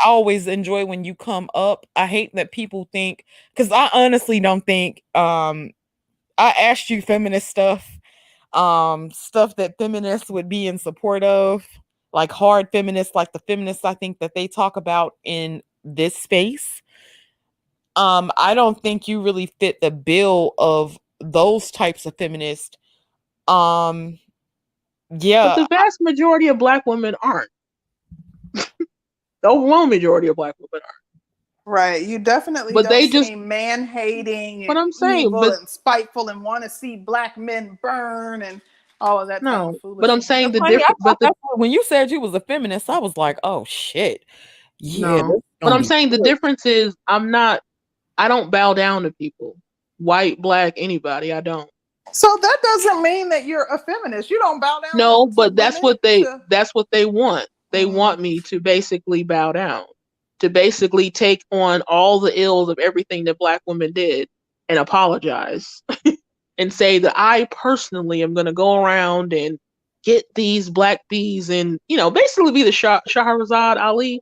always enjoy when you come up. I hate that people think, because I honestly don't think I asked you feminist stuff that feminists would be in support of, like hard feminists, like the feminists I think that they talk about in this space. I don't think you really fit the bill of those types of feminists. Yeah. But the vast majority of Black women aren't. The overwhelming majority of Black women aren't. Right. You definitely don't seem man-hating and evil and spiteful and want to see Black men burn and all of that. No, but I'm saying the difference. When you said you was a feminist, I was like, oh shit. Yeah. No. But I'm saying the difference is I'm not I don't bow down to people. White, black, anybody. I don't. So that doesn't mean that you're a feminist. You don't bow down No, to but women. that's what they want. They want me to basically bow down, to basically take on all the ills of everything that black women did and apologize and say that I personally am going to go around and get these black bees and, basically be the Shahrazad Ali.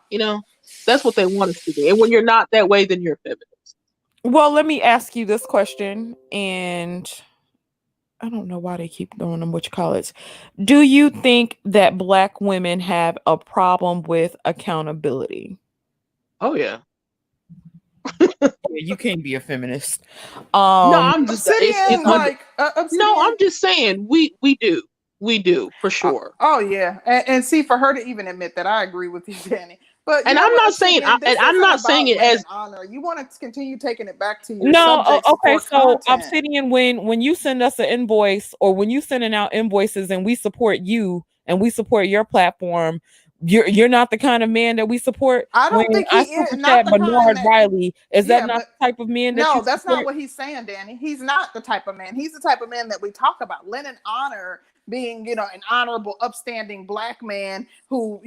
You know, that's what they want us to be. And when you're not that way, then you're a feminist. Well, let me ask you this question, and I don't know why they keep throwing them what you call it. Do you think that black women have a problem with accountability? Oh yeah. Yeah, you can't be a feminist. No, I'm just Obsidian, no, I'm just saying we do for sure. Oh yeah, and see, for her to even admit that, I agree with you, Danny. But and I'm not saying, I'm not saying it as honor. You want to continue taking it back to your no. Okay, so content. Obsidian, when you send us an invoice or when you sending out invoices and we support you and we support your platform, you're not the kind of man that we support. I don't think he is not the Bernard Riley. Is that not the type of man that no, that's not what he's saying, Danny. He's not the type of man. He's the type of man that we talk about. Lending honor, being, an honorable, upstanding black man who,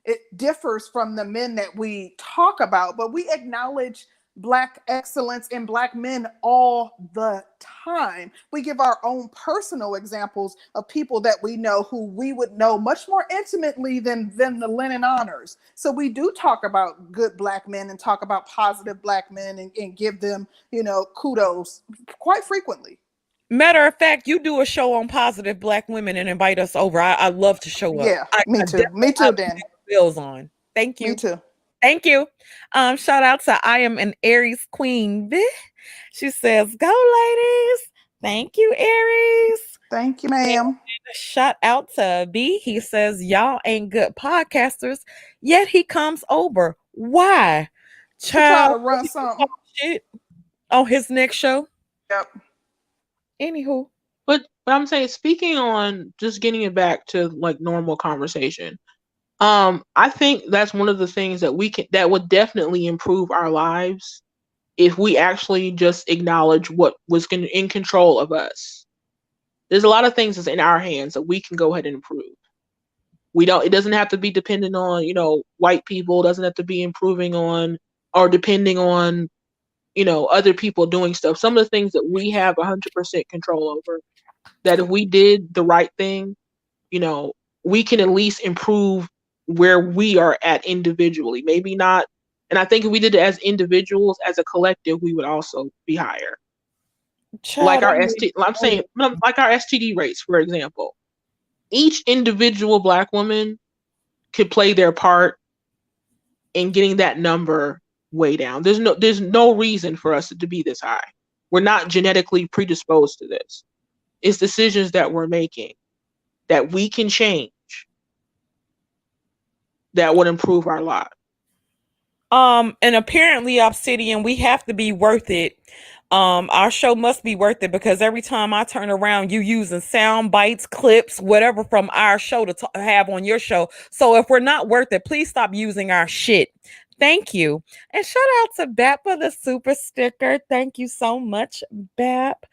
it differs from the men that we talk about, but we acknowledge black excellence in black men all the time. We give our own personal examples of people that we know who we would know much more intimately than the Lennon honors. So we do talk about good black men and talk about positive black men and give them, kudos quite frequantly. Matter of fact, you do a show on positive black women and invite us over. I love to show up. Yeah, me too, Danny. Bills on. Thank you. Me too. Thank you. Shout out to I am an Aries queen. She says, "Go ladies." Thank you, Aries. Thank you, ma'am. And shout out to B. He says, "Y'all ain't good podcasters, yet he comes over. Why? Child, to run something shit on his next show." Yep. Anywho. But I'm saying, speaking on just getting it back to like normal conversation, I think that's one of the things that would definitely improve our lives if we actually just acknowledge what was in control of us. There's a lot of things that's in our hands that we can go ahead and improve. It doesn't have to be dependent on, white people. It doesn't have to be improving on or depending on, other people doing stuff. Some of the things that we have 100% control over, that if we did the right thing, we can at least improve where we are at individually. Maybe not. And I think if we did it as individuals, as a collective, we would also be higher. Like our STD rates, for example. Each individual black woman could play their part in getting that number way down. There's no reason for us to be this high. We're not genetically predisposed to this. It's decisions that we're making that we can change that would improve our lot. And apparently, Obsidian, we have to be worth it. Our show must be worth it because every time I turn around, you using sound bites, clips, whatever from our show to have on your show. So if we're not worth it, please stop using our shit. Thank you. And shout out to Bap for the super sticker. Thank you so much, Bap.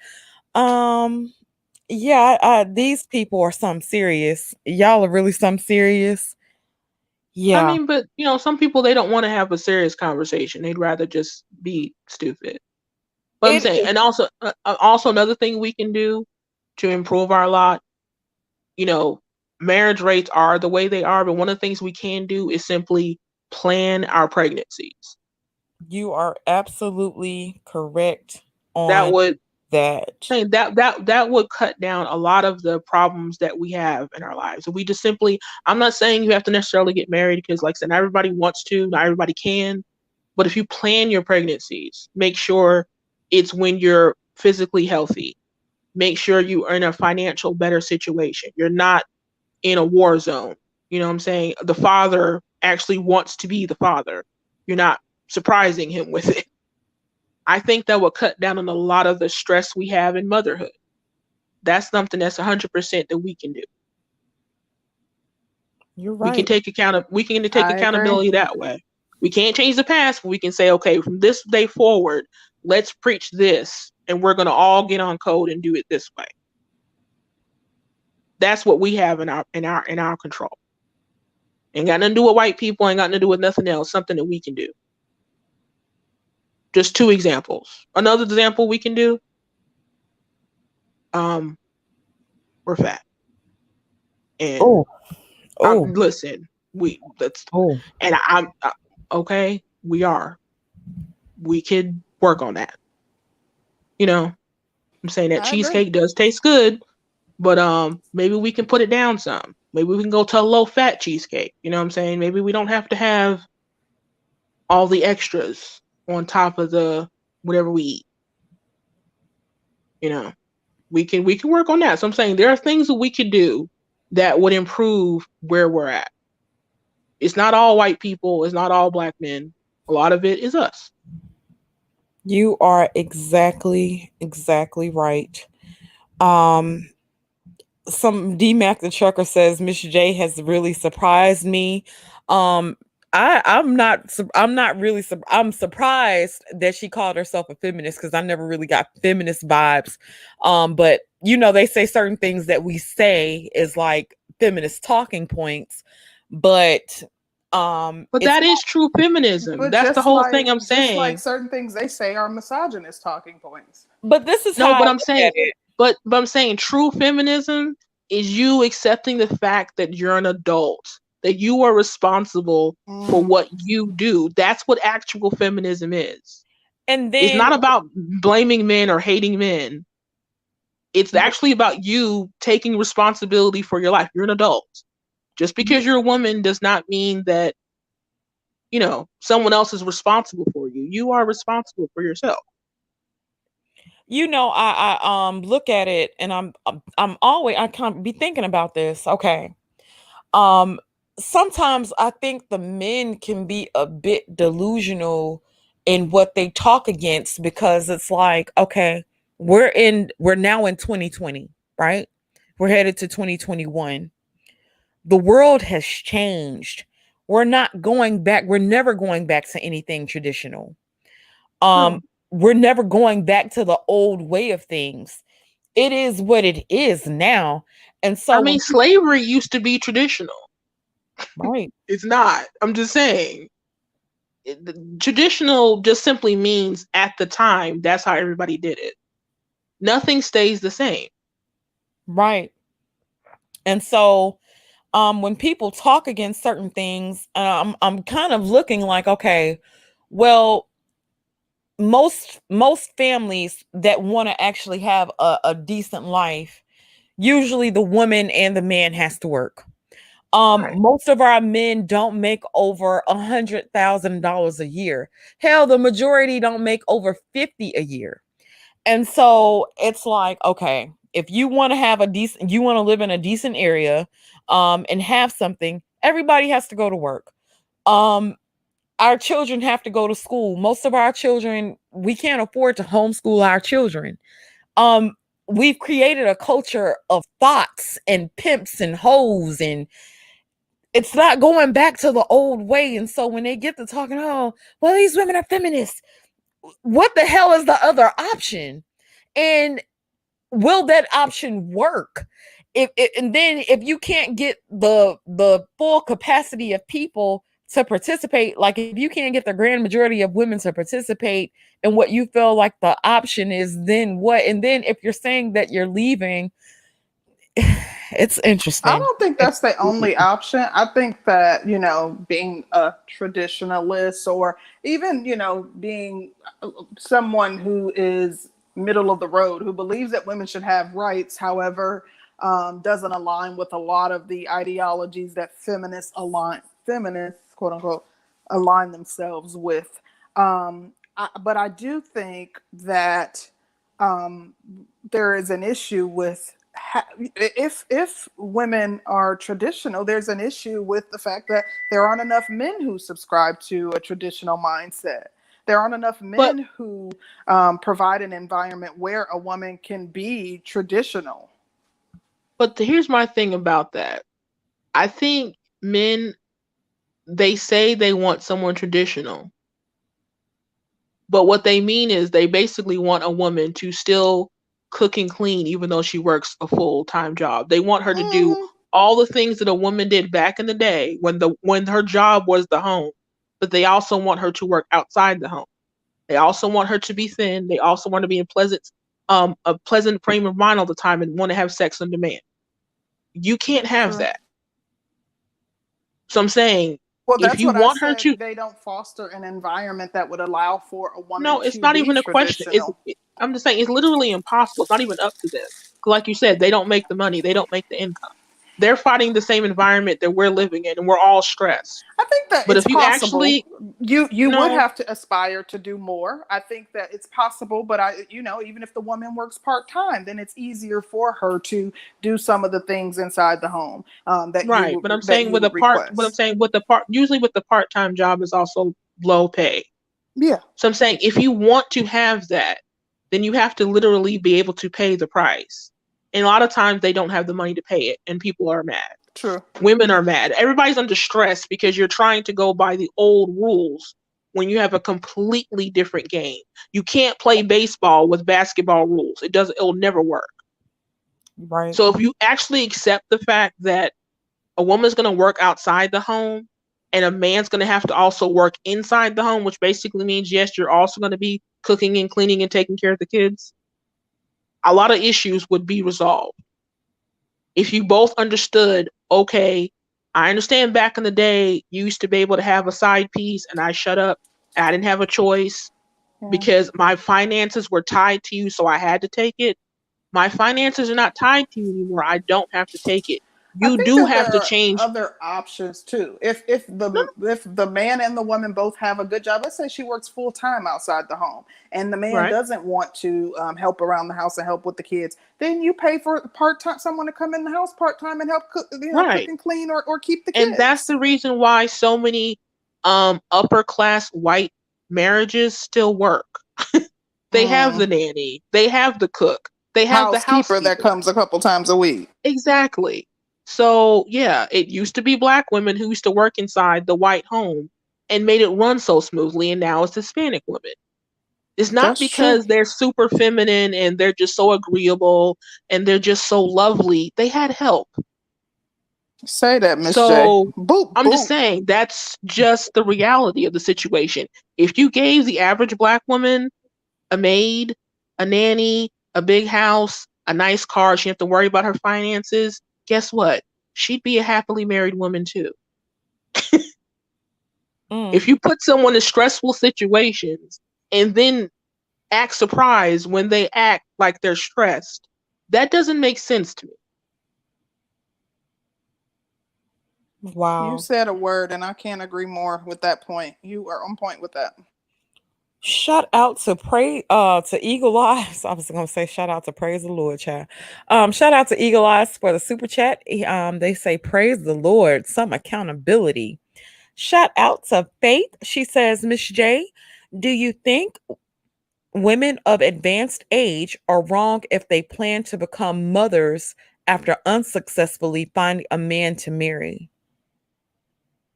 Yeah, these people are something serious. Y'all are really something serious. Yeah. I mean, but some people, they don't want to have a serious conversation. They'd rather just be stupid. But I'm saying, and also another thing we can do to improve our lot, marriage rates are the way they are, but one of the things we can do is simply plan our pregnancies. You are absolutely correct on that would cut down a lot of the problems that we have in our lives. So we just simply, I'm not saying you have to necessarily get married because, like I said, not everybody wants to, not everybody can, but if you plan your pregnancies, make sure it's when you're physically healthy. Make sure you are in a financial better situation. You're not in a war zone. You know what I'm saying? The father actually wants to be the father. You're not surprising him with it. I think that will cut down on a lot of the stress we have in motherhood. That's something that's 100% that we can do. You're right. We can take accountability that way. We can't change the past, but we can say, okay, from this day forward, let's preach this, and we're going to all get on code and do it this way. That's what we have in our control. Ain't got nothing to do with white people, ain't got nothing to do with nothing else, something that we can do. Just 2 examples. Another example we can do, we're fat. And listen, and I'm okay, we are. We could work on that. You know, I'm saying that cheesecake does taste good, but maybe we can put it down some. Maybe we can go to a low fat cheesecake. You know what I'm saying? Maybe we don't have to have all the extras on top of the whatever we eat. You know, we can work on that. So I'm saying there are things that we could do that would improve where we're at. It's not all white people, it's not all black men. A lot of it is us. You are exactly right. Some D-Mac the trucker says Miss J has really surprised me. I'm surprised that she called herself a feminist, because I never really got feminist vibes. But you know, they say certain things that we say is like feminist talking points, but that is true feminism. That's the whole thing I'm saying. Just like certain things they say are misogynist talking points. But this is but I'm saying but I'm saying true feminism is you accepting the fact that you're an adult, that you are responsible for what you do. That's what actual feminism is. And then it's not about blaming men or hating men. It's actually about you taking responsibility for your life. You're an adult. Just because you're a woman does not mean that, you know, someone else is responsible for you. You are responsible for yourself. You know, I look at it, and I can't be thinking about this. Okay. Sometimes I think the men can be a bit delusional in what they talk against, because it's like, okay, we're now in 2020, right? We're headed to 2021. The world has changed. We're not going back. We're never going back to anything traditional. We're never going back to the old way of things. It is what it is now. And so I mean, slavery used to be traditional. Right. It's not. I'm just saying. Traditional just simply means at the time, that's how everybody did it. Nothing stays the same. Right. And so when people talk against certain things, I'm kind of looking like, okay, well, most families that want to actually have a decent life, usually the woman and the man has to work. Right. Most of our men don't make over $100,000 a year. Hell, the majority don't make over 50 a year. And so it's like, okay, if you want to have you want to live in a decent area, and have something, everybody has to go to work. Our children have to go to school. Most of our children, we can't afford to homeschool our children. We've created a culture of thoughts and pimps and hoes, and it's not going back to the old way. And so when they get to talking, oh, well, these women are feminists, what the hell is the other option? And will that option work? And then if you can't get the full capacity of people to participate, like if you can't get the grand majority of women to participate in what you feel like the option is, then what? And then if you're saying that you're leaving, it's interesting. I don't think that's the only option. I think that, you know, being a traditionalist, or even, you know, being someone who is middle of the road, who believes that women should have rights, however, doesn't align with a lot of the ideologies that feminists quote unquote align themselves with. But I do think that there is an issue with if women are traditional, there's an issue with the fact that there aren't enough men who subscribe to a traditional mindset. There aren't enough men who provide an environment where a woman can be traditional. But here's my thing about that. I think men, they say they want someone traditional, but what they mean is they basically want a woman to still cook and clean even though she works a full-time job. They want her to do Mm-hmm. all the things that a woman did back in the day when her job was the home, but they also want her to work outside the home. They also want her to be thin. They also want to be in a pleasant frame of mind all the time and want to have sex on demand. You can't have True. that. So I'm saying, Well, if that's you what I want her said. to, They don't foster an environment that would allow for a woman no, it's to not be even a question. traditional. I'm just saying it's literally impossible. It's not even up to them. 'Cause like you said, they don't make the money. They don't make the income. They're fighting the same environment that we're living in, and we're all stressed. I think that But it's if you possible. actually, You would no, have to aspire to do more. I think that it's possible, but even if the woman works part time, then it's easier for her to do some of the things inside the home right. But I'm that saying you with would request. the part, usually with the part-time job is also low pay. Yeah, So I'm saying if you want to have that, then you have to literally be able to pay the price. And a lot of times they don't have the money to pay it, and people are mad. true. Women are mad. Everybody's under stress because you're trying to go by the old rules when you have a completely different game. You can't play baseball with basketball rules. It'll never work. Right. So if you actually accept the fact that a woman's going to work outside the home and a man's going to have to also work inside the home, which basically means, yes, you're also going to be cooking and cleaning and taking care of the kids, a lot of issues would be resolved. If you both understood, okay, I understand back in the day, you used to be able to have a side piece and I shut up. I didn't have a choice Yeah. because my finances were tied to you, so I had to take it. My finances are not tied to you anymore. I don't have to take it. I You think do that there have to are change. other options too. No, If the man and the woman both have a good job, let's say she works full time outside the home, and the man right, doesn't want to help around the house and help with the kids, then you pay for part time someone to come in the house part time and help cook, cook right. and clean or keep the And that's kids. the reason why so many upper class white marriages still work. They have Mm. the nanny, they have the cook, they have the Housekeeper that housekeeper. comes a couple times a week. Exactly. So, yeah, it used to be black women who used to work inside the white home and made it run so smoothly, and now it's Hispanic women. It's not That's true. because they're super feminine and they're just so agreeable and they're just so lovely. They had help. Say that, Miss J. So, Boop I'm just boop. saying that's just the reality of the situation. If you gave the average black woman a maid, a nanny, a big house, a nice car, she didn't have to worry about her finances, guess what? She'd be a happily married woman too. Mm. If you put someone in stressful situations and then act surprised when they act like they're stressed, that doesn't make sense to me. You Wow. said a word, and I can't agree more with that point. You are on point with that. Shout out to Eagle Eyes. I was gonna say shout out to praise the Lord, child. Shout out to Eagle Eyes for the super chat. They say praise the Lord, some accountability. Shout out to Faith. She says, Miss J, do you think women of advanced age are wrong if they plan to become mothers after unsuccessfully finding a man to marry?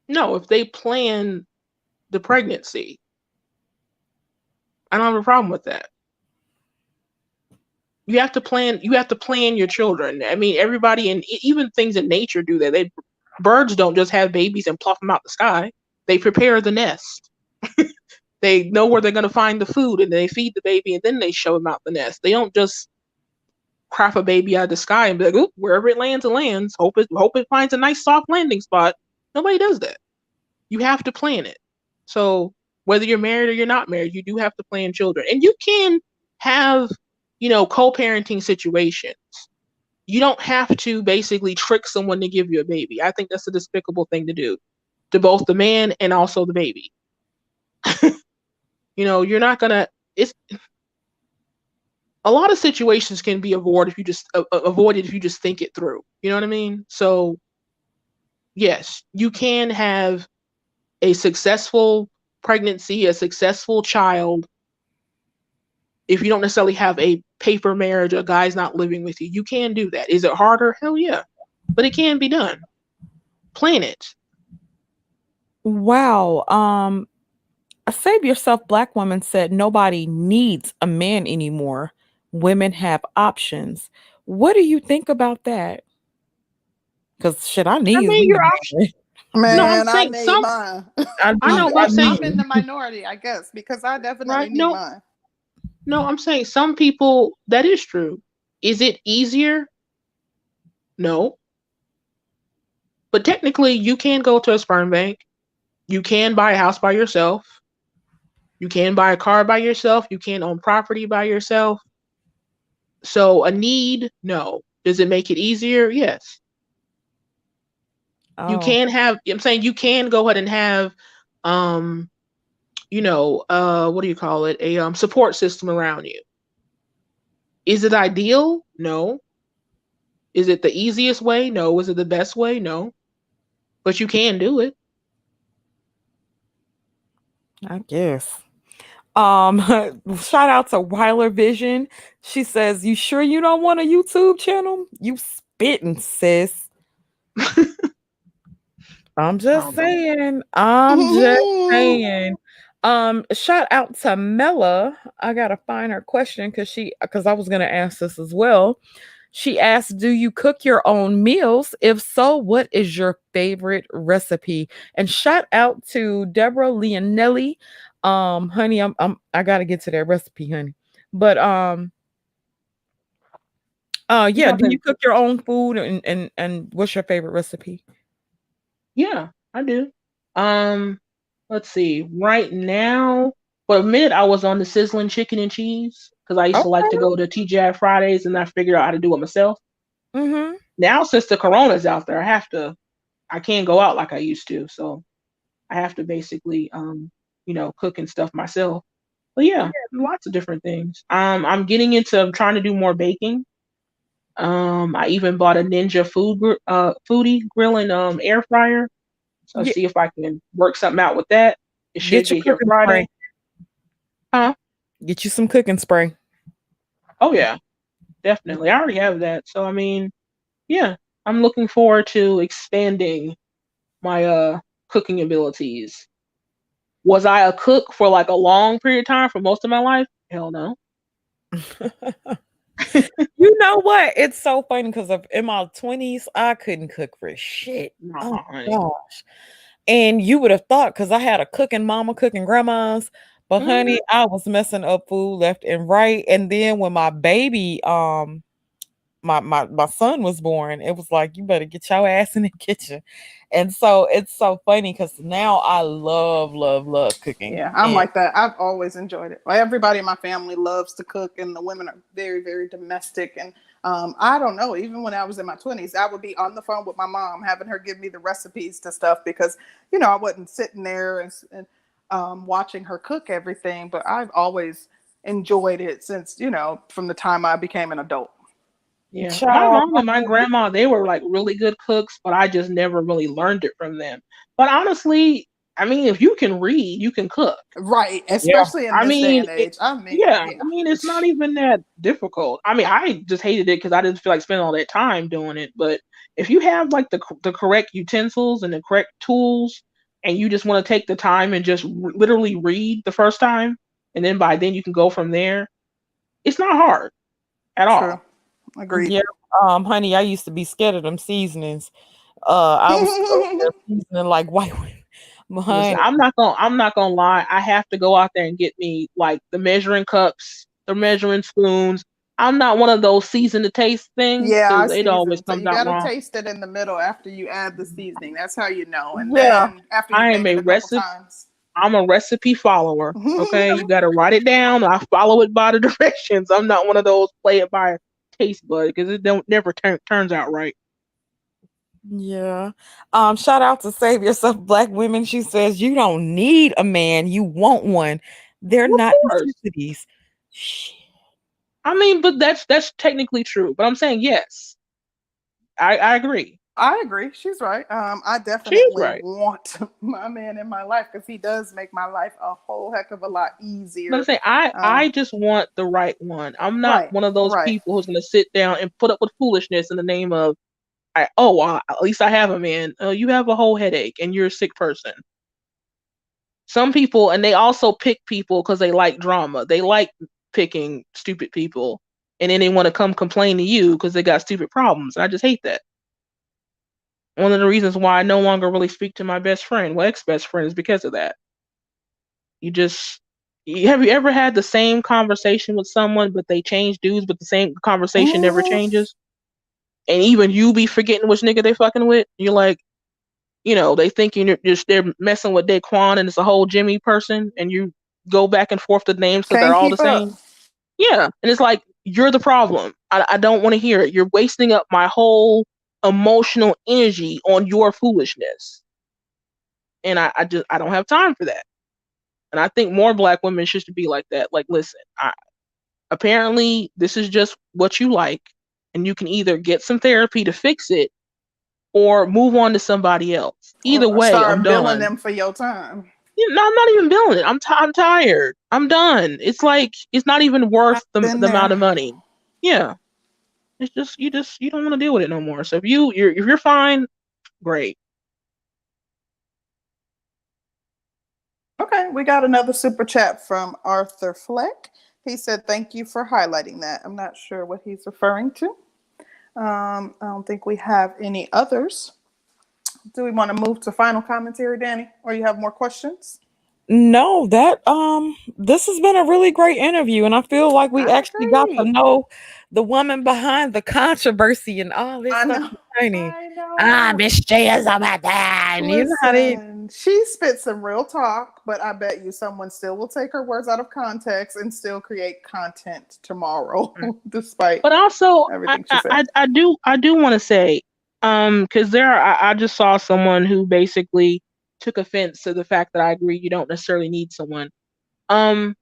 No, if they plan the pregnancy, I don't have a problem with that. You have to plan your children. I mean, everybody and even things in nature do that. Birds don't just have babies and plop them out the sky. They prepare the nest. They know where they're going to find the food and they feed the baby and then they show them out the nest. They don't just crap a baby out of the sky and be like, "Oop, wherever it lands. Hope it finds a nice soft landing spot." Nobody does that. You have to plan it. So whether you're married or you're not married, you do have to plan children. And you can have, co-parenting situations. You don't have to basically trick someone to give you a baby. I think that's a despicable thing to do to both the man and also the baby. You're not gonna. It's a lot of situations can be avoided if you just think it through. You know what I mean? So yes, you can have a successful pregnancy, a successful child, if you don't necessarily have a paper marriage, a guy's not living with you. You can do that. Is it harder? Hell yeah. But it can be done. Plan it. Wow. A Save Yourself Black woman said nobody needs a man anymore. Women have options. What do you think about that? Because shit, I I need mean, me your a option. man. No, I'm Man, I saying need some. mine. I know, but I'm I'm saying in the me. minority, I guess, because I right. definitely need No, mine. no, I'm saying some people. That is true. Is it easier? No, but technically, you can go to a sperm bank. You can buy a house by yourself. You can buy a car by yourself. You can own property by yourself. So a need, no. Does it make it easier? Yes. You Oh, can have. I'm saying you can go ahead and have, um, what do you call it? A support system around you. Is it ideal? No. Is it the easiest way? No. Is it the best way? No. But you can do it. I guess. Shout out to Weiler Vision. She says, "You sure you don't want a YouTube channel? You spitting, sis." I'm I just don't know. saying. I'm just saying. Shout out to Mella. I gotta find her question because I was gonna ask this as well. She asked, "Do you cook your own meals? If so, what is your favorite recipe?" And shout out to Deborah Leonelli. Honey, I gotta get to that recipe, honey. But You yeah, got do to. you cook your own food and what's your favorite recipe? Yeah, I do. Um, let's see. Right now, for a minute, I was on the sizzling chicken and cheese because I used to like to Okay. go to TGI Fridays and I figured out how to do it myself. Mm-hmm. Now, since the corona's out there, I can't go out like I used to, so I have to basically, cook and stuff myself. But yeah, lots of different things. I'm getting into trying to do more baking. I even bought a Ninja foodie grilling air fryer. So Yeah, see if I can work something out with that. It should get your get here cooking spray. Friday. Huh? Get you some cooking spray. Oh yeah, definitely. I already have that. So I mean, yeah, I'm looking forward to expanding my cooking abilities. Was I a cook for like a long period of time for most of my life? Hell no. You know what? It's so funny because in my 20s, I couldn't cook for shit. Nah, Oh honey. gosh. And you would have thought because I had a cooking mama, cooking grandmas, but Hmm. honey, I was messing up food left and right. And then when my baby, my son was born, it was like you better get your ass in the kitchen. And so it's so funny because now I love cooking. Yeah, I'm And like that. I've always enjoyed it. Like everybody in my family loves to cook, and the women are very, very domestic. And I don't know. Even when I was in my 20s, I would be on the phone with my mom, having her give me the recipes to stuff because I wasn't sitting there and watching her cook everything. But I've always enjoyed it since from the time I became an adult. Yeah, my child, mom and my grandma, they were like really good cooks, but I just never really learned it from them. But honestly, I mean, if you can read, you can cook. Right, yeah. especially in I this day mean, and age. I mean, yeah, yeah. I mean, it's not even that difficult. I mean, I just hated it because I didn't feel like spending all that time doing it. But if you have like the correct utensils and the correct tools, and you just want to take the time and just literally read the first time, and then by then you can go from there, it's not hard at True. all. Agreed. Yeah, honey, I used to be scared of them seasonings. I was over there seasoning like white women. Listen, Honey, I'm not gonna lie. I have to go out there and get me like the measuring cups, the measuring spoons. I'm not one of those season to taste things Yeah, I because it always season. So comes you out got to wrong. taste it in the middle after you add the seasoning. That's how you know. And yeah, then after you've I am made a it a couple recipe. times. I'm a recipe follower. Okay, you got to write it down. I follow it by the directions. I'm not one of those play it by taste bud because it don't never turns out right. yeah. Shout out to Save Yourself Black Women. She says you don't need a man, you want one. They're Of not course. necessities. Shit. I mean, but that's technically true. But I'm saying yes. I agree. I agree. She's right. I She is definitely right. want my man in my life because he does make my life a whole heck of a lot But I'm easier. saying I Um, I just want the right one. I'm not right, one of those right. people who's gonna sit down and put up with foolishness in the name of at least I have a man. You have a whole headache and you're a sick person. Some people, and they also pick people because they like drama. They like picking stupid people, and then they want to come complain to you because they got stupid problems. And I just hate that. One of the reasons why I no longer really speak to my best friend, well, ex-best friend, is because of that. Have you ever had the same conversation with someone, but they change dudes, but the same conversation never changes? And even you be forgetting which nigga they fucking with. You're like, they think they're messing with Daquan and it's a whole Jimmy person, and you go back and forth the names because they're Can't all the keep up. same. Yeah, and it's like, you're the problem. I don't want to hear it. You're wasting up my whole emotional energy on your foolishness, and I don't have time for that. And I think more Black women should be like that. Like, listen, apparently this is just what you like, and you can either get some therapy to fix it or move on to somebody else. Either Or way, I'm start billing done. them for your time. No, I'm not even billing it. I'm tired. I'm done. It's like, it's not even worth the amount of money. Yeah. It's just you don't want to deal with it no more. So if you're fine, great. Okay, we got another super chat from Arthur Fleck. He said, "Thank you for highlighting that." I'm not sure what he's referring to. I don't think we have any others. Do we want to move to final commentary, Danny, or you have more questions? No, that this has been a really great interview, and I feel like we I actually got to agree. know the woman behind the controversy and all this I stuff. know. Tiny. I know. Miss J is about that. And you know how they Listen, she spit some real talk, but I bet you someone still will take her words out of context and still create content tomorrow, despite But also, everything she said. I do want to say, because I just saw someone who basically took offense to the fact that I agree you don't necessarily need someone. I've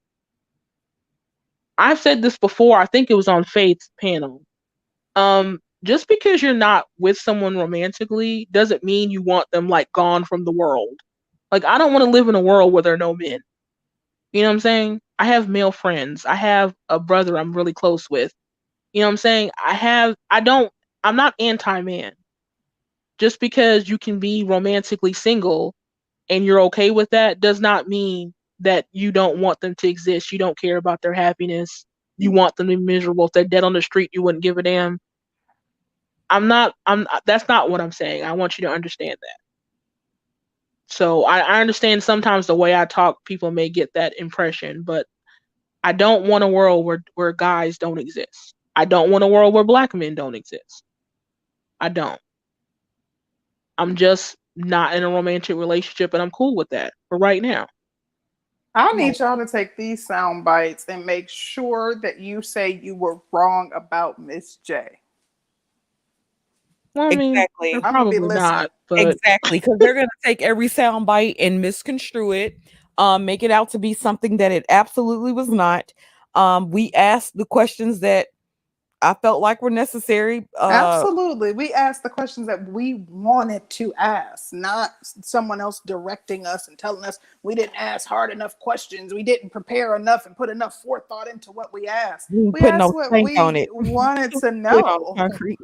said this before. I think it was on Faith's panel. Just because you're not with someone romantically doesn't mean you want them like gone from the world. Like, I don't want to live in a world where there are no men. You know what I'm saying? I have male friends. I have a brother I'm really close with. You know what I'm saying? I'm not anti-man. Just because you can be romantically single and you're okay with that does not mean that you don't want them to exist. You don't care about their happiness. You want them to be miserable. If they're dead on the street, you wouldn't give a damn. That's not what I'm saying. I want you to understand that. So I understand sometimes the way I talk, people may get that impression, but I don't want a world where guys don't exist. I don't want a world where Black men don't exist. I don't. I'm just not in a romantic relationship, and I'm cool with that for right now. I need y'all to take these sound bites and make sure that you say you were wrong about Miss J. Well, I mean, exactly. I'm gonna be probably listening. not, but Exactly, because they're gonna take every sound bite and misconstrue it, make it out to be something that it absolutely was not. We asked the questions that I felt like were necessary. Absolutely. We asked the questions that we wanted to ask, not someone else directing us and telling us we didn't ask hard enough questions. We didn't prepare enough and put enough forethought into what we asked. We Put asked no what stank on we it. wanted to Put it on know. concrete.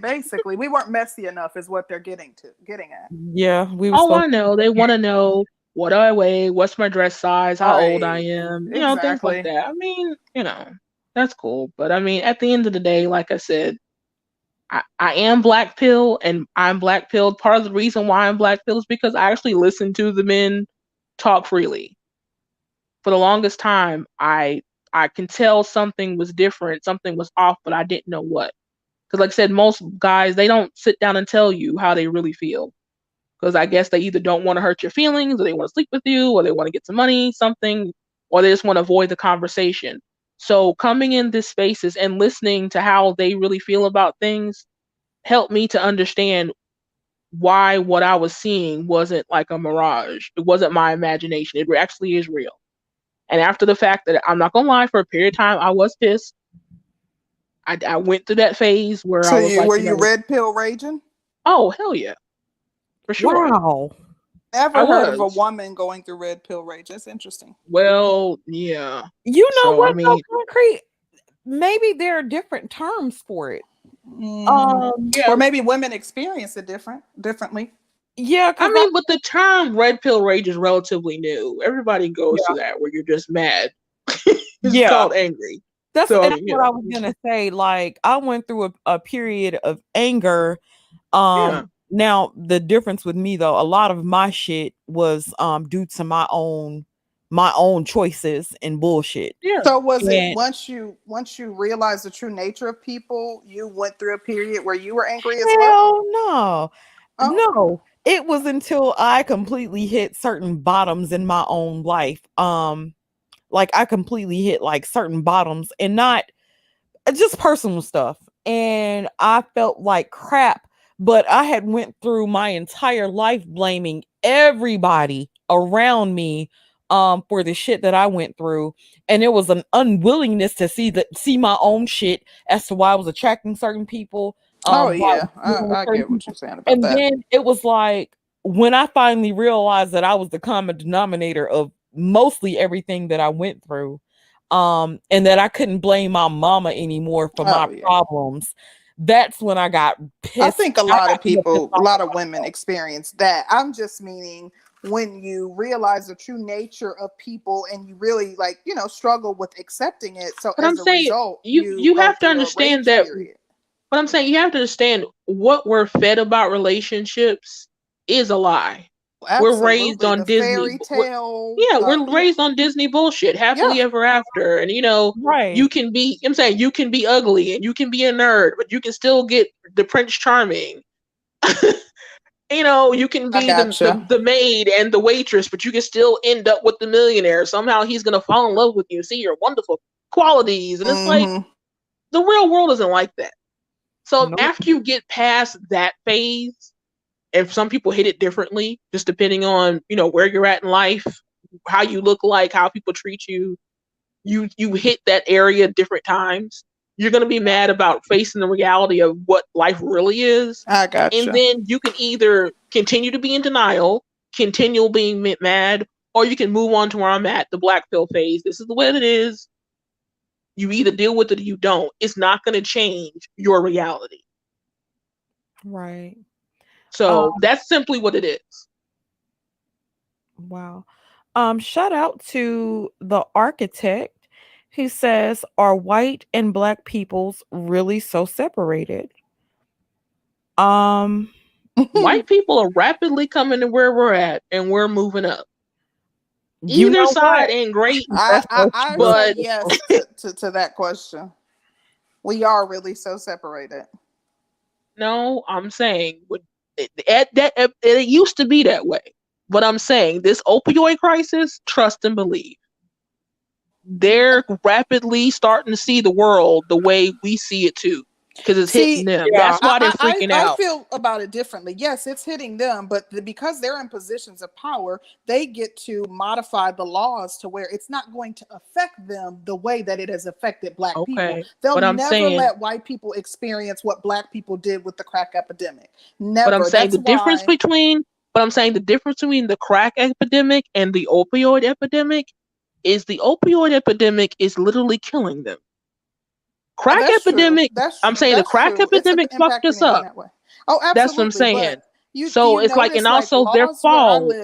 Basically, we weren't messy enough is what they're getting at. Yeah, we were oh, supposed I know. They want to know what do I weigh, what's my dress size, how old I Right. am, things like Exactly. that. I mean, that's cool. But I mean, at the end of the day, like I said, I am Black pill, and I'm Black pilled. Part of the reason why I'm Black pilled is because I actually listen to the men talk freely. For the longest time, I can tell something was different, something was off, but I didn't know what. Because like I said, most guys, they don't sit down and tell you how they really feel. Because I guess they either don't want to hurt your feelings, or they want to sleep with you, or they want to get some money, something, or they just want to avoid the conversation. So coming in these spaces and listening to how they really feel about things helped me to understand why what I was seeing wasn't like a mirage. It wasn't my imagination. It actually is real. And after the fact that, I'm not gonna lie, for a period of time, I was pissed. I went through that phase where I So was like, were you red pill raging? oh, hell yeah, for sure. wow. Never I heard of a was. woman going through red pill rage. That's interesting. Well, yeah. You know So, I what though, mean, concrete? Maybe there are different terms for it. Or yeah. maybe women experience it differently. Yeah, I because mean, but the term red pill rage is relatively new. Everybody goes through that where you're just mad. It's yeah, called angry. that's So I and that's mean, what I was gonna say. Like I went through a period of anger. yeah, Now the difference with me though, a lot of my shit was due to my own choices and bullshit. yeah. So was it And once you realized the true nature of people, you went through a period where you were angry as well? hell no. Oh, No. It was until I completely hit certain bottoms in my own life. Like I completely hit like certain bottoms and not just personal stuff. And I felt like crap, but I had went through my entire life blaming everybody around me for the shit that I went through, and there was an unwillingness to see my own shit as to why I was attracting certain people, oh why I yeah, was dealing with I certain get what you're people. saying about And that. then it was like when I finally realized that I was the common denominator of mostly everything that I went through, and that I couldn't blame my mama anymore for my Oh yeah. problems. That's when I got I pissed. think a I lot got of real pissed people, a off lot at of women myself. experience that. I'm just meaning when you realize the true nature of people and you really like, struggle with accepting it. So But I'm as a saying result, you you you go have to through a understand rage that. period. But I'm saying you have to understand what we're fed about relationships is a lie. We're raised Absolutely. on The Disney. fairy tale, Yeah, we're yeah, raised on Disney bullshit, yeah, happily ever after. And you Right. can be. I'm saying you can be ugly and you can be a nerd, but you can still get the Prince Charming. You can I be the, the gotcha. the maid and the waitress, but you can still end up with the millionaire. Somehow he's gonna fall in love with you, see your wonderful qualities, and it's like Mm-hmm. the real world isn't like that. So Nope. after you get past that phase, and some people hit it differently, just depending on where you're at in life, how you look like, how people treat you. You hit that area at different times. You're gonna be mad about facing the reality of what life really is, I and gotcha. then you can either continue to be in denial, continue being mad, or you can move on to where I'm at, the black pill phase. This is the way it is. You either deal with it or you don't. It's not going to change your reality. Right. So that's simply what it is. Wow. Shout out to the architect who says, "Are white and black peoples really so separated?" Um, White people are rapidly coming to where we're at, and we're moving up. you Either know what? side ain't great, I, That's I so I true. say but yes to that question. We are really so separated. no, I'm saying it used to be that way. But I'm saying this opioid crisis, trust and believe. They're rapidly starting to see the world the way we see it too, because it's hitting See, them. Yeah. That's why they're freaking I out. feel about it differently. Yes, it's hitting them, but because they're in positions of power, they get to modify the laws to where it's not going to affect them the way that it has affected black people. Okay, They'll but I'm never saying, let white people experience what black people did with the crack epidemic. but I'm Never. saying That's the difference why. between, but I'm saying the difference between the crack epidemic and the opioid epidemic is the opioid epidemic is literally killing them. Crack That's true. epidemic, I'm saying the That's crack true. It's epidemic fucked impacting us it in up. that way. Oh, That's what I'm absolutely. saying. But you do So you it's like, and notice like also their fault.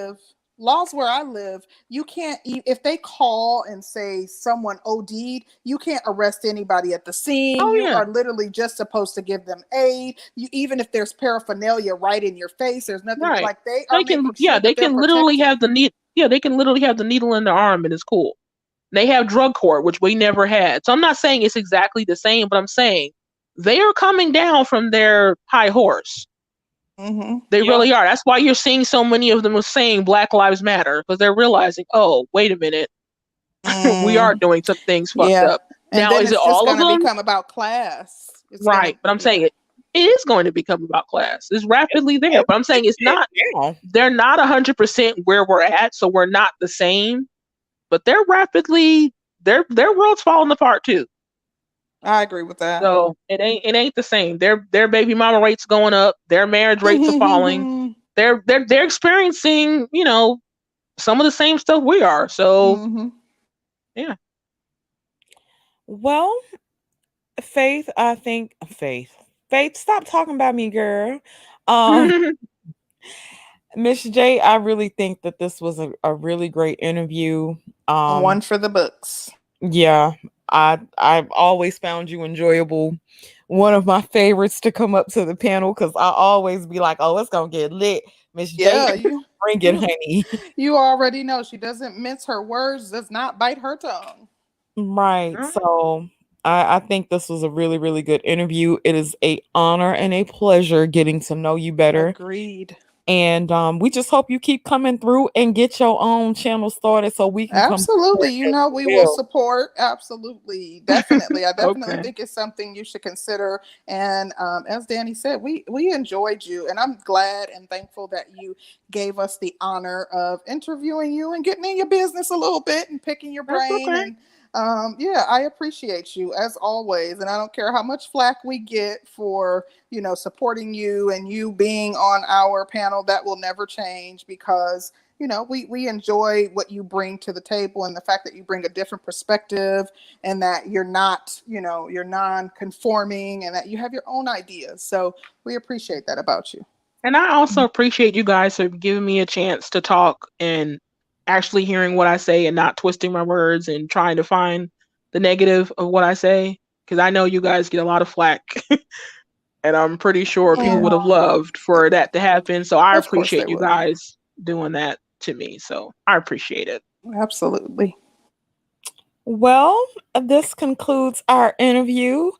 laws where I live, you can't if they call and say someone OD'd, you can't arrest anybody at the scene. Oh You yeah, are literally just supposed to give them aid. You even if there's paraphernalia right in your face, there's nothing right. like they are They can, making yeah, sure they that they're can literally protected. have the need. Yeah, they can literally have the needle in their arm, and it's cool. They have drug court, which we never had. So I'm not saying it's exactly the same, but I'm saying they are coming down from their high horse. Mm-hmm. They Yeah. really are. That's why you're seeing so many of them saying Black Lives Matter, because they're realizing, oh, wait a minute, we are Mm, doing some things fucked yeah. up. And Now, then is it it's just all of gonna them? become about class. It's gonna Right. But I'm saying yeah. it is going to become about class. It's rapidly there. But I'm saying it's It not, now. they're not 100% where we're at. So we're not the same, but they're rapidly, their world's falling apart too. I agree with that. So it ain't the same. Their baby mama rates going up. Their marriage rates are falling. They're experiencing some of the same stuff we are. So Mm-hmm. yeah. Well, Faith, I think Faith. Faith, stop talking about me, girl. Um, Miss J, I really think that this was a really great interview. One for the books. Yeah, I've always found you enjoyable. One of my favorites to come up to the panel because I always be like, "Oh, it's gonna get lit." Miss J, Yeah, you bring it, you honey. you already know she doesn't mince her words, does not bite her tongue. Right. Mm, So I think this was a really, really good interview. It is a honor and a pleasure getting to know you better. Agreed. And we just hope you keep coming through and get your own channel started so we can come Absolutely. support You as know, we will well. support. Absolutely. Definitely. I definitely okay. think it's something you should consider. And as Danny said, we enjoyed you. And I'm glad and thankful that you gave us the honor of interviewing you and getting in your business a little bit and picking your That's brain. okay. And yeah, I appreciate you as always. And I don't care how much flack we get for, supporting you and you being on our panel. That will never change because we enjoy what you bring to the table and the fact that you bring a different perspective and that you're not, you're non-conforming and that you have your own ideas. So we appreciate that about you. And I also appreciate you guys for giving me a chance to talk and actually hearing what I say and not twisting my words and trying to find the negative of what I say. Because I know you guys get a lot of flack, and I'm pretty sure people Yeah, would have loved for that to happen. So I of course they appreciate you would. guys doing that to me. So I appreciate it. Absolutely. Well, this concludes our interview.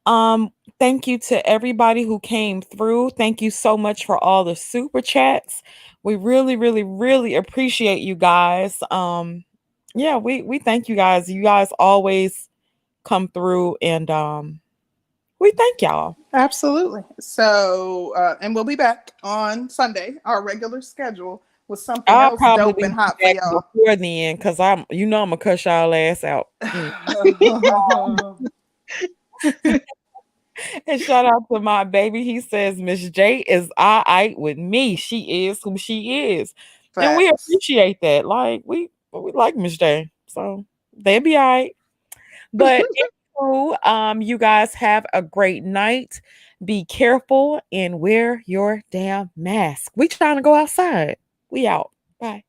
Um, Thank you to everybody who came through. Thank you so much for all the super chats. We really, really, really appreciate you guys. Yeah, we thank you guys. You guys always come through and we thank y'all. Absolutely. So, and we'll be back on Sunday, our regular schedule, with something I'll else probably dope be and hot for back y'all. before then because I'm I'm gonna cuss y'all ass out. And shout out to my baby. He says Miss J is all right with me. She is who she is. And we Facts. appreciate that. Like we like Miss J. So they'll be all right. But anywho, you guys have a great night. Be careful and wear your damn mask. We trying to go outside. We out. Bye.